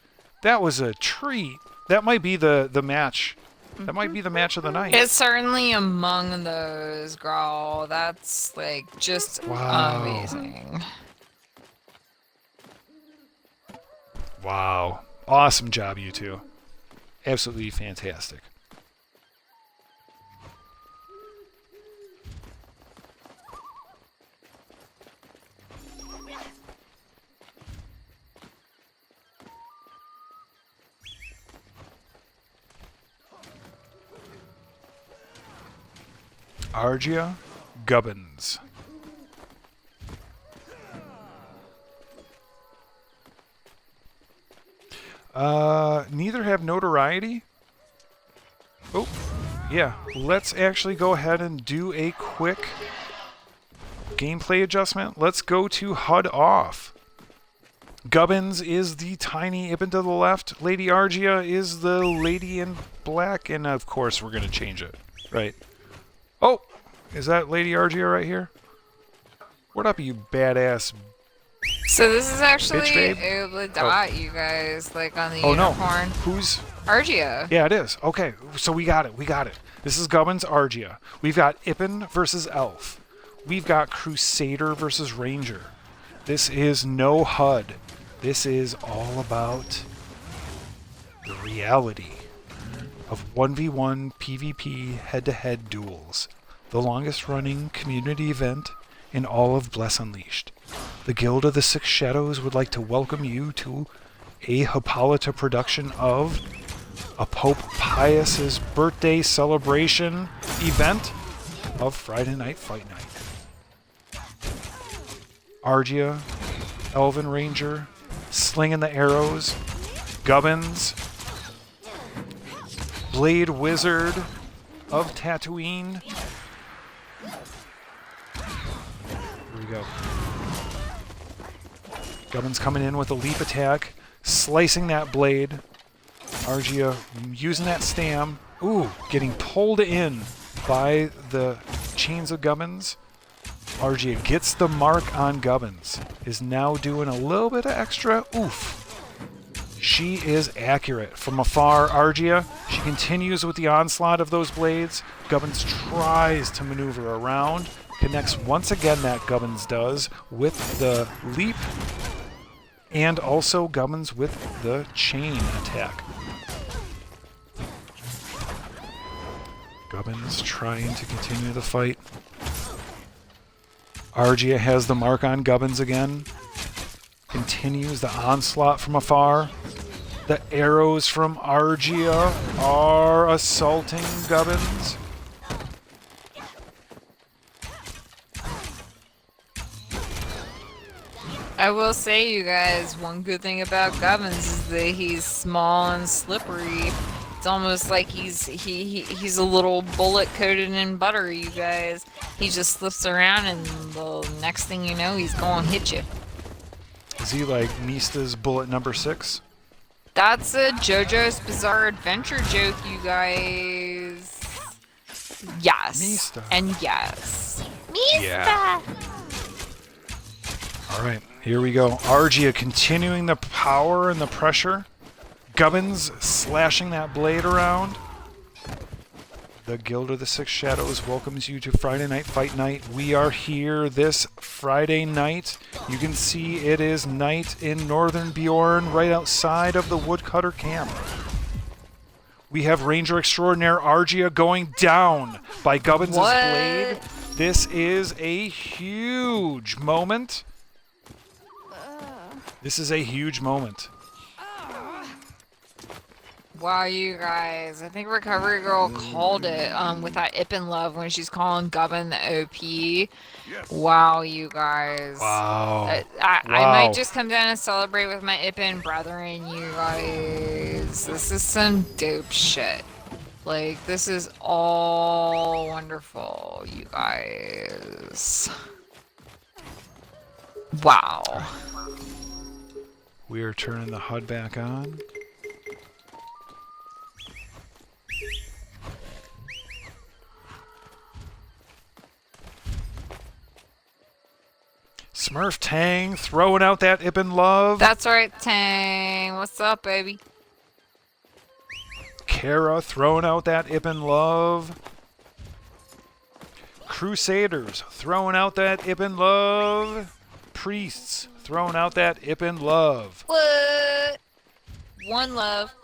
That was a treat. That might be the match. That might be the match of the night. It's certainly among those, girl. That's like just Wow. amazing. Wow. Awesome job, you two. Absolutely fantastic. Argia Gubbins. Neither have notoriety. Oh, yeah. Let's actually go ahead and do a quick gameplay adjustment. Let's go to HUD off. Gubbins is the tiny Ippen to the left. Lady Argia is the lady in black. And of course, we're going to change it. Right. Oh, is that Lady Argia right here? What up, you badass? So this is actually Bitch, babe. a dot, you guys, like on the Oh no, unicorn. who's? Argia. Yeah, it is. Okay, so we got it. We got it. This is Gubbins Argia. We've got Ippen versus Elf. We've got Crusader versus Ranger. This is no HUD. This is all about the reality of 1v1 PvP head-to-head duels, the longest-running community event in all of Bless Unleashed. The Guild of the Six Shadows would like to welcome you to a Hippolyta production of a Pope Pius's birthday celebration event of Friday Night Fight Night. Argia, Elven Ranger, slinging the arrows, Gubbins, Blade Wizard of Tatooine. Here we go. Gubbins coming in with a leap attack, slicing that blade. Argia using that stam. Ooh, getting pulled in by the chains of Gubbins. Argia gets the mark on Gubbins. Is now doing a little bit of extra oof. She is accurate. From afar, Argia, she continues with the onslaught of those blades. Gubbins tries to maneuver around. Connects once again, that Gubbins does, with the leap. And also Gubbins with the chain attack. Gubbins trying to continue the fight. Argia has the mark on Gubbins again. Continues the onslaught from afar. The arrows from Argia are assaulting Gubbins. I will say, you guys, one good thing about Gubbins is that he's small and slippery. It's almost like he's a little bullet coated in butter, you guys. He just slips around and the next thing you know, he's gonna hit you. Is he like Mista's bullet number 6? That's a JoJo's Bizarre Adventure joke, you guys. Yes. Mista. And yes. Mista! Yeah. Alright, here we go. Argia continuing the power and the pressure. Gubbins slashing that blade around. The Guild of the Six Shadows welcomes you to Friday Night Fight Night. We are here this Friday night. You can see it is night in Northern Bjorn, right outside of the Woodcutter camp. We have Ranger Extraordinaire Argia going down by Gubbins' blade. This is a huge moment. This is a huge moment. Wow, you guys. I think Recovery Girl called it with that Ippin Love when she's calling Gubbin the OP. Wow, you guys. Wow. I might just come down and celebrate with my Ippin brethren, you guys. This is some dope shit. Like, this is all wonderful, you guys. Wow. We are turning the HUD back on. Smurf Tang throwing out that Ippin Love. That's right, Tang. What's up, baby? Kara throwing out that Ippin Love. Crusaders throwing out that Ippin Love. Priests throwing out that Ippin Love. What? One love.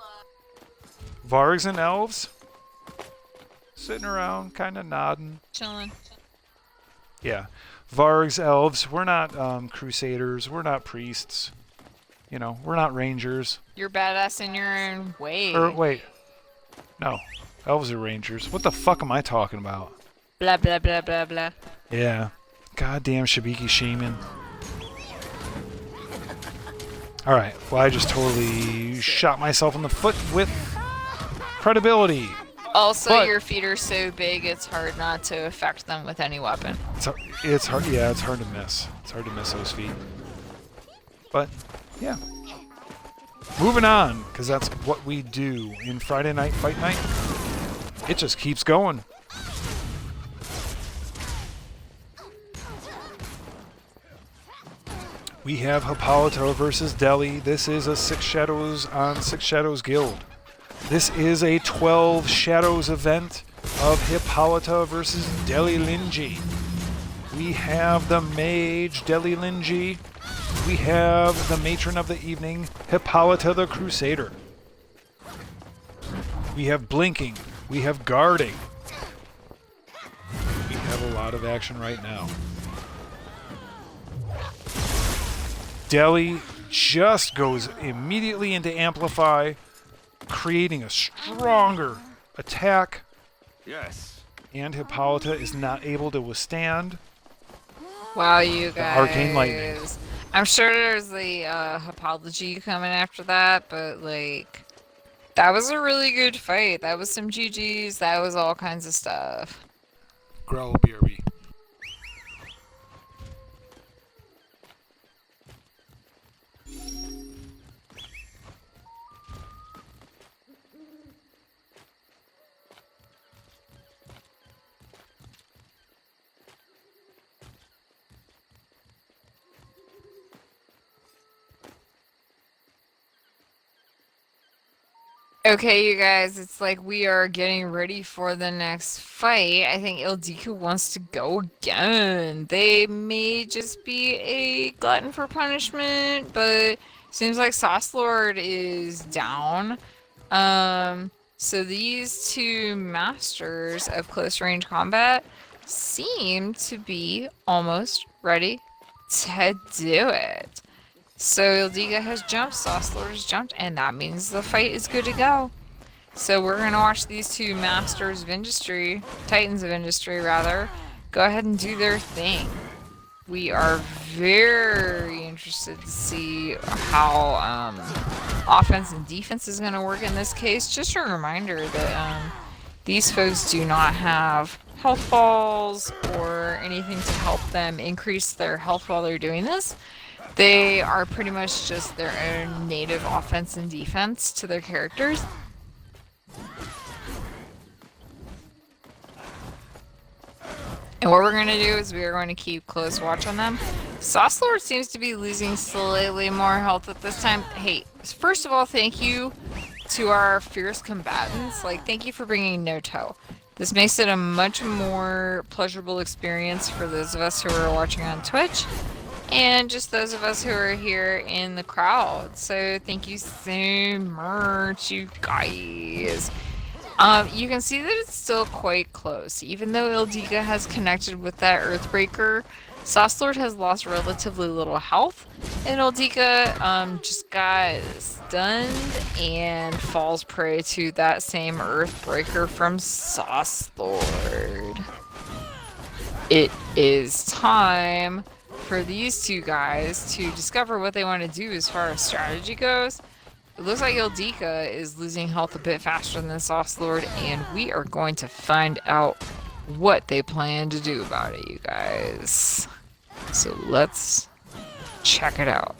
Vargs and elves sitting around, kind of nodding. Chilling. Yeah. Vargs, elves, we're not crusaders, we're not priests. You know, we're not rangers. You're badass in your own way. Or, wait. No. Elves are rangers. What the fuck am I talking about? Blah, blah, blah, blah, blah. Yeah. Goddamn Shibiki Shaman. Alright, well I just totally shot myself in the foot with credibility. Also, But your feet are so big, it's hard not to affect them with any weapon. it's hard, yeah, it's hard to miss. It's hard to miss those feet. But, yeah. Moving on, because that's what we do in Friday Night Fight Night. It just keeps going. We have Hippolyta versus Delhi. This is a Six Shadows on Six Shadows Guild. This is a 12 Shadows event of Hippolyta versus Delhi Linji. We have the Mage Delhi Linji. We have the Matron of the Evening, Hippolyta the Crusader. We have Blinking. We have Guarding. We have a lot of action right now. Delhi just goes immediately into Amplify, creating a stronger attack. Yes. And Hippolyta is not able to withstand. Wow, you guys. Arcane Lightning. I'm sure there's the apology coming after that, but like, that was a really good fight. That was some GGs. That was all kinds of stuff. Growl BRB. Okay, you guys, it's like we are getting ready for the next fight. I think Ildiko wants to go again. They may just be a glutton for punishment, but seems like Sauce Lord is down. So these two masters of close range combat seem to be almost ready to do it. So Ildiko has jumped, Sauce Lord has jumped, and that means the fight is good to go. So we're going to watch these two masters of industry, titans of industry rather, go ahead and do their thing. We are very interested to see how offense and defense is going to work in this case. Just a reminder that these folks do not have health balls or anything to help them increase their health while they're doing this. They are pretty much just their own native offense and defense to their characters. And what we're going to do is we are going to keep close watch on them. Sauce Lord seems to be losing slightly more health at this time. Hey, first of all, thank you to our fierce combatants, like, thank you for bringing no toe. This makes it a much more pleasurable experience for those of us who are watching on Twitch and just those of us who are here in the crowd. So thank you so much, you guys. You can see that it's still quite close. Even though Ildika has connected with that Earthbreaker, Saucelord has lost relatively little health, and Ildika just got stunned and falls prey to that same Earthbreaker from Saucelord. It is time for these two guys to discover what they want to do as far as strategy goes. It looks like Ildika is losing health a bit faster than Saucelord, and we are going to find out what they plan to do about it, you guys. So let's check it out.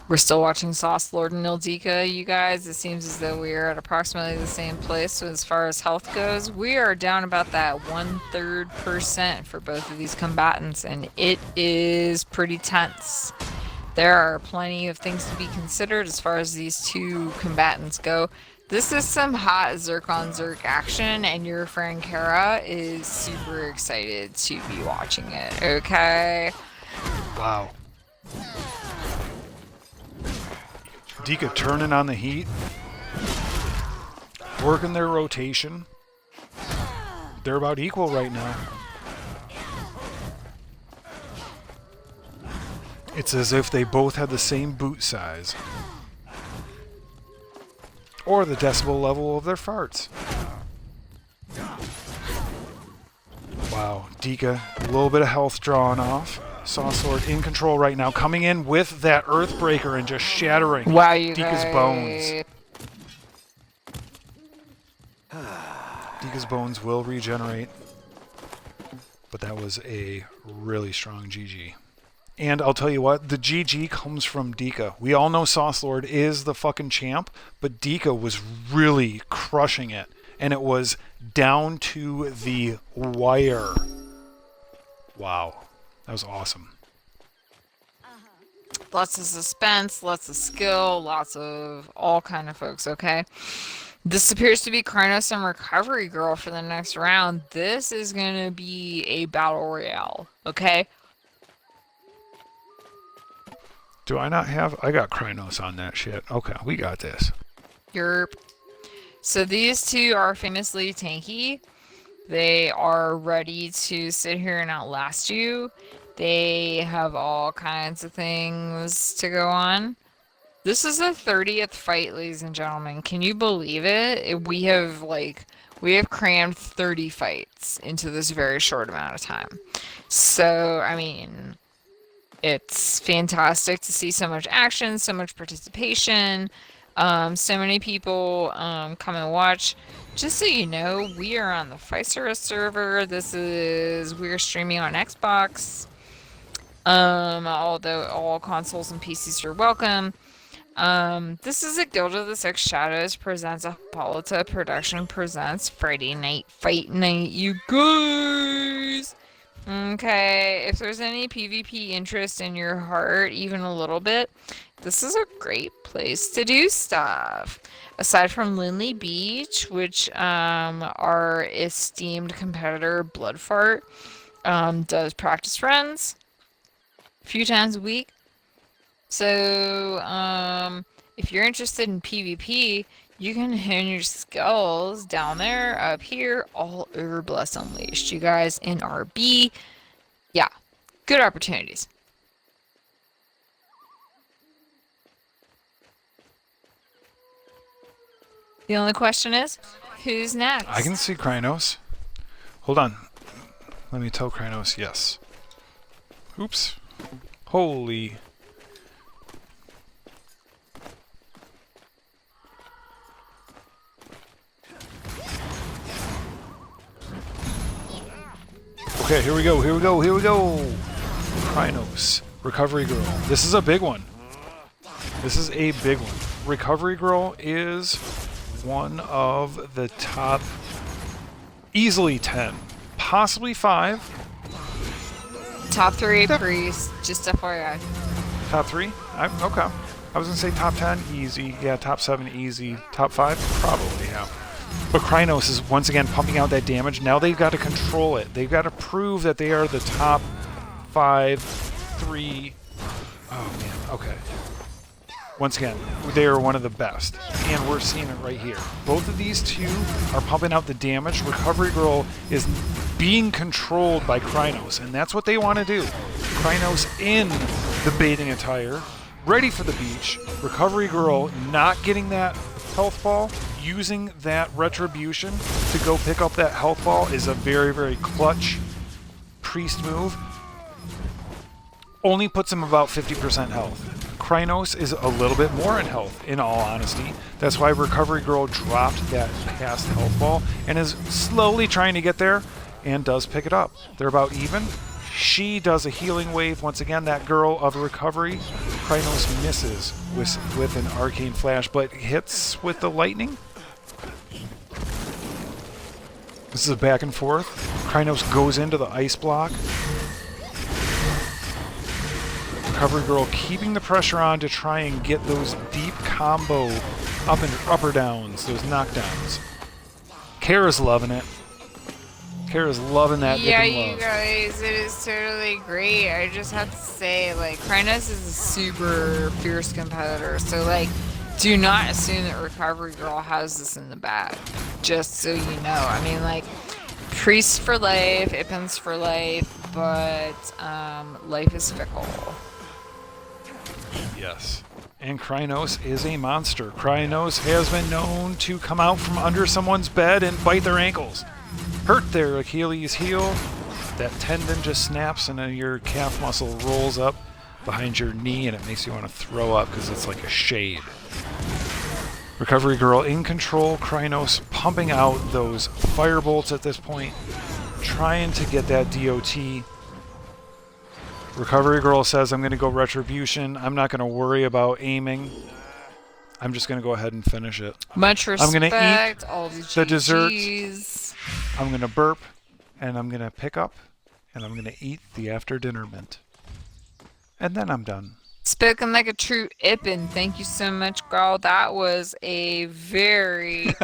We're still watching Saucelord and Ildika, you guys. It seems as though we are at approximately the same place. So as far as health goes, we are down about that 1/3% for both of these combatants, and it is pretty tense. There are plenty of things to be considered as far as these two combatants go. This is some hot Zerk on Zerk action, and your friend Kara is super excited to be watching it, okay? Wow. Dika turning on the heat, working their rotation. They're about equal right now. It's as if they both had the same boot size. Or the decibel level of their farts. Wow, Dika, a little bit of health drawn off. Saucelord in control right now, coming in with that Earthbreaker and just shattering Dika's bones. Dika's bones will regenerate. But that was a really strong GG. And I'll tell you what, the GG comes from Dika. We all know Saucelord is the fucking champ, but Dika was really crushing it. And it was down to the wire. Wow. That was awesome. Lots of suspense, lots of skill, lots of all kind of folks, okay? This appears to be Krynos and Recovery Girl for the next round. This is going to be a battle royale, okay? Do I not have... I got Krynos on that shit. Okay, we got this. Yerp. So these two are famously tanky. They are ready to sit here and outlast you. They have all kinds of things to go on. This is the 30th fight, ladies and gentlemen. Can you believe it? We have crammed 30 fights into this very short amount of time. So, I mean, it's fantastic to see so much action, so much participation, so many people come and watch. Just so you know, we are on the Physera server. We're streaming on Xbox. Although all consoles and PCs are welcome. This is a Guild of the Six Shadows presents a Hippolyta production presents Friday Night Fight Night, you guys! Okay, if there's any PvP interest in your heart, even a little bit, this is a great place to do stuff. Aside from Lindley Beach, which our esteemed competitor Bloodfart does practice runs a few times a week. So if you're interested in PvP, you can hone your skills down there, up here, all over Bless Unleashed, you guys, in RB. Yeah, good opportunities. The only question is, who's next? I can see Krynos. Hold on. Let me tell Krynos yes. Oops. Holy... Okay, here we go. Krynos, Recovery Girl. This is a big one. Recovery Girl is one of the top, easily 10, possibly 5. Top 3 priest, just FYI. Top 3? Okay. I was going to say top 10, easy. Yeah, top 7, easy. Top 5? Probably, yeah. But Krynos is once again pumping out that damage. Now they've got to control it. They've got to prove that they are the top 5, 3. Oh, man. Okay. Once again, they are one of the best. And we're seeing it right here. Both of these two are pumping out the damage. Recovery Girl is being controlled by Krynos, and that's what they want to do. Krynos in the bathing attire, ready for the beach. Recovery Girl not getting that health ball, using that retribution to go pick up that health ball is a very, very clutch priest move. Only puts him about 50% health. Krynos is a little bit more in health, in all honesty. That's why Recovery Girl dropped that past health ball and is slowly trying to get there and does pick it up. They're about even. She does a healing wave. Once again, that girl of recovery. Krynos misses with an arcane flash, but hits with the lightning. This is a back and forth. Krynos goes into the ice block. Recovery Girl keeping the pressure on to try and get those deep combo up and upper downs, those knockdowns. Kara's loving it. Kara's loving that. Yeah, dip and you love. guys, it is totally great. I just have to say, like, Krynos is a super fierce competitor, so, like, do not assume that Recovery Girl has this in the bag, just so you know. I mean, like, Priest for life, Ippins for life, but life is fickle. Yes. And Krynos is a monster. Krynos has been known to come out from under someone's bed and bite their ankles. Hurt their Achilles heel. That tendon just snaps and then your calf muscle rolls up behind your knee and it makes you want to throw up because it's like a shade. Recovery Girl in control. Krynos pumping out those fire bolts at this point. Trying to get that DOT. Recovery Girl says, I'm going to go Retribution. I'm not going to worry about aiming. I'm just going to go ahead and finish it. Much respect. I'm going to eat all the dessert. GGs. I'm going to burp, and I'm going to pick up, and I'm going to eat the after dinner mint. And then I'm done. Spoken like a true Ippin. Thank you so much, girl. That was a very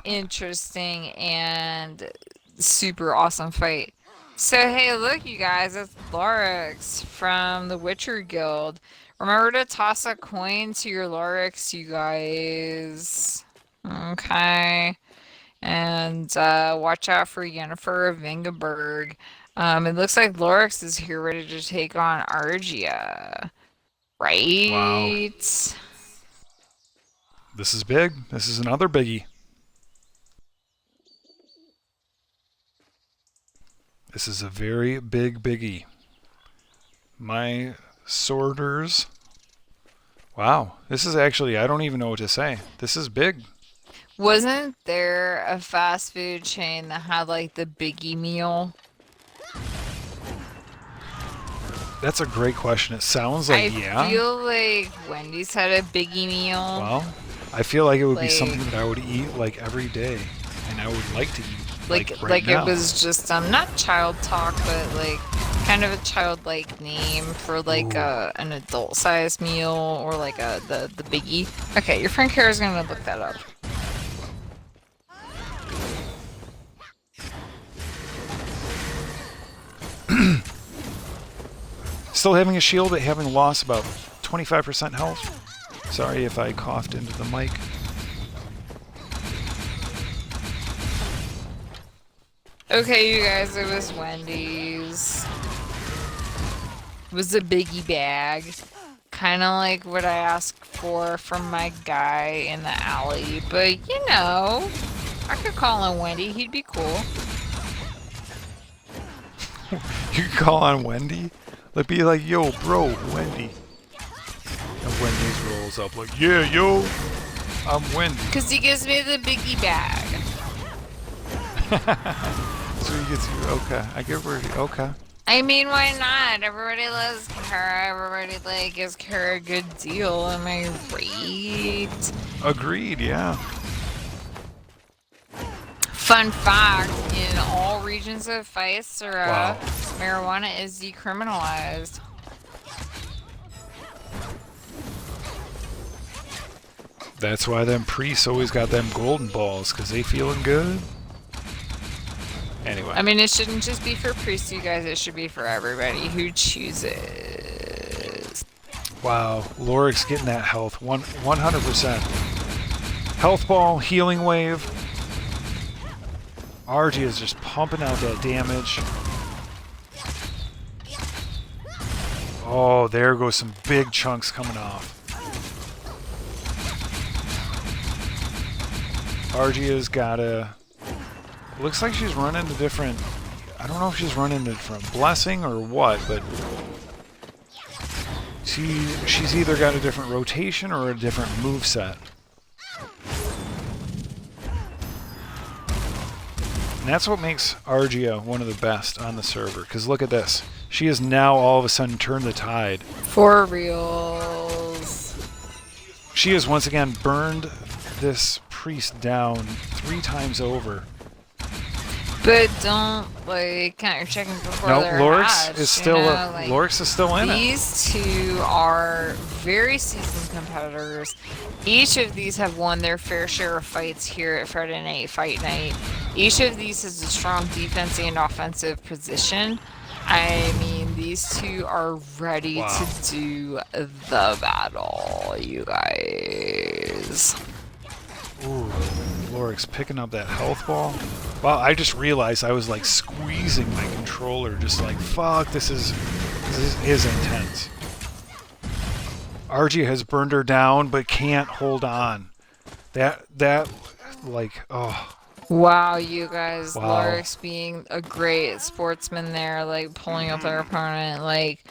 interesting and super awesome fight. So, hey, look, you guys, it's Lorix from the Witcher Guild. Remember to toss a coin to your Lorix, you guys. Okay. And watch out for Yennefer of Vingeberg. It looks like Lorix is here ready to take on Argia. Right? Wow. This is big. This is another biggie. This is a very big biggie. My sorters. Wow. This is actually, I don't even know what to say. This is big. Wasn't there a fast food chain that had like the biggie meal? That's a great question. It sounds like, yeah. I feel like Wendy's had a biggie meal. Well, I feel like it would be Like- something that I would eat like every day. And I would like to eat. Like now. it was just not child talk, but like kind of a childlike name for like an adult sized meal or like the biggie. Okay, your friend Kara's gonna look that up. Still having a shield, but having lost about 25% health. Sorry if I coughed into the mic. Okay, you guys, it was Wendy's. It was a biggie bag. Kind of like what I asked for from my guy in the alley. But, you know, I could call him Wendy. He'd be cool. You can call on Wendy? Like, be like, yo, bro, Wendy. And Wendy's rolls up like, yeah, yo, I'm Wendy. Because he gives me the biggie bag. So he gets you, okay. I get where, okay. I mean, why not? Everybody loves Kara. Everybody, like, gives Kara a good deal. Am I right? Agreed, yeah. Fun fact, in all regions of Physera, Wow. marijuana is decriminalized. That's why them priests always got them golden balls, because they feeling good. Anyway. I mean, it shouldn't just be for priests, you guys. It should be for everybody who chooses. Wow. Lorix getting that health. 100%. Health ball, healing wave. RG is just pumping out that damage. Oh, there goes some big chunks coming off. Argia's gotta... Looks like she's running a different... I don't know if she's running a different blessing or what, but... She's either got a different rotation or a different moveset. And that's what makes Argia one of the best on the server. Because look at this. She has now all of a sudden turned the tide. For reals. She has once again burned this priest down 3 times over. But don't, like, count your chickens before No, they're Lorix hatched, is still like, Lorix is still in it. These two are very seasoned competitors. Each of these have won their fair share of fights here at Friday Night Fight Night. Each of these has a strong defense and offensive position. I mean, these two are ready to do the battle, you guys. Ooh, Lorix picking up that health ball. Wow, I just realized I was like squeezing my controller, just like, fuck, this is intense. Argie has burned her down, but can't hold on. That, like, oh. Wow, you guys, Wow. Lorix being a great sportsman there, like, pulling up their opponent, like...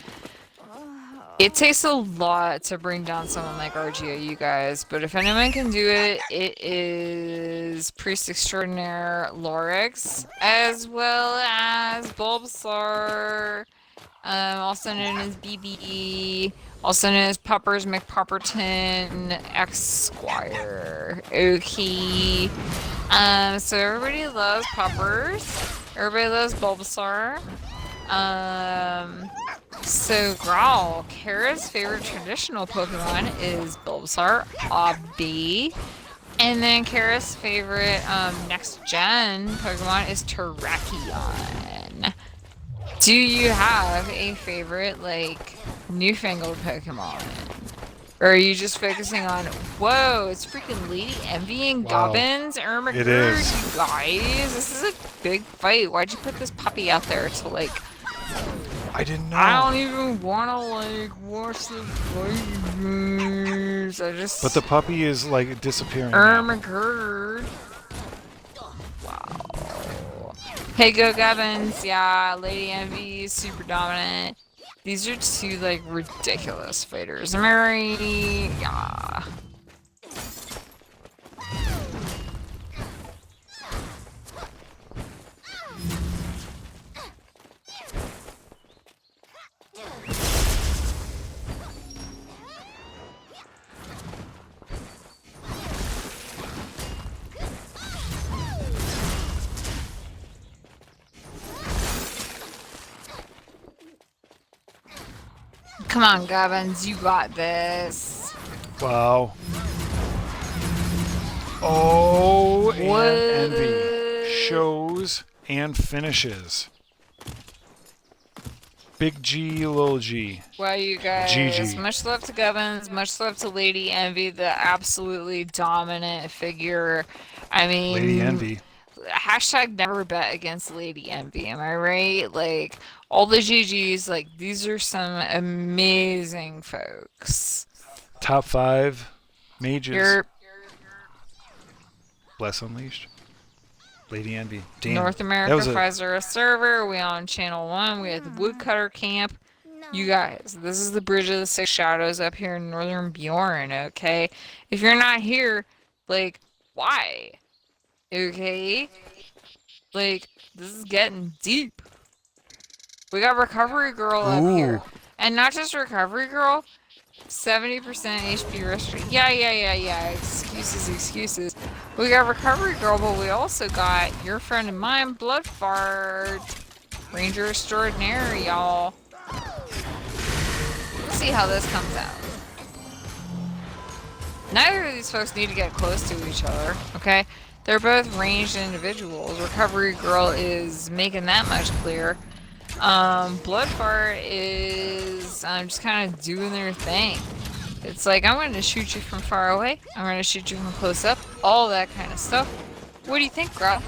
It takes a lot to bring down someone like Argia, you guys, but if anyone can do it, it is Priest Extraordinaire Lorix, as well as Bulbasaur, also known as BB, also known as Puppers McPupperton Esquire. Okay. So everybody loves Puppers. Everybody loves Bulbasaur. So Growl, Kara's favorite traditional Pokemon is Bulbasaur, Obby. And then Kara's favorite next gen Pokemon is Terrakion. Do you have a favorite, like, newfangled Pokemon? Or are you just focusing on, whoa, it's freaking Lady Envy and Gobbins? Oh my god, you guys, this is a big fight. Why'd you put this puppy out there to, like... I didn't know. I don't even wanna, like, watch the fight. I just... But the puppy is, like, disappearing Oh now. my god. Wow. Hey, go Gobbins. Yeah, Lady Envy is super dominant. These are two, like, ridiculous fighters. Am I right? Yeah. Come on, Gobbins, you got this. Wow. Oh, and What? Envy shows and finishes. Big G, little G. Wow, you guys. GG. Much love to Gobbins, much love to Lady Envy, the absolutely dominant figure. I mean... Lady Envy. Hashtag never bet against Lady Envy, am I right? Like, all the GGs, like, these are some amazing folks. Top 5 mages. You're Bless Unleashed. Lady Envy. Damn. North That America was a- Physera server. We on channel 1. We have the Woodcutter Camp. You guys, this is the Bridge of the Six Shadows up here in Northern Bjorn, okay? If you're not here, like, why? Okay? Like, this is getting deep. We got Recovery Girl up here. And not just Recovery Girl, 70% HP restoration. Yeah. Excuses. We got Recovery Girl, but we also got your friend and mine, Blood Fart. Ranger Extraordinary, y'all. Let's see how this comes out. Neither of these folks need to get close to each other, okay? They're both ranged individuals. Recovery Girl is making that much clear. Blood Fart is just kind of doing their thing. It's like, I'm going to shoot you from far away. I'm going to shoot you from close up. All that kind of stuff. What do you think, Girl?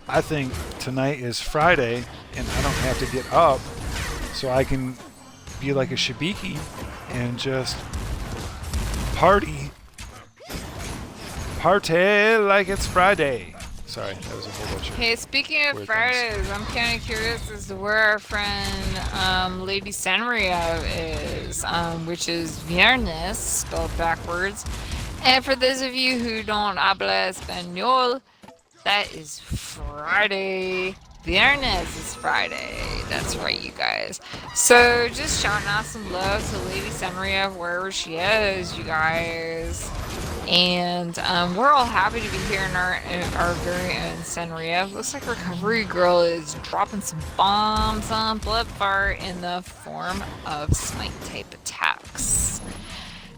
I think tonight is Friday, and I don't have to get up, so I can be like a Shibiki and just party like it's Friday. Sorry, that was a whole bunch of Hey, speaking of weird Fridays, things. I'm kind of curious as to where our friend Lady Sanria is, which is Viernes, spelled backwards. And for those of you who don't habla español, that is Friday. Viernes is Friday. That's right, you guys. So just shouting out some love to Lady Sanria wherever she is, you guys. And we're all happy to be here in our very own Sanria. Looks like Recovery Girl is dropping some bombs on Blood Fart in the form of smite type attacks.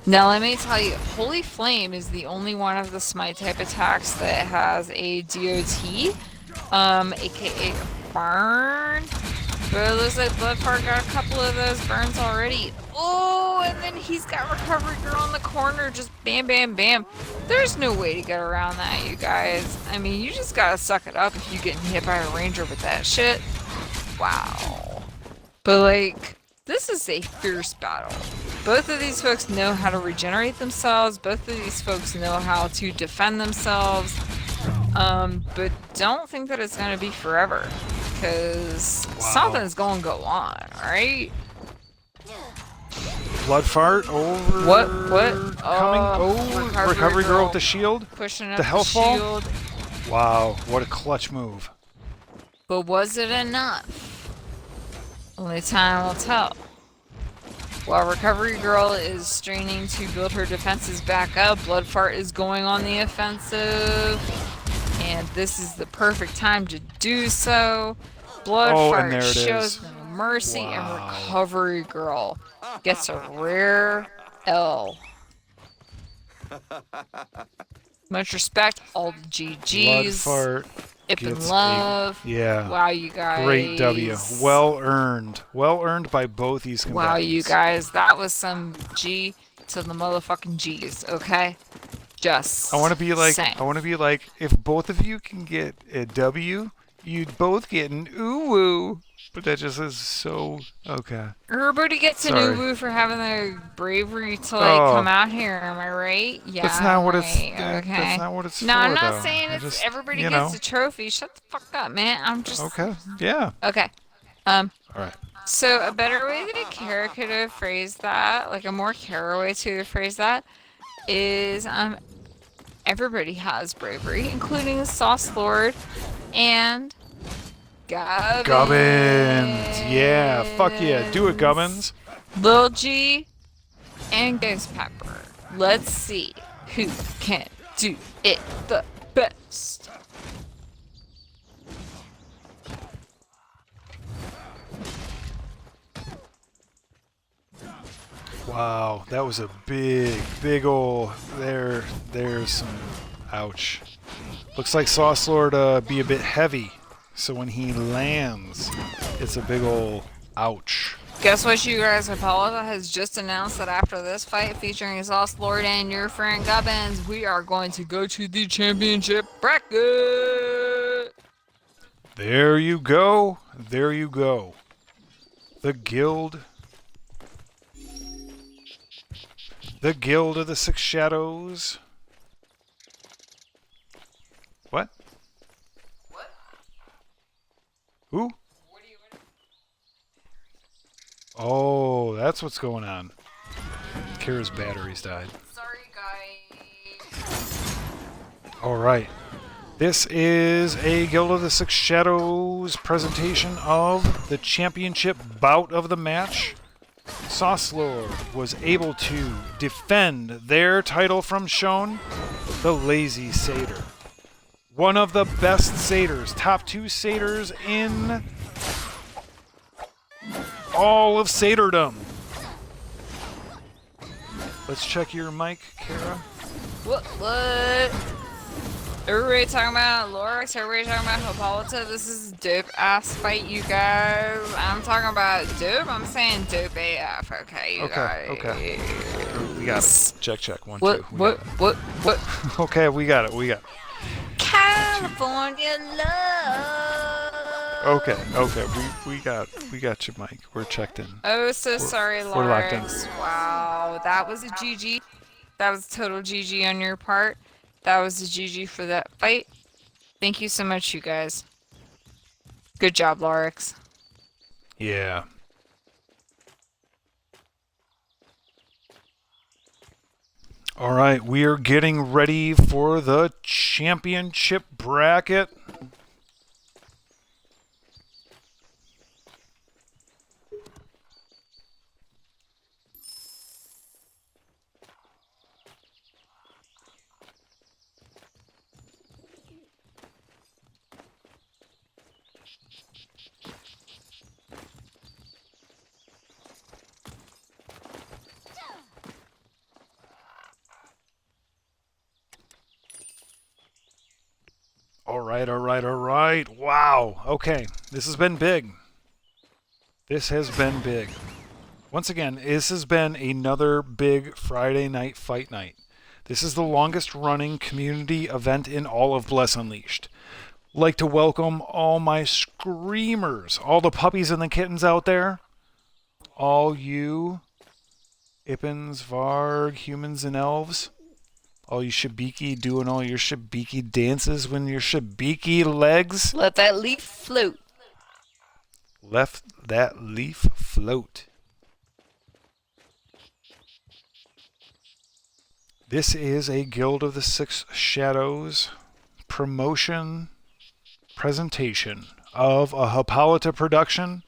Now let me tell you, Holy Flame is the only one of the smite type attacks that has a DOT, aka burn. But it looks like Blood Fart got a couple of those burns already. Oh, and then he's got Recovery Girl in the corner, just bam, bam, bam. There's no way to get around that, you guys. I mean, you just gotta suck it up if you get hit by a ranger with that shit. Wow. But like, this is a fierce battle. Both of these folks know how to regenerate themselves. Both of these folks know how to defend themselves. But don't think that it's gonna be forever. Because something's gonna go on, right? Blood Fart over. What? Coming. Recovery Girl with the shield. Pushing up The health ball? shield. Wow, what a clutch move. But was it enough? Only time will tell. While Recovery Girl is straining to build her defenses back up, Blood Fart is going on the offensive. And this is the perfect time to do so. Blood Fart shows no mercy, and Recovery Girl gets a rare L. Much respect, all the GGs. Blood Fart Ip and gets love. yeah. Wow, you guys. Great W. Well earned. Well earned by both these combatants. Wow, you guys. That was some G to the motherfucking G's, okay? Just I want to be like, saying. if both of you can get a W, you'd both get an ooh woo. But that just is so okay. Everybody gets an Sorry. uwu for having the bravery to like come out here. Am I right? Yeah. That's not what it's. Okay. That's not what it's No, for. I'm not though. saying I it's just, everybody you gets know. a trophy. Shut the fuck up, man. I'm just Okay. Yeah. okay. All right. So a better way that a Kara could have phrased that, like a more Kara way to have phrased that, is everybody has bravery, including the Sauce Lord and Gubbins. Gubbins. Yeah. Fuck yeah. Do it, Gubbins. Lil G and Ghost Pepper. Let's see who can do it the best. Wow, that was a big ol' there's some ouch. Looks like Sauce Lord be a bit heavy, so when he lands, it's a big ol' ouch. Guess what, you guys? Apollo has just announced that after this fight featuring Sauce Lord and your friend Gubbins, we are going to go to the championship bracket. There you go. There you go. The Guild. The Guild of the Six Shadows. What? What? Who? What do you? Oh, that's what's going on. Kira's batteries died. Sorry, guys. All right. This is a Guild of the Six Shadows presentation of the championship bout of the match. Sauce Lord was able to defend their title from Shone the lazy satyr. One of the best satyrs, top 2 satyrs in all of satyrdom. Let's check your mic, Kara. What? Everybody talking about Lorax, everybody talking about Hippolyta. This is dope ass fight, you guys. I'm talking about dope. I'm saying dope AF, okay, you guys. Okay. We got it. Check. 1, 2. What? Okay, we got it. California love. Okay. We got you, Mike. We're checked in. Oh, so sorry, we're locked in. Lorax. Wow, that was a GG. That was a total GG on your part. That was a GG for that fight. Thank you so much, you guys. Good job, Lorax. Yeah. All right, we are getting ready for the championship bracket. All right. Wow. Okay, this has been big. Once again, this has been another big Friday night fight night. This is the longest running community event in all of Bless Unleashed. Like to welcome all my screamers, all the puppies and the kittens out there, all you Ippins, Varg, humans and elves, all you Shabiki doing all your Shabiki dances when your Shabiki legs Let that leaf float. left that leaf float. This is a Guild of the Six Shadows promotion presentation of a Hippolyta production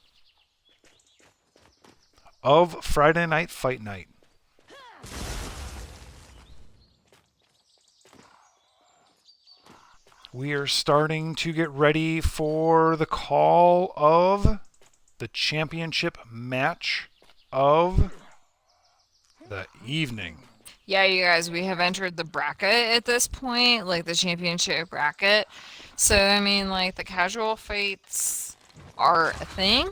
of Friday Night Fight Night. We are starting to get ready for the call of the championship match of the evening. Yeah, you guys, we have entered the bracket at this point, like the championship bracket. So, I mean, like, the casual fights are a thing.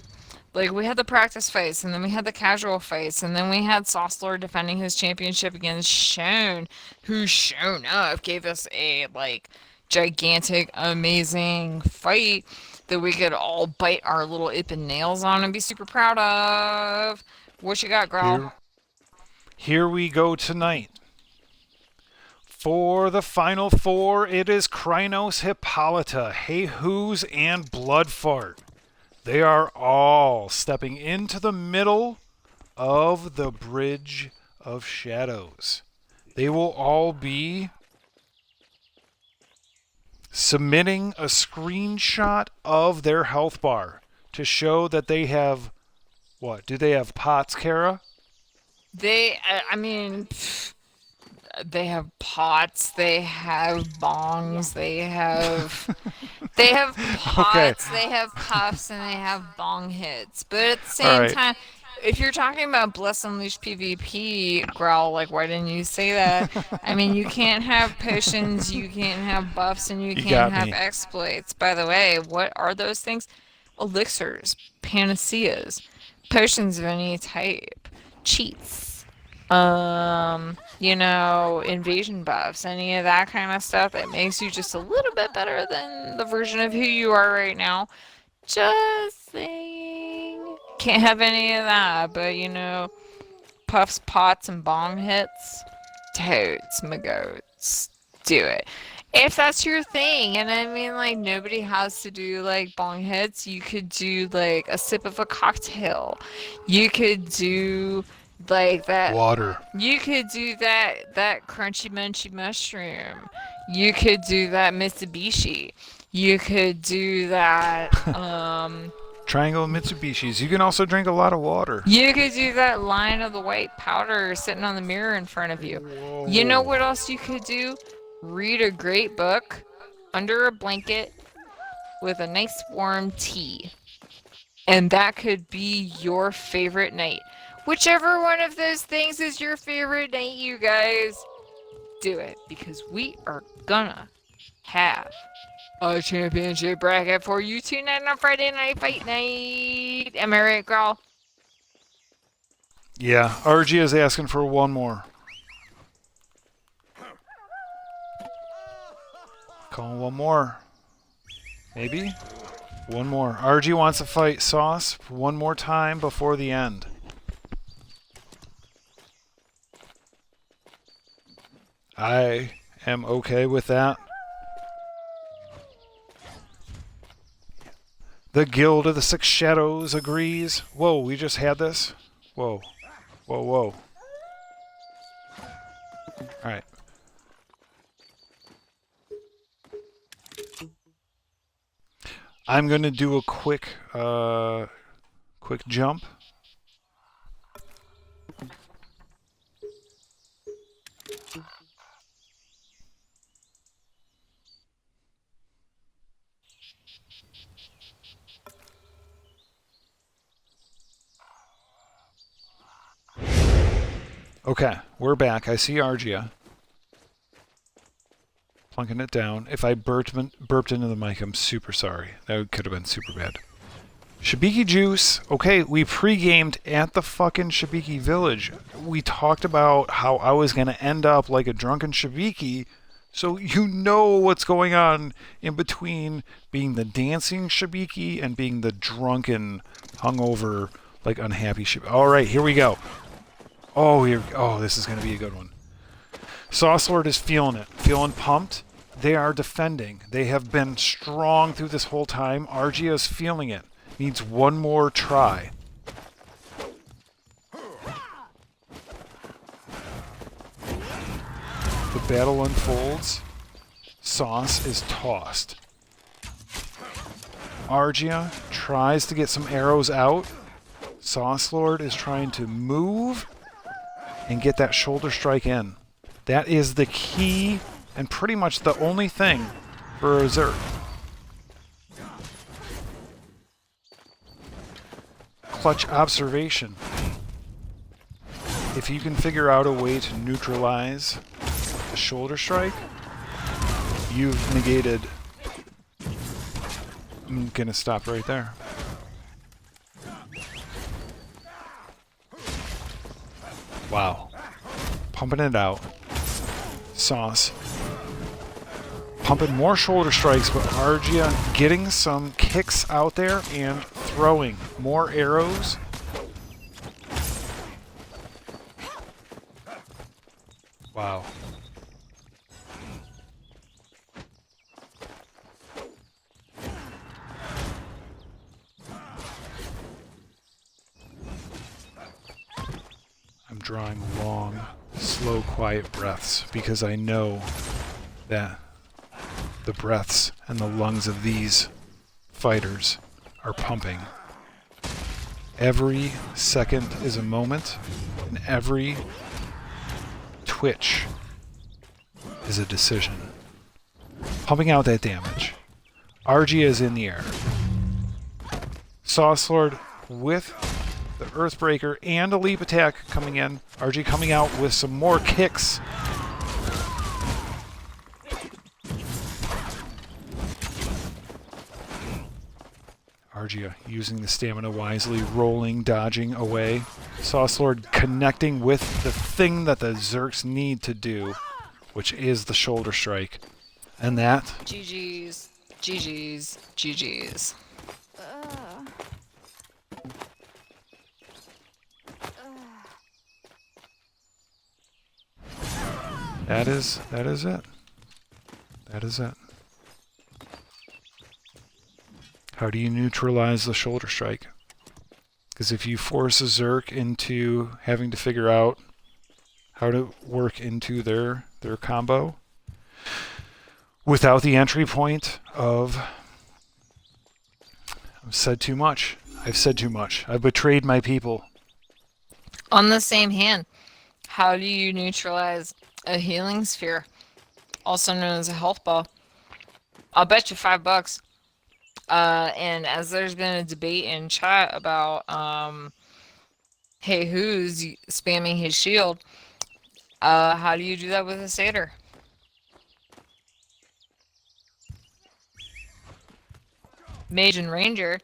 Like, we had the practice fights, and then we had the casual fights, and then we had Saucelor defending his championship against Shone, who shown up, gave us a, like, gigantic, amazing fight that we could all bite our little Ippin nails on and be super proud of. What you got, Growl? Here we go tonight. For the final 4, it is Krynos, Hippolyta, Jesus, and Bloodfart. They are all stepping into the middle of the Bridge of Shadows. They will all be submitting a screenshot of their health bar to show that they have... What? Do they have pots, Kara? They have pots, they have bongs, they have pots, they have puffs, and they have bong hits. But at the same time, if you're talking about Bless Unleashed PvP, Growl, like, why didn't you say that? I mean, you can't have potions, you can't have buffs, and you can't have exploits. By the way, what are those things? Elixirs, panaceas, potions of any type, cheats. Invasion buffs, any of that kind of stuff that makes you just a little bit better than the version of who you are right now. Just saying. Can't have any of that, but puffs, pots, and bong hits. Toads, my goats. Do it. If that's your thing, and I mean, like, nobody has to do, like, bong hits. You could do, like, a sip of a cocktail. You could do... like that water. You could do that crunchy munchy mushroom. You could do that Mitsubishi. You could do that Triangle Mitsubishis. You can also drink a lot of water. You could do that line of the white powder sitting on the mirror in front of you. Whoa. You know what else you could do? read a great book under a blanket with a nice warm tea. And that could be your favorite night. Whichever one of those things is your favorite night, you guys, do it. Because we are gonna have a championship bracket for you tonight on Friday Night Fight Night. Am I right, girl? Yeah, RG is asking for one more. Calling one more. Maybe? One more. RG wants to fight Sauce one more time before the end. I am okay with that. The Guild of the Six Shadows agrees. Whoa, we just had this? Whoa. Whoa, whoa. Alright. I'm going to do a quick jump. Okay, we're back. I see Argia. Plunking it down. If I burped into the mic, I'm super sorry. That could have been super bad. Shibiki Juice. Okay, we pre-gamed at the fucking Shibiki Village. We talked about how I was going to end up like a drunken Shibiki, so you know what's going on in between being the dancing Shibiki and being the drunken, hungover, like unhappy Shibiki. Alright, here we go. Oh, this is going to be a good one. Sauce Lord is feeling it. Feeling pumped. They are defending. They have been strong through this whole time. Argia is feeling it. Needs one more try. The battle unfolds. Sauce is tossed. Argia tries to get some arrows out. Sauce Lord is trying to move and get that shoulder strike in. That is the key and pretty much the only thing for a Zerg. Clutch observation. If you can figure out a way to neutralize the shoulder strike, you've negated... I'm gonna stop right there. Wow. Pumping it out. Sauce. Pumping more shoulder strikes, but Argia getting some kicks out there and throwing more arrows. Wow. I'm drawing long, slow, quiet breaths because I know that the breaths and the lungs of these fighters are pumping. Every second is a moment, and every twitch is a decision. Pumping out that damage. Argia is in the air. Sauce Lord with the Earthbreaker and a leap attack coming in. Argia coming out with some more kicks. Argia using the stamina wisely, rolling, dodging away. Sauce Lord connecting with the thing that the Zerks need to do, which is the shoulder strike. And that... GG's. GG's. GG's. That is it. That is it. How do you neutralize the shoulder strike? Because if you force a Zerk into having to figure out how to work into their combo without the entry point of... I've said too much. I've betrayed my people. On the same hand, how do you neutralize a healing sphere? also known as a health ball. I'll bet you $5. And as there's been a debate in chat about hey, who's spamming his shield? How do you do that with a satyr? Mage and ranger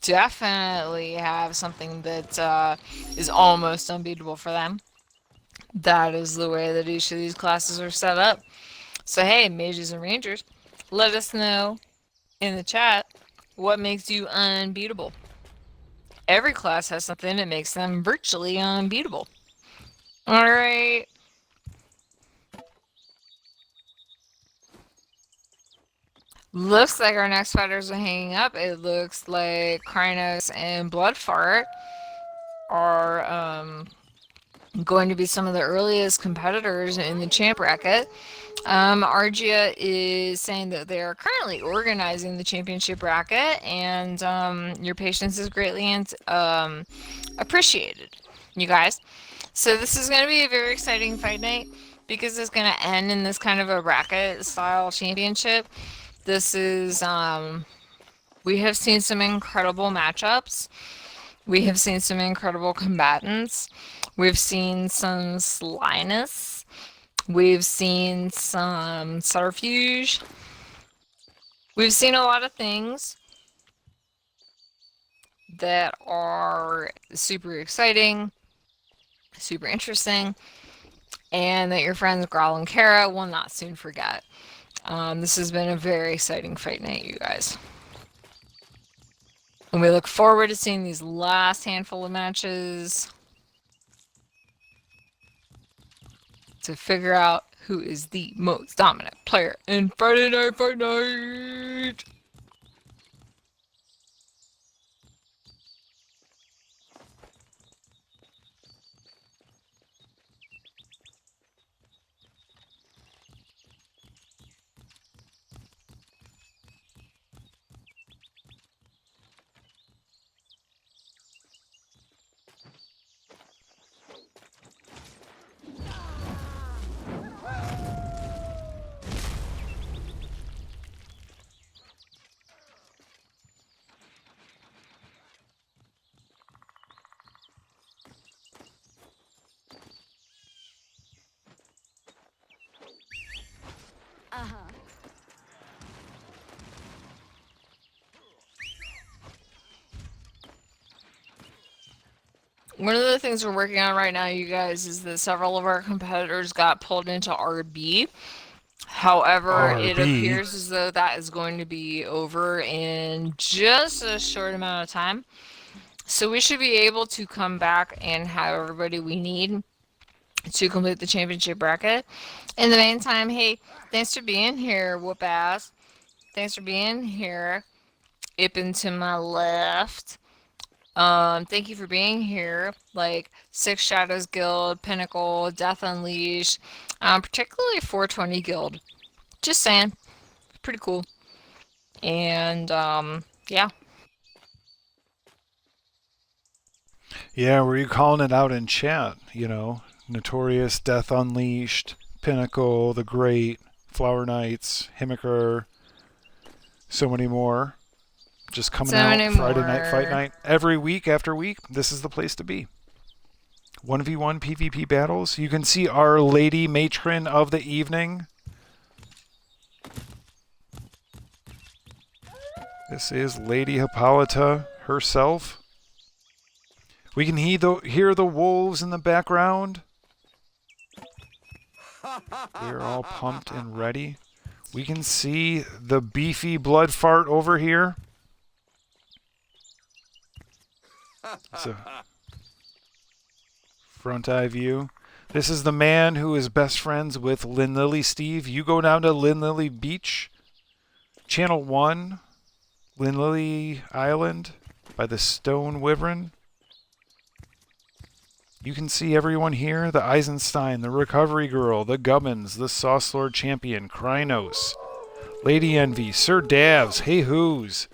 definitely have something that is almost unbeatable for them. That is the way that each of these classes are set up. So hey, mages and rangers, let us know in the chat what makes you unbeatable. Every class has something that makes them virtually unbeatable. Alright. Looks like our next fighters are hanging up. It looks like Krynos and Bloodfart are going to be some of the earliest competitors in the champ bracket. Argia is saying that they are currently organizing the championship bracket, and your patience is greatly appreciated, you guys. So this is going to be a very exciting fight night because it's going to end in this kind of a bracket style championship. This is we have seen some incredible matchups. We have seen some incredible combatants. We've seen some slyness. We've seen some subterfuge. We've seen a lot of things that are super exciting, super interesting, and that your friends Growl and Kara will not soon forget. This has been a very exciting fight night, you guys. And we look forward to seeing these last handful of matches to figure out who is the most dominant player in Friday Night Fight Night. One of the things we're working on right now, you guys, is that several of our competitors got pulled into RB. However, it RB? appears as though that is going to be over in just a short amount of time. So we should be able to come back and have everybody we need to complete the championship bracket. In the meantime, hey, thanks for being here, whoop ass. Thanks for being here. Ippin to my left. Thank you for being here. Like Six Shadows Guild, Pinnacle, Death Unleashed, particularly 420 Guild. Just saying, pretty cool. And yeah. Yeah, were you calling it out in chat? You know, Notorious, Death Unleashed, Pinnacle, The Great, Flower Knights, Himmiker, so many more. Just coming out Friday Night Fight Night every week after week. This is the place to be. 1v1 PvP battles. You can see our lady matron of the evening. This is Lady Hippolyta herself. We can hear the wolves in the background. We're all pumped and ready. We can see the beefy blood fart over here. So, front eye view. This is the man who is best friends with Lynn Lily Steve. You go down to Lynn Lily Beach, Channel 1, Lynn Lily Island by the Stone Wyvern. You can see everyone here. The Eisenstein, the Recovery Girl, the Gubbins, the Sauce Lord Champion, Krynos, Lady Envy, Sir Davs, Hey Who's.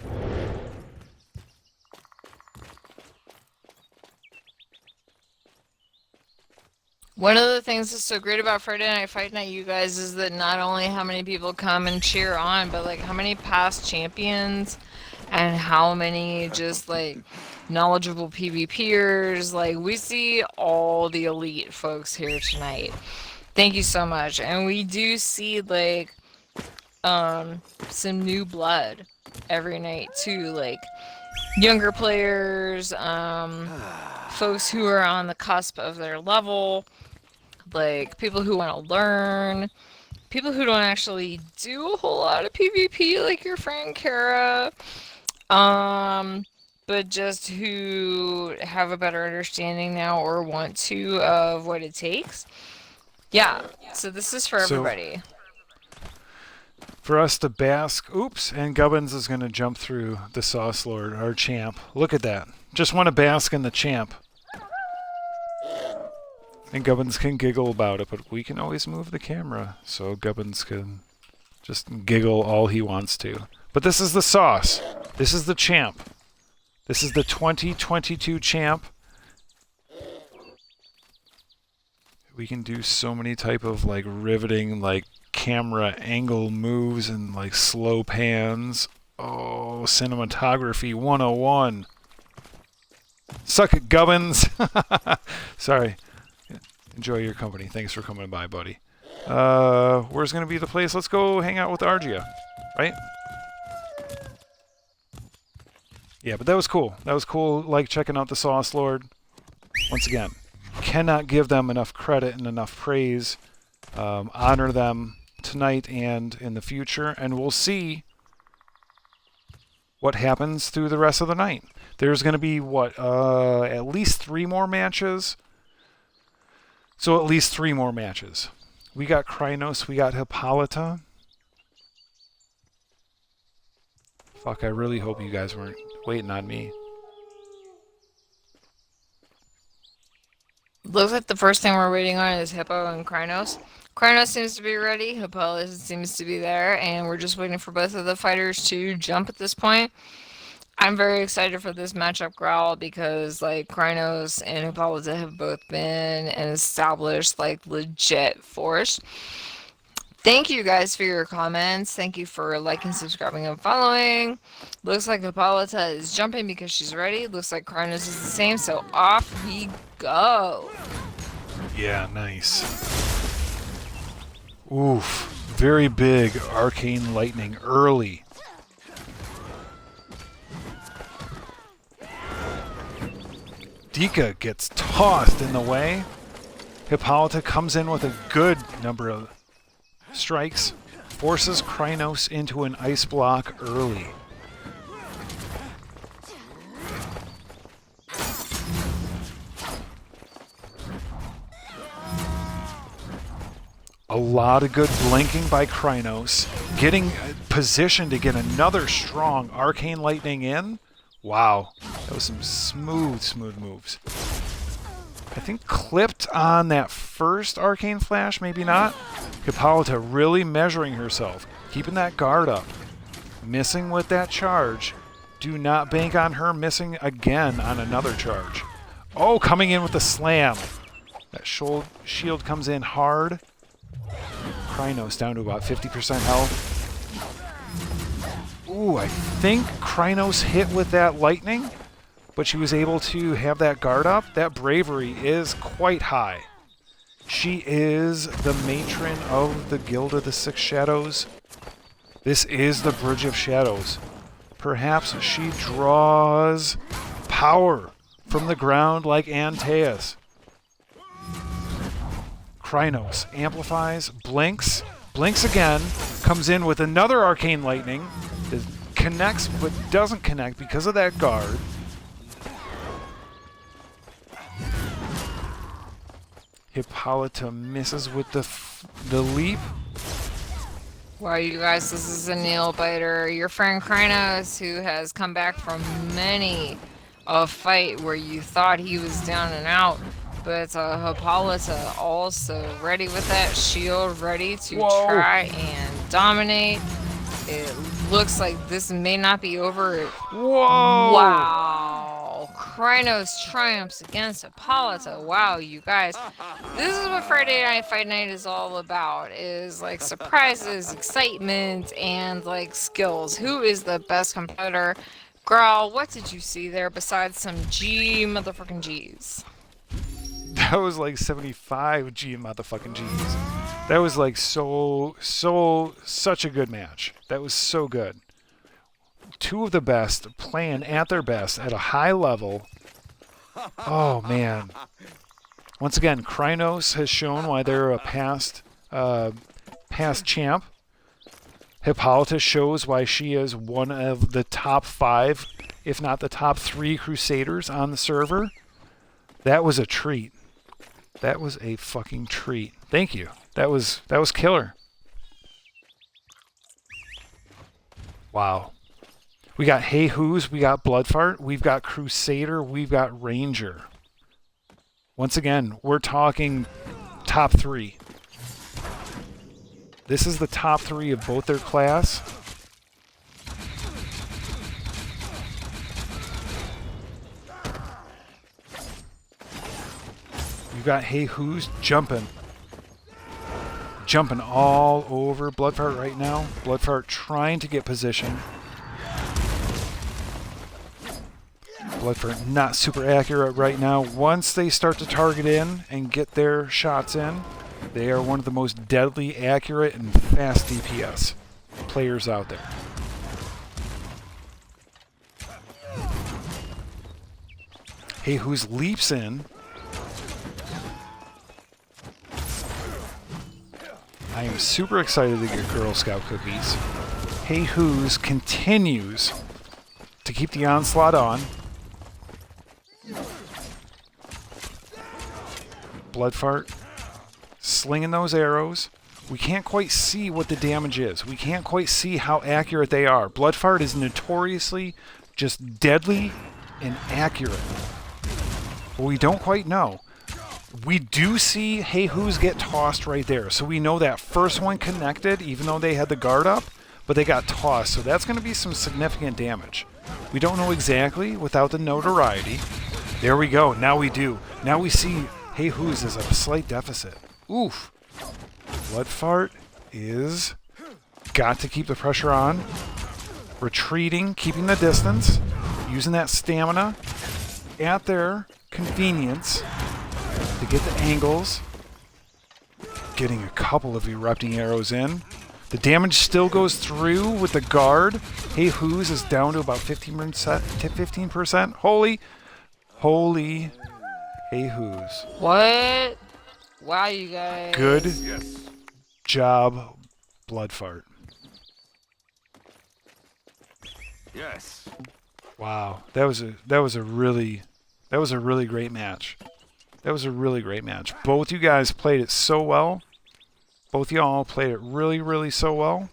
One of the things that's so great about Friday Night Fight Night, you guys, is that not only how many people come and cheer on, but like how many past champions and how many just like knowledgeable PvPers. Like we see all the elite folks here tonight. Thank you so much. And we do see like some new blood every night too, like younger players, folks who are on the cusp of their level, like people who want to learn, people who don't actually do a whole lot of PvP, like your friend Kara, um, but just who have a better understanding now or want to of what it takes. Yeah, so this is for So everybody. for us to bask, oops, and Gubbins is going to jump through the Sauce Lord, our champ. Look at that. Just want to bask in the champ. And Gubbins can giggle about it, but we can always move the camera, so Gubbins can just giggle all he wants to. But this is the sauce. This is the champ. This is the 2022 champ. We can do so many type of like riveting like camera angle moves and like slow pans. Oh, cinematography 101. Suck it, Gubbins. Sorry. Enjoy your company. Thanks for coming by, buddy. Where's going to be the place? Let's go hang out with Argia, right? Yeah, but that was cool. That was cool, like checking out the Sauce Lord. Once again, cannot give them enough credit and enough praise. Honor them tonight and in the future, and we'll see what happens through the rest of the night. There's going to be, what, at least 3 more matches? So at least 3 more matches. We got Krynos, we got Hippolyta. Fuck, I really hope you guys weren't waiting on me. Looks like the first thing we're waiting on is Hippo and Krynos. Krynos seems to be ready, Hippo seems to be there, and we're just waiting for both of the fighters to jump at this point. I'm very excited for this matchup, Growl, because like Krynos and Hippolyta have both been an established, like legit force. Thank you guys for your comments. Thank you for liking, subscribing, and following. Looks like Hippolyta is jumping because she's ready. Looks like Krynos is the same, so off we go. Yeah, nice. Oof. Very big arcane lightning early. Dika gets tossed in the way. Hippolyta comes in with a good number of strikes, forces Krynos into an ice block early. A lot of good blinking by Krynos, getting positioned to get another strong arcane lightning in. Wow, that was some smooth moves. I think clipped on that first arcane flash, maybe not. Hippolyta really measuring herself, keeping that guard up. Missing with that charge. Do not bank on her missing again on another charge. Oh, coming in with the slam. That shield comes in hard. Krynos down to about 50% health. Ooh, I think Krynos hit with that lightning, but she was able to have that guard up. That bravery is quite high. She is the matron of the Guild of the Six Shadows. This is the Bridge of Shadows. Perhaps she draws power from the ground like Antaeus. Krynos amplifies, blinks again, comes in with another arcane lightning. It connects but doesn't connect because of that guard. Hippolyta misses with the leap. Wow, you guys, this is a nail biter. Your friend Krynos, who has come back from many a fight where you thought he was down and out, but Hippolyta also ready with that shield, ready to try and dominate. It looks like this may not be over. Whoa! Wow. Krynos triumphs against Hippolyta. Wow, you guys. This is what Friday Night Fight Night is all about. Is like surprises, excitement, and like skills. Who is the best competitor? Girl, what did you see there besides some G motherfucking G's? That was like 75 G motherfucking G's. That was like such a good match. That was so good. Two of the best playing at their best at a high level. Oh, man. Once again, Krynos has shown why they're a past champ. Hippolyta shows why she is one of the top 5, if not the top 3 Crusaders on the server. That was a treat. That was a fucking treat. Thank you. That was killer. Wow. We got Hey Who's, we got Bloodfart, we've got Crusader, we've got Ranger. Once again, we're talking top 3. This is the top 3 of both their class. You've got Hey Who's jumping all over Bloodfart right now. Bloodfart trying to get position. Bloodfart not super accurate right now. Once they start to target in and get their shots in, they are one of the most deadly, accurate, and fast DPS players out there. Hey Who's leaps in. I am super excited to get Girl Scout cookies. Hey Who's continues to keep the onslaught on. Bloodfart slinging those arrows. We can't quite see what the damage is. We can't quite see how accurate they are. Bloodfart is notoriously just deadly and accurate. But we don't quite know. We do see Hey Who's get tossed right there. So we know that first one connected, even though they had the guard up, but they got tossed. So that's going to be some significant damage. We don't know exactly without the notoriety. There we go. Now we do. Now we see Hey Who's is a slight deficit. Oof. Bloodfart is got to keep the pressure on. Retreating, keeping the distance, using that stamina at their convenience to get the angles. Getting a couple of erupting arrows in. The damage still goes through with the guard. Hey Who's is down to about 15%. Holy Hey Who's. What? Wow, you guys. Good job, Bloodfart. Yes. Wow, that was a really great match. That was a really great match. Both you guys played it so well. Both y'all played it really so well.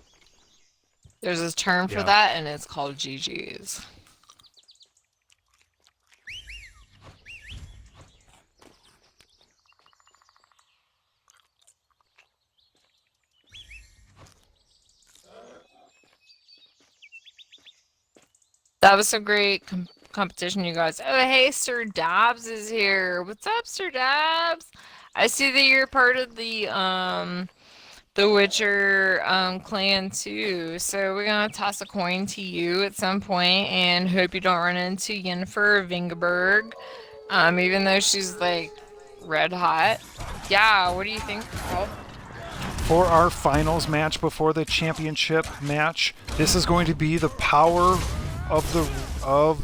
There's a term for that, and it's called GG's. That was some great competition, you guys. Oh, hey, Sir Dobbs is here. What's up, Sir Dobbs? I see that you're part of the Witcher clan too. So we're gonna toss a coin to you at some point, and hope you don't run into Yennefer Vingeberg, even though she's like red hot. Yeah, what do you think, Carl? For our finals match before the championship match, this is going to be the power of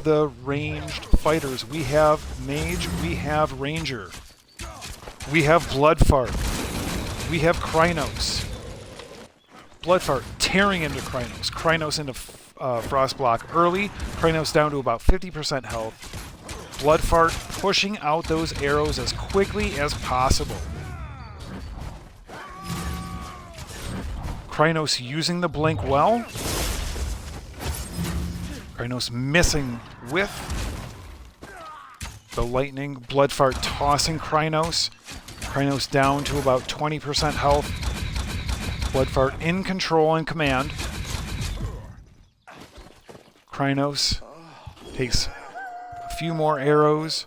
the ranged fighters. We have Mage, we have Ranger, we have Bloodfart, we have Krynos. Bloodfart tearing into Krynos. Krynos into Frost Block early. Krynos down to about 50% health. Bloodfart pushing out those arrows as quickly as possible. Krynos using the blink well. Krynos missing with the lightning. Bloodfart tossing Krynos. Krynos down to about 20% health. Bloodfart in control and command. Krynos takes few more arrows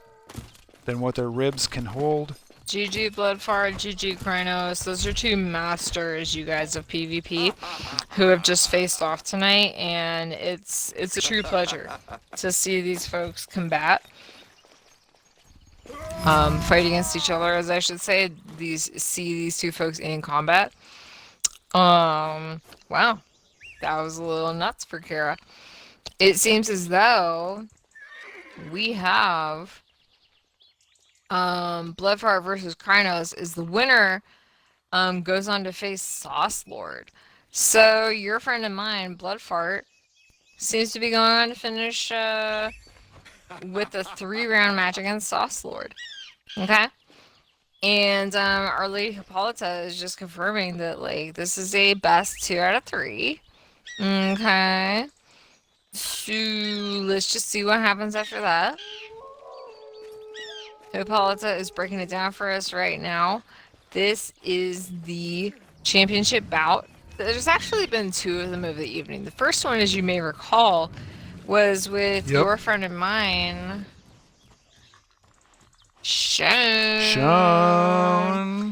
than what their ribs can hold. GG Bloodfart, GG Krynos. Those are two masters, you guys, of PvP who have just faced off tonight, and it's a true pleasure to see these folks combat. Fight against each other, as I should say. See these two folks in combat. Wow. That was a little nuts for Kara. It seems as though we have Bloodfart versus Krynos is the winner, goes on to face Sauce Lord. So your friend of mine, Bloodfart, seems to be going on to finish with a 3-round match against Sauce Lord. Okay? And Our Lady Hippolyta is just confirming that, like, this is a best 2 out of 3. Okay. So let's just see what happens after that. Hippolyta is breaking it down for us right now. This is the championship bout. There's actually been 2 of them over the evening. The first one, as you may recall, was with your friend of mine, Sean.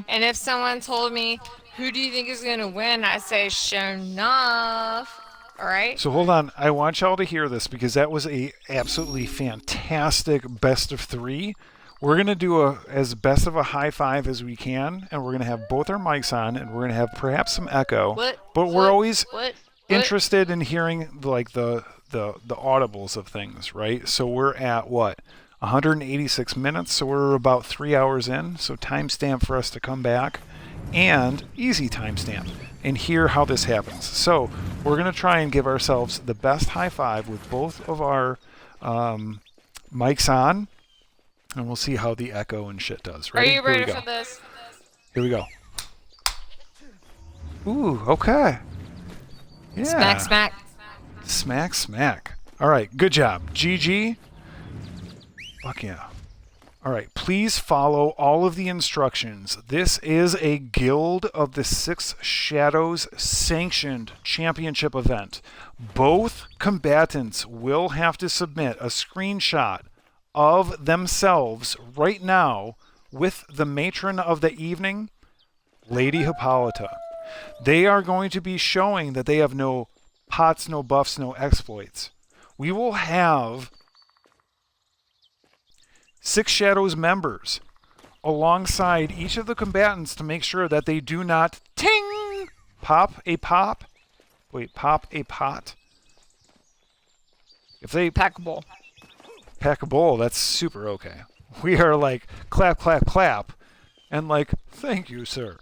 And if someone told me, who do you think is going to win? I say Sean enough. All right. So hold on. I want y'all to hear this because that was a absolutely fantastic best of 3. We're going to do as best of a high 5 as we can, and we're going to have both our mics on, and we're going to have perhaps some echo. We're always interested in hearing like the audibles of things, right? So we're at what? 186 minutes, so we're about 3 hours in. So timestamp for us to come back, and easy timestamp, and hear how this happens. So we're going to try and give ourselves the best high 5 with both of our mics on. And we'll see how the echo and shit does. Ready? Are you ready for this? Here we go. Ooh, okay. Yeah. Smack, smack. Smack, smack. All right, good job. GG. Fuck yeah. All right, please follow all of the instructions. This is a Guild of the Six Shadows sanctioned championship event. Both combatants will have to submit a screenshot of themselves right now with the matron of the evening, Lady Hippolyta. They are going to be showing that they have no pots, no buffs, no exploits. We will have Six Shadows members alongside each of the combatants to make sure that they do not pop a pot. If they pack a bowl. Pack a bowl, that's super okay. We are like clap, clap, clap, and like thank you, sir.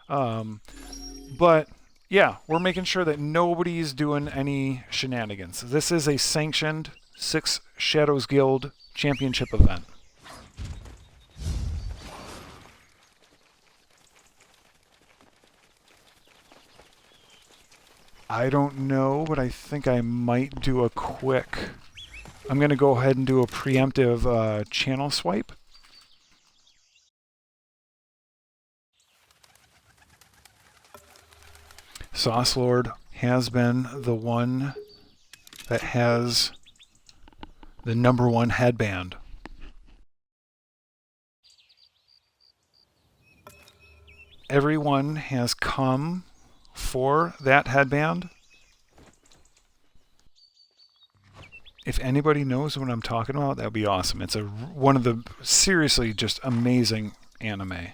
But yeah, we're making sure that nobody's doing any shenanigans. This is a sanctioned Six Shadows Guild championship event. I don't know, but I think I might do a quick... I'm going to go ahead and do a preemptive channel swipe. Sauce Lord has been the one that has the #1 headband. Everyone has come for that headband. If anybody knows what I'm talking about, that would be awesome. It's one of the seriously just amazing anime.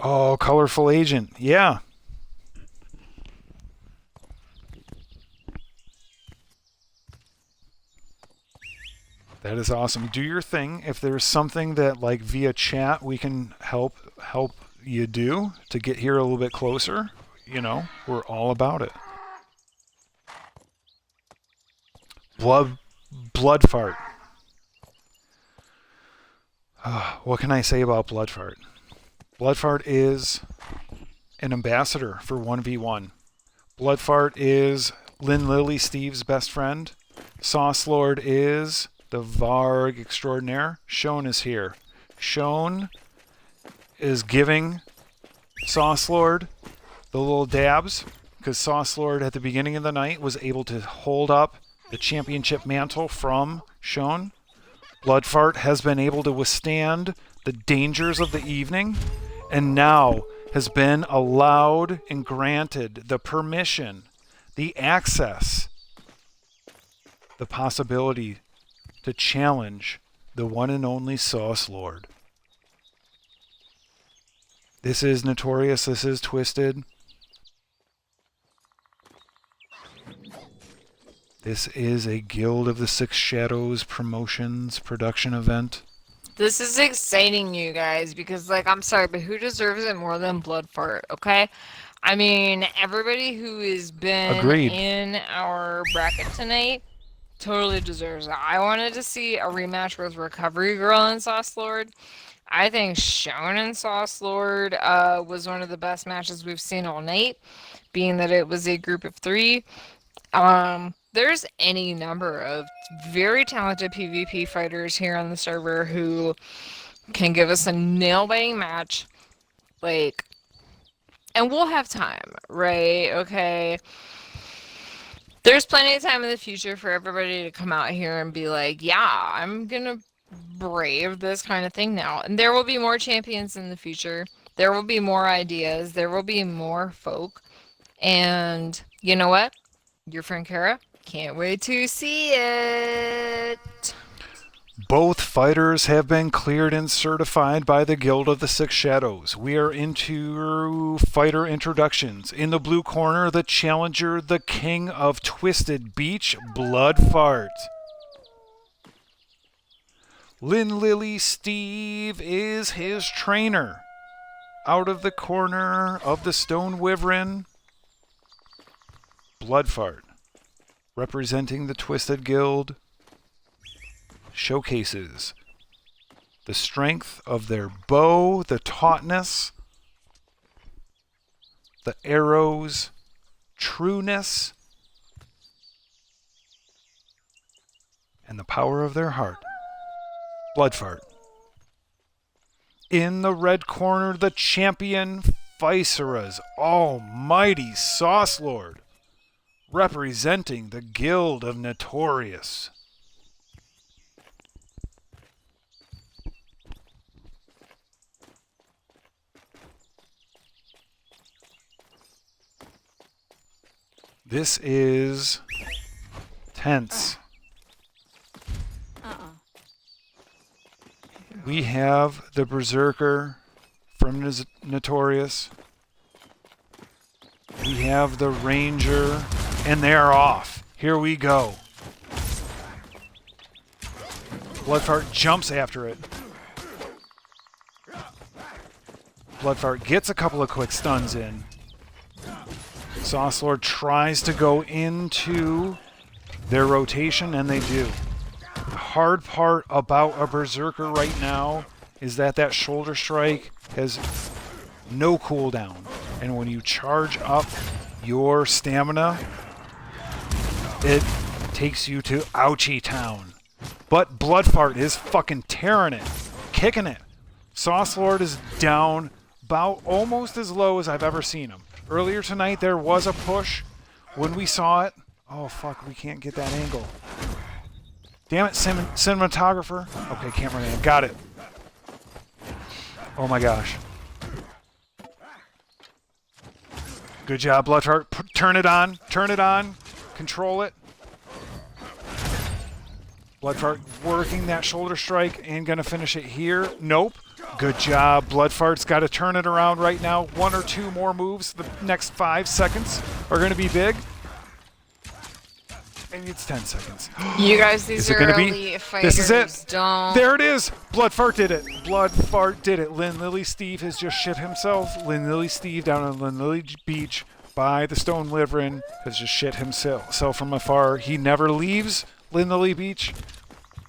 Oh, Colorful Agent. Yeah. That is awesome. Do your thing. If there's something that, like, via chat we can help you do to get here a little bit closer, you know, we're all about it. Bloodfart. What can I say about Bloodfart? Bloodfart is an ambassador for 1v1. Bloodfart is Lynn Lily Steve's best friend. Sauce Lord is the Varg extraordinaire. Shone is here. Shone is giving Sauce Lord the little dabs, because Sauce Lord at the beginning of the night was able to hold up the championship mantle from Shone. Bloodfart has been able to withstand the dangers of the evening, and now has been allowed and granted the permission, the access, the possibility to challenge the one and only Sauce Lord. This is Notorious, this is Twisted. This is a Guild of the Six Shadows promotions production event. This is exciting, you guys, because, like, I'm sorry, but who deserves it more than Bloodfart, okay? I mean, everybody who has been Agreed. in our bracket tonight totally deserves it. I wanted to see a rematch with Recovery Girl and Sauce Lord. I think Shone and Sauce Lord was one of the best matches we've seen all night, being that it was a group of 3. There's any number of very talented PvP fighters here on the server who can give us a nail-biting match, like, and we'll have time, right? Okay. There's plenty of time in the future for everybody to come out here and be like, yeah, I'm gonna brave this kind of thing now. And there will be more champions in the future. There will be more ideas. There will be more folk. And you know what? Your friend Kara can't wait to see it. Both fighters have been cleared and certified by the Guild of the Six Shadows. We are into fighter introductions. In the blue corner, the challenger, the king of Twisted Beach, Bloodfart. Lynn Lily Steve is his trainer. Out of the corner of the Stone Wyvern, Bloodfart, representing the Twisted Guild, showcases the strength of their bow, the tautness, the arrows, trueness, and the power of their heart. Bloodfart. In the red corner, the champion, Physera's almighty Sauce Lord, representing the Guild of Notorious. This is tense. We have the Berserker from Notorious. We have the Ranger, and they're off. Here we go. Bloodfart jumps after it. Bloodfart gets a couple of quick stuns in. Sauce Lord tries to go into their rotation, and they do. The hard part about a Berserker right now is that shoulder strike has no cooldown. And when you charge up your stamina, it takes you to ouchie town. But Bloodfart is fucking tearing it, kicking it. Sauce Lord is down about almost as low as I've ever seen him. Earlier tonight, there was a push. When we saw it, oh fuck, we can't get that angle. Damn it, cinematographer. Okay, cameraman, got it. Oh my gosh. Good job, Bloodfart. Turn it on, control it. Bloodfart working that shoulder strike and gonna finish it here. Nope. Good job. Bloodfart's got to turn it around right now. 1 or 2 more moves. The next 5 seconds are going to be big. Maybe it's 10 seconds. You guys, these are gonna elite fighters. This is it. Don't. There it is. Bloodfart did it. Bloodfart did it. Lynn Lily Steve has just shit himself. Lynn Lily Steve down on Lynn Lily Beach by the Stone Wyvern has just shit himself. So from afar, he never leaves Lynn Lily Beach,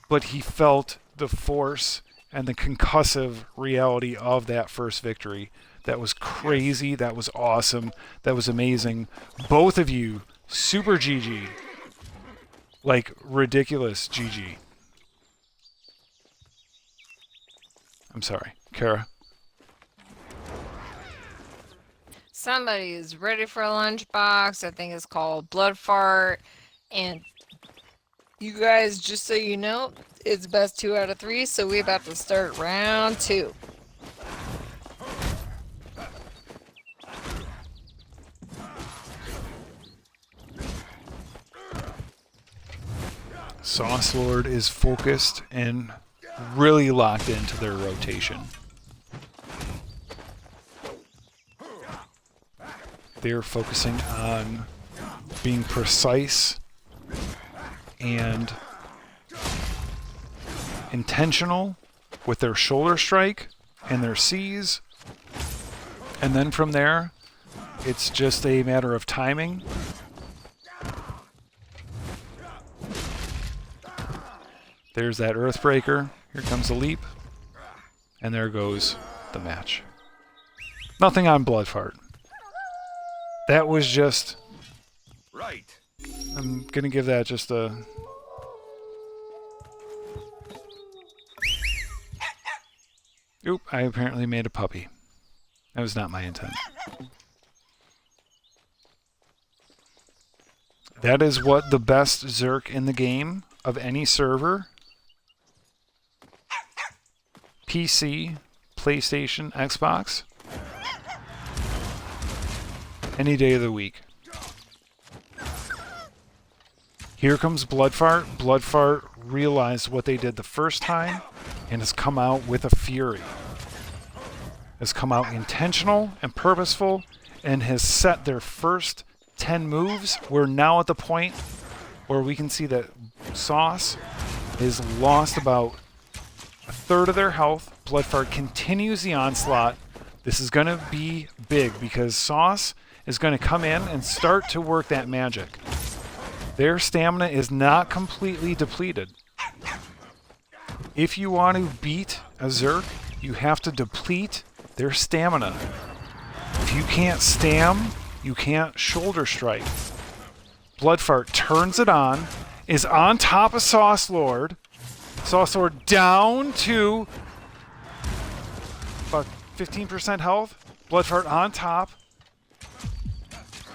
but he felt the force and the concussive reality of that first victory. That was crazy. That was awesome. That was amazing. Both of you, super GG. Like, ridiculous GG. I'm sorry. Kara? somebody is ready for a lunchbox. I think it's called Blood Fart. And you guys, just so you know, it's best 2 out of 3, so we're about to start round 2. Sauce Lord is focused and really locked into their rotation. They're focusing on being precise and intentional with their shoulder strike and their C's. And then from there, it's just a matter of timing. There's that Earthbreaker. Here comes the leap. And there goes the match. Nothing on Bloodfart. That was just... Right. I'm going to give that just a... Oop, I apparently made a puppy. That was not my intent. That is what the best Zerk in the game of any server, PC, PlayStation, Xbox, any day of the week. Here comes Bloodfart. Bloodfart realized what they did the first time and has come out with a fury. Has come out intentional and purposeful and has set their first 10 moves. We're now at the point where we can see that Sauce is lost about a third of their health. Bloodfart continues the onslaught. This is going to be big because Sauce is going to come in and start to work that magic. Their stamina is not completely depleted. If you want to beat a Zerk, you have to deplete their stamina. If you can't stam, you can't shoulder strike. Bloodfart turns it on, is on top of Sauce Lord. Sauce Lord down to about 15% health. Bloodfart on top,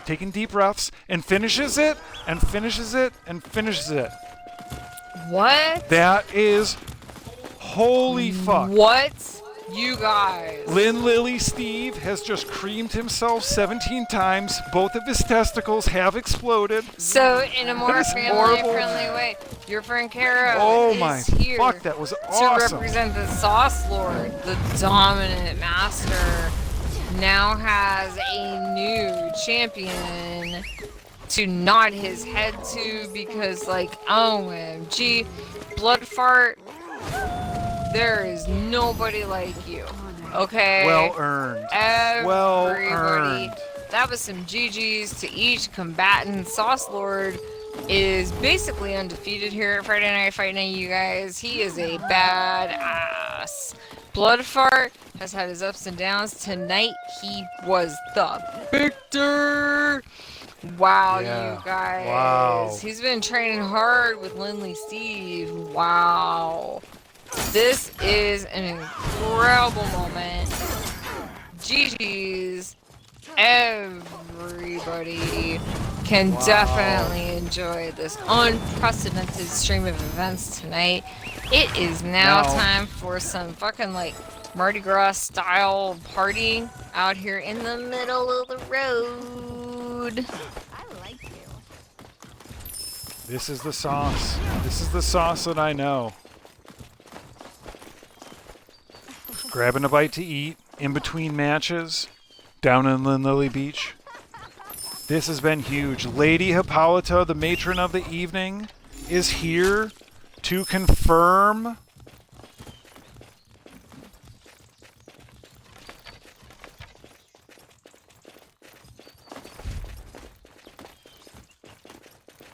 taking deep breaths, and finishes it, and finishes it, and finishes it. What? That is holy fuck. What? You guys. Lynn Lily Steve has just creamed himself 17 times. Both of his testicles have exploded. So, in a more That is family-friendly horrible. way, your friend Kara Oh is my here fuck, that was to awesome. represent the Sauce Lord, the dominant master, now has a new champion to nod his head to because, like, OMG, Bloodfart, there is nobody like you. Okay? Well earned. Everybody. Well earned. That was some GGs to each combatant. Sauce Lord is basically undefeated here at Friday Night Fight Night, you guys. He is a badass. Bloodfart has had his ups and downs. Tonight, he was the victor. Wow, Yeah. you guys. Wow. He's been training hard with Lindley Steve. Wow. This is an incredible moment. GG's. Everybody can definitely enjoy this unprecedented stream of events tonight. It is now time for some fucking like Mardi Gras style party out here in the middle of the road. This is the sauce. This is the sauce that I know. Grabbing a bite to eat in between matches down in Lily Beach. This has been huge. Lady Hippolyta, the matron of the evening, is here to confirm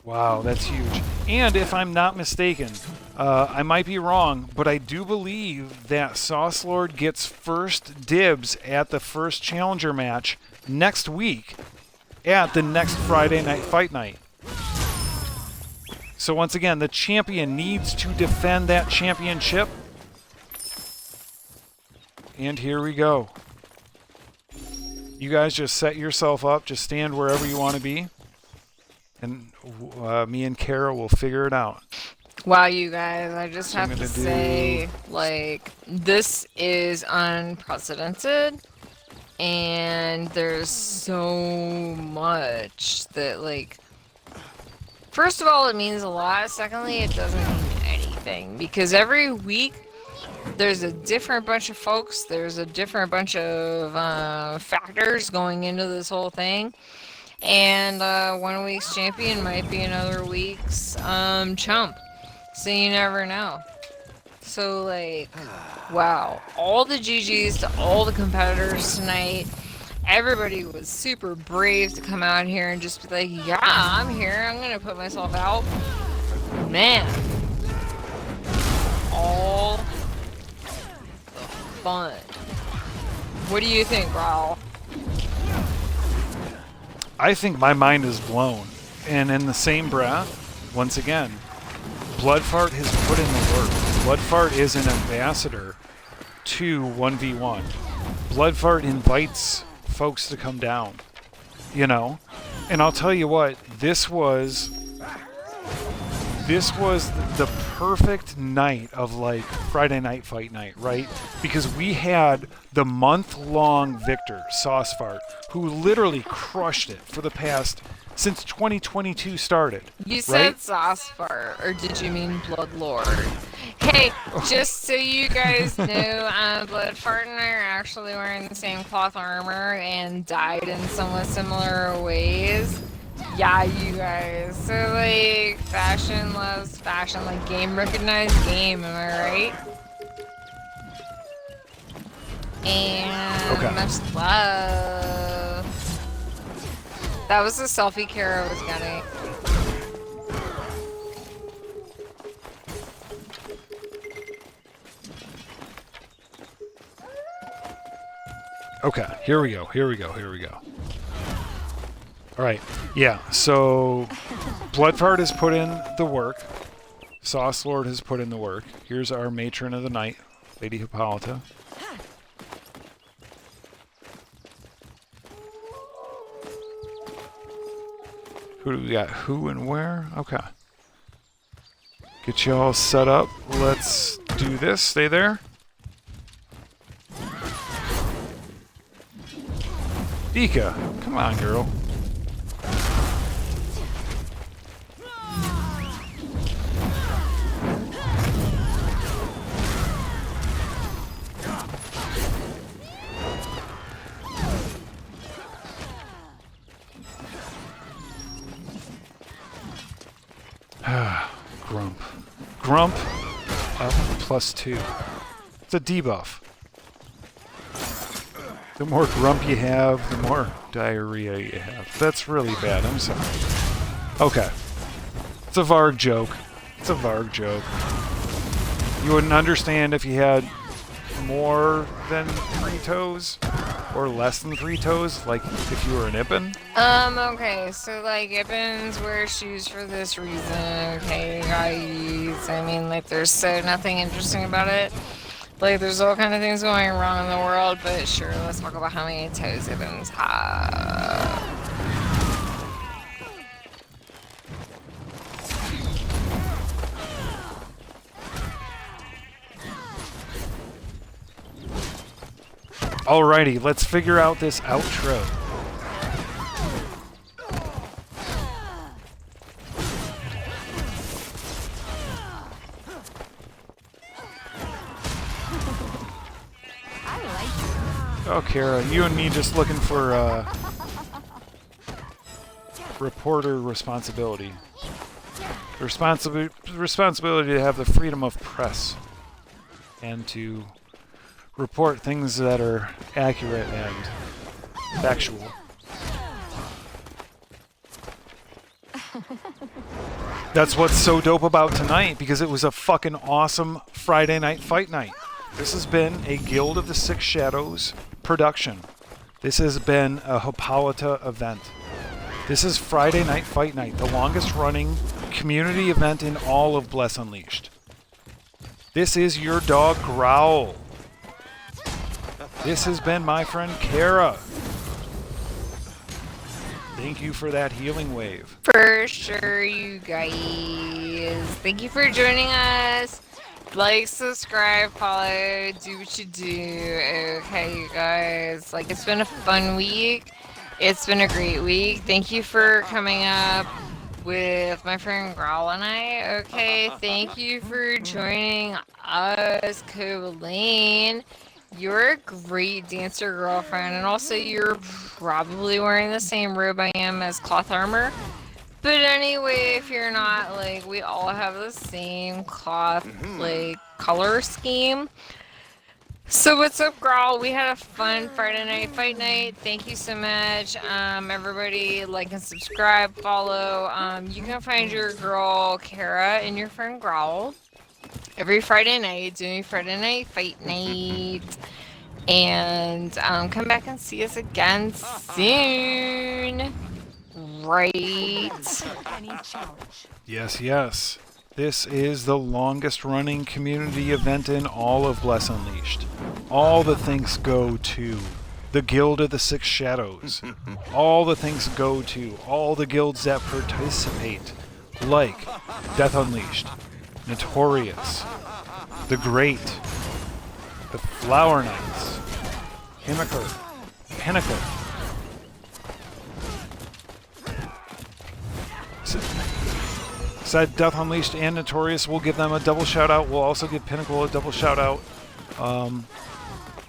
wow, that's huge. And if I'm not mistaken, I might be wrong, but I do believe that Sauce Lord gets first dibs at the first challenger match next week at the next Friday Night Fight Night. So once again, the champion needs to defend that championship. And here we go. You guys just set yourself up. Just stand wherever you want to be. And me and Kara will figure it out. Wow, you guys, I just So I'm have to gonna do- say, like, this is unprecedented. And there's so much that, like, first of all, it means a lot. Secondly, it doesn't mean anything. Because every week, there's a different bunch of folks. There's a different bunch of factors going into this whole thing. And one week's champion might be another week's chump. So you never know. So, like, wow. All the GGs to all the competitors tonight. Everybody was super brave to come out here and just be like, yeah, I'm here. I'm going to put myself out. Man. All the fun. What do you think, Raul? I think my mind is blown. And in the same breath, once again, Bloodfart has put in the work. Bloodfart is an ambassador to 1v1. Bloodfart invites folks to come down, you know? And I'll tell you what, this was the perfect night of, like, Friday Night Fight Night, right? Because we had the month-long victor, Saucefart, who literally crushed it for the past, since 2022 started. You right? said Saucefart, or did you mean Bloodlord? Hey, just so you guys know, Bloodfart and I are actually wearing the same cloth armor and dyed in somewhat similar ways. Yeah, you guys. So, like, fashion loves fashion, like, game recognized game, am I right? And Okay. much love. That was the selfie Kara was getting. Okay, here we go. All right, yeah, so Bloodfart has put in the work. Sauce Lord has put in the work. Here's our matron of the night, Lady Hippolyta. Who do we got? Who and where? Okay. Get you all set up. Let's do this. Stay there. Dika, come on, girl. Grump. Grump up +2. It's a debuff. The more grump you have, the more diarrhea you have. That's really bad. I'm sorry. Okay. It's a Varg joke. It's a Varg joke. You wouldn't understand if you had more than 3 toes or less than 3 toes, like if you were an Ippen. Okay, so, like, Ippins wear shoes for this reason, okay, guys? I mean, like, there's so nothing interesting about it. Like, there's all kind of things going wrong in the world, but sure, let's talk about how many toes Ippins have. Alrighty, let's figure out this outro. Oh, Kara, you and me just looking for reporter responsibility. The responsibility to have the freedom of press and to report things that are accurate and factual. That's what's so dope about tonight, because it was a fucking awesome Friday Night Fight Night. This has been a Guild of the Six Shadows production. This has been a Hippolyta event. This is Friday Night Fight Night, the longest running community event in all of Bless Unleashed. This is your dog Growl. This has been my friend Kara. Thank you for that healing wave. For sure, you guys. Thank you for joining us. Like, subscribe, follow, do what you do. Okay, you guys. Like, it's been a fun week. It's been a great week. Thank you for coming up with my friend Growl and I. Okay, thank you for joining us, Cobaline. You're a great dancer girlfriend, and also you're probably wearing the same robe I am as cloth armor. But anyway, if you're not, like, we all have the same cloth, like, color scheme. So what's up, Growl? We had a fun Friday night fight night. Thank you so much. Everybody, like and subscribe, follow. You can find your girl, Kara, and your friend Growl every Friday night doing Friday night fight night. And come back and see us again soon. Right. Yes, yes. This is the longest running community event in all of Bless Unleashed. All the things go to the Guild of the Six Shadows. All the things go to all the guilds that participate, like Death Unleashed, Notorious, The Great, the Flower Knights, Pinnacle. Said Death Unleashed and Notorious, we'll give them a double shout out. We'll also give Pinnacle a double shout out.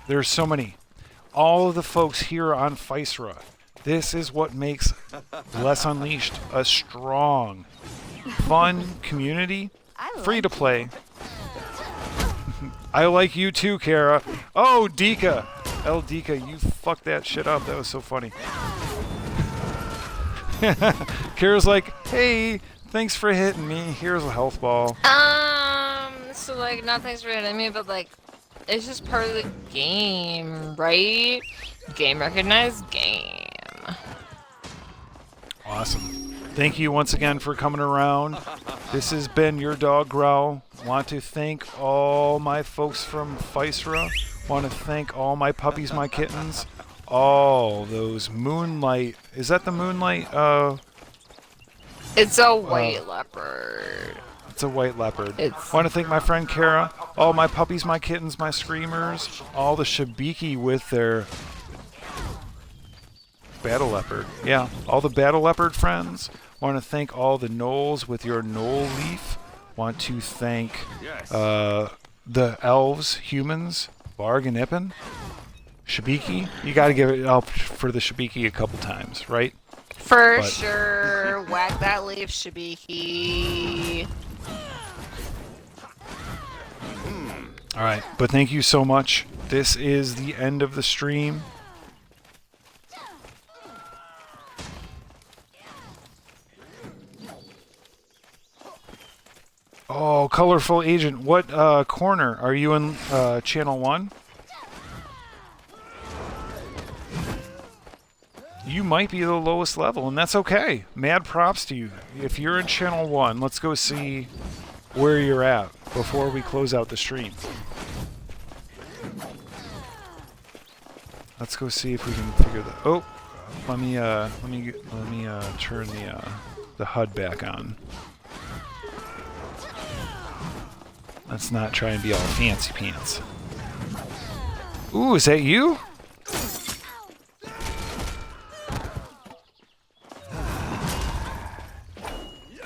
There's so many. All of the folks here on Physera. This is what makes Bless Unleashed a strong, fun community. Free to play. I like you too, Kara. Oh, Dika. El Dika, you fucked that shit up. That was so funny. Kara's like, hey, thanks for hitting me. Here's a health ball. So like, not thanks for hitting me, but like, it's just part of the game, right? Game recognized game. Awesome. Thank you once again for coming around. This has been your dog Growl. Want to thank all my folks from Physera. Want to thank all my puppies, my kittens. All those moonlight. Is that the moonlight? It's a white leopard. It's a white leopard. It's... Want to thank my friend Kara. All my puppies, my kittens, my screamers. All the Shabiki with their battle leopard. Yeah, all the battle leopard friends. Want to thank all the gnolls with your gnoll leaf. Want to thank the elves, humans, Barg and Ippen. Shabiki. You got to give it up for the Shabiki a couple times, right? For sure. Whack that leaf, Shabiki. All right, but thank you so much. This is the end of the stream. Oh, colorful agent. What corner? Are you in channel 1? You might be the lowest level, and that's okay. Mad props to you. If you're in channel 1, let's go see where you're at before we close out the stream. Let's go see if we can figure that. Oh, let me turn the HUD back on. Let's not try and be all fancy pants. Ooh, is that you?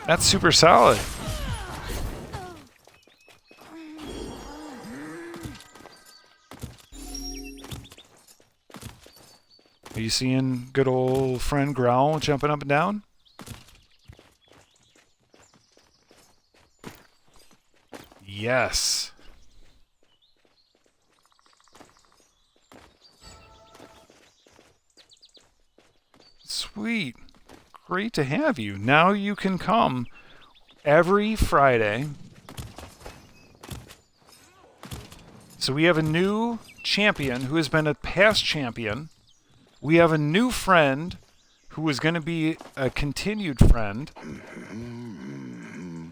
That's super solid. Are you seeing good old friend Growl jumping up and down? Yes. Sweet. Great to have you. Now you can come every Friday. So we have a new champion who has been a past champion. We have a new friend who is going to be a continued friend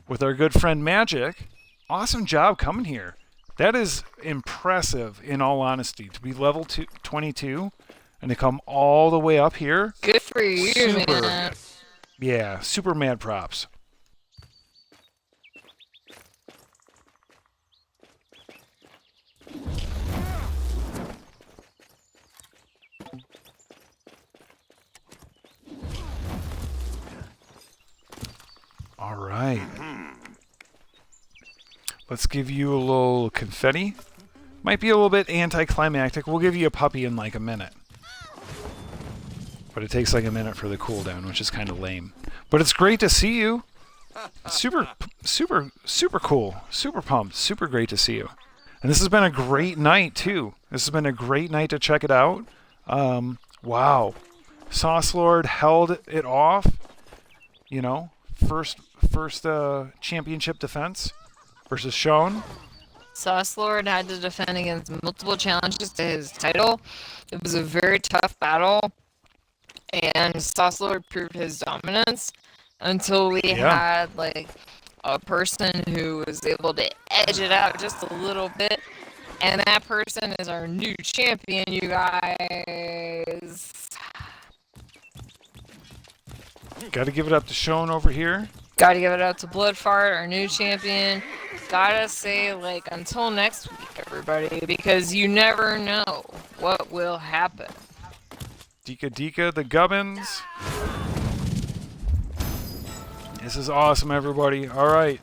with our good friend Magic. Awesome job coming here. That is impressive, in all honesty, to be level 22. And they come all the way up here. Good for you, Super. man. Yeah, super mad props. All right. Let's give you a little confetti. Might be a little bit anticlimactic. We'll give you a puppy in like a minute. But it takes like a minute for the cooldown, which is kind of lame. But it's great to see you. Super cool. Super pumped. Super great to see you. And this has been a great night, too. This has been a great night to check it out. Wow. Sauce Lord held it off. You know, first championship defense versus Sean. Sauce Lord had to defend against multiple challenges to his title. It was a very tough battle, and Sauce Lord proved his dominance until we had like a person who was able to edge it out just a little bit, and that person is our new champion, you guys. Got to give it up to Sean over here. Gotta give it up to Bloodfart, our new champion. Gotta say, like, until next week, everybody, because you never know what will happen. Dika, the Gubbins. This is awesome, everybody. All right.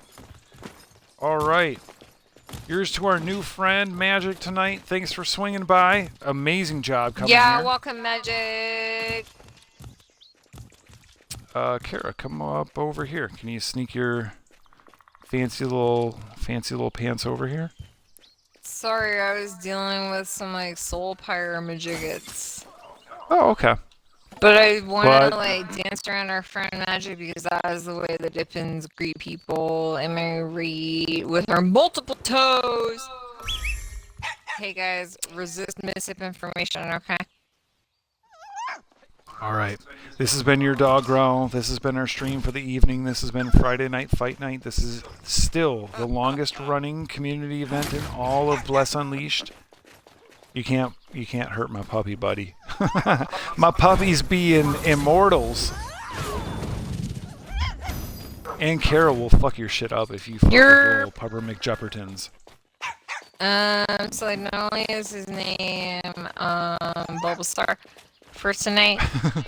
Here's to our new friend, Magic, tonight. Thanks for swinging by. Amazing job coming here. Welcome, Magic. Kara, come up over here. Can you sneak your fancy little pants over here? Sorry, I was dealing with some, like, soul pyromagigots. Oh, okay. But I wanted to, like, dance around our friend Magic because that is the way the Dippins greet people. Am I right? With our multiple toes. Hey, guys, resist mishap information, okay? All right. This has been your Dog Growl. This has been our stream for the evening. This has been Friday Night Fight Night. This is still the longest running community event in all of Bless Unleashed. You can't hurt my puppy, buddy. My puppies being immortals. And Kara will fuck your shit up if you fuck with little Pupper McJuppertons. So like not only is his name Bulbastar for tonight,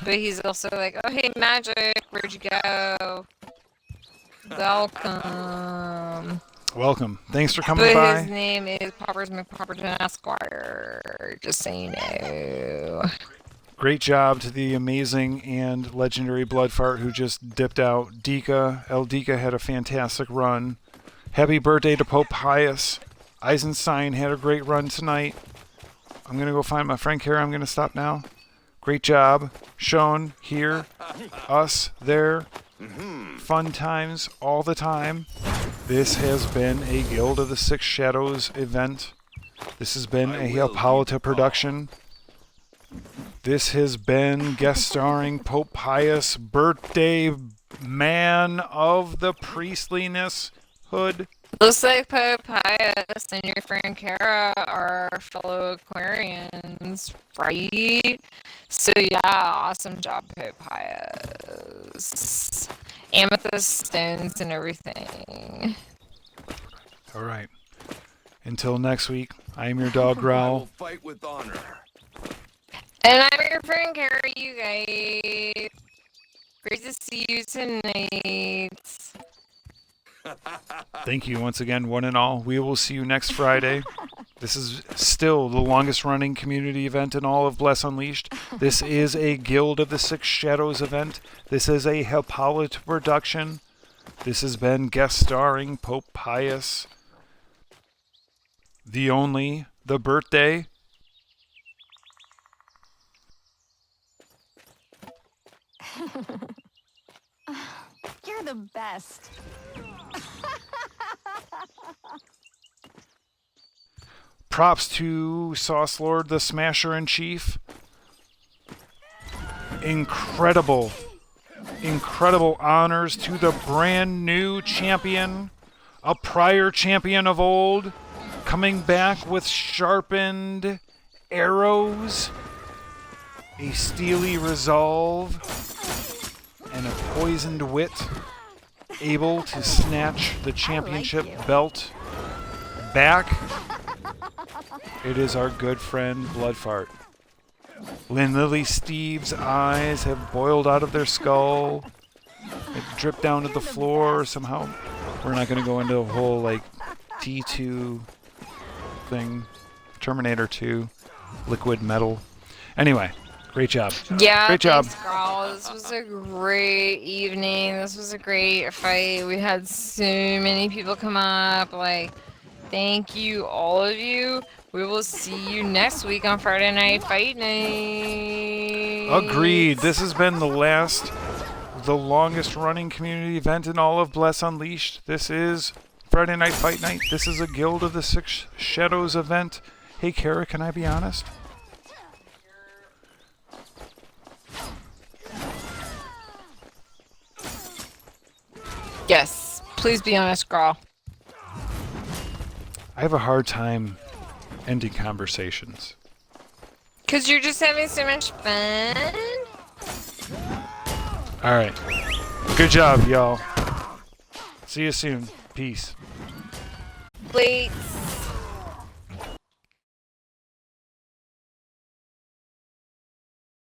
but he's also like, oh hey Magic, where'd you go? Welcome. Thanks for coming but by. His name is Poppers McPopperton Esquire. Just so you know. Great job to the amazing and legendary Bloodfart who just dipped out. El Dika had a fantastic run. Happy birthday to Pope Pius. Eisenstein had a great run tonight. I'm going to go find my friend Kara. I'm going to stop now. Great job. Sean, here, us, there. Fun times all the time. This has been a Guild of the Six Shadows event. This has been a Hippolyta production. This has been guest starring Pope Pius, birthday man of the priestliness hood. Looks like Pope Pius and your friend Kara are fellow Aquarians, right? So yeah, awesome job, Pope Pius. Amethyst stones and everything. All right. Until next week, I am your Dog Growl. Fight with honor. And I'm your friend Kara, you guys. Great to see you tonight. Thank you once again, one and all. We will see you next Friday. This is still the longest running community event in all of Bless Unleashed. This is a Guild of the Six Shadows event. This is a Hippolyta production. This has been guest starring Pope Pius, the only, the birthday. You're the best. Props to Sauce Lord, the Smasher in Chief. Incredible honors to the brand new champion, a prior champion of old, coming back with sharpened arrows a steely resolve, and a poisoned wit, able to snatch the championship belt back. It is our good friend Bloodfart. Lynn Lily Steve's eyes have boiled out of their skull. It dripped down to the floor somehow. We're not going to go into a whole, like, T2 thing. Terminator 2. Liquid metal. Anyway, great job. Yeah, great job. thanks, girl. This was a great evening. This was a great fight. We had so many people come up. Like, thank you, all of you. We will see you next week on Friday Night Fight Night. Agreed. This has been the longest running community event in all of Bless Unleashed. This is Friday Night Fight Night. This is a Guild of the Six Shadows event. Hey, Kara, can I be honest? Yes, please be honest, girl. I have a hard time ending conversations. 'Cause you're just having so much fun. All right. Good job, y'all. See you soon. Peace. Wait.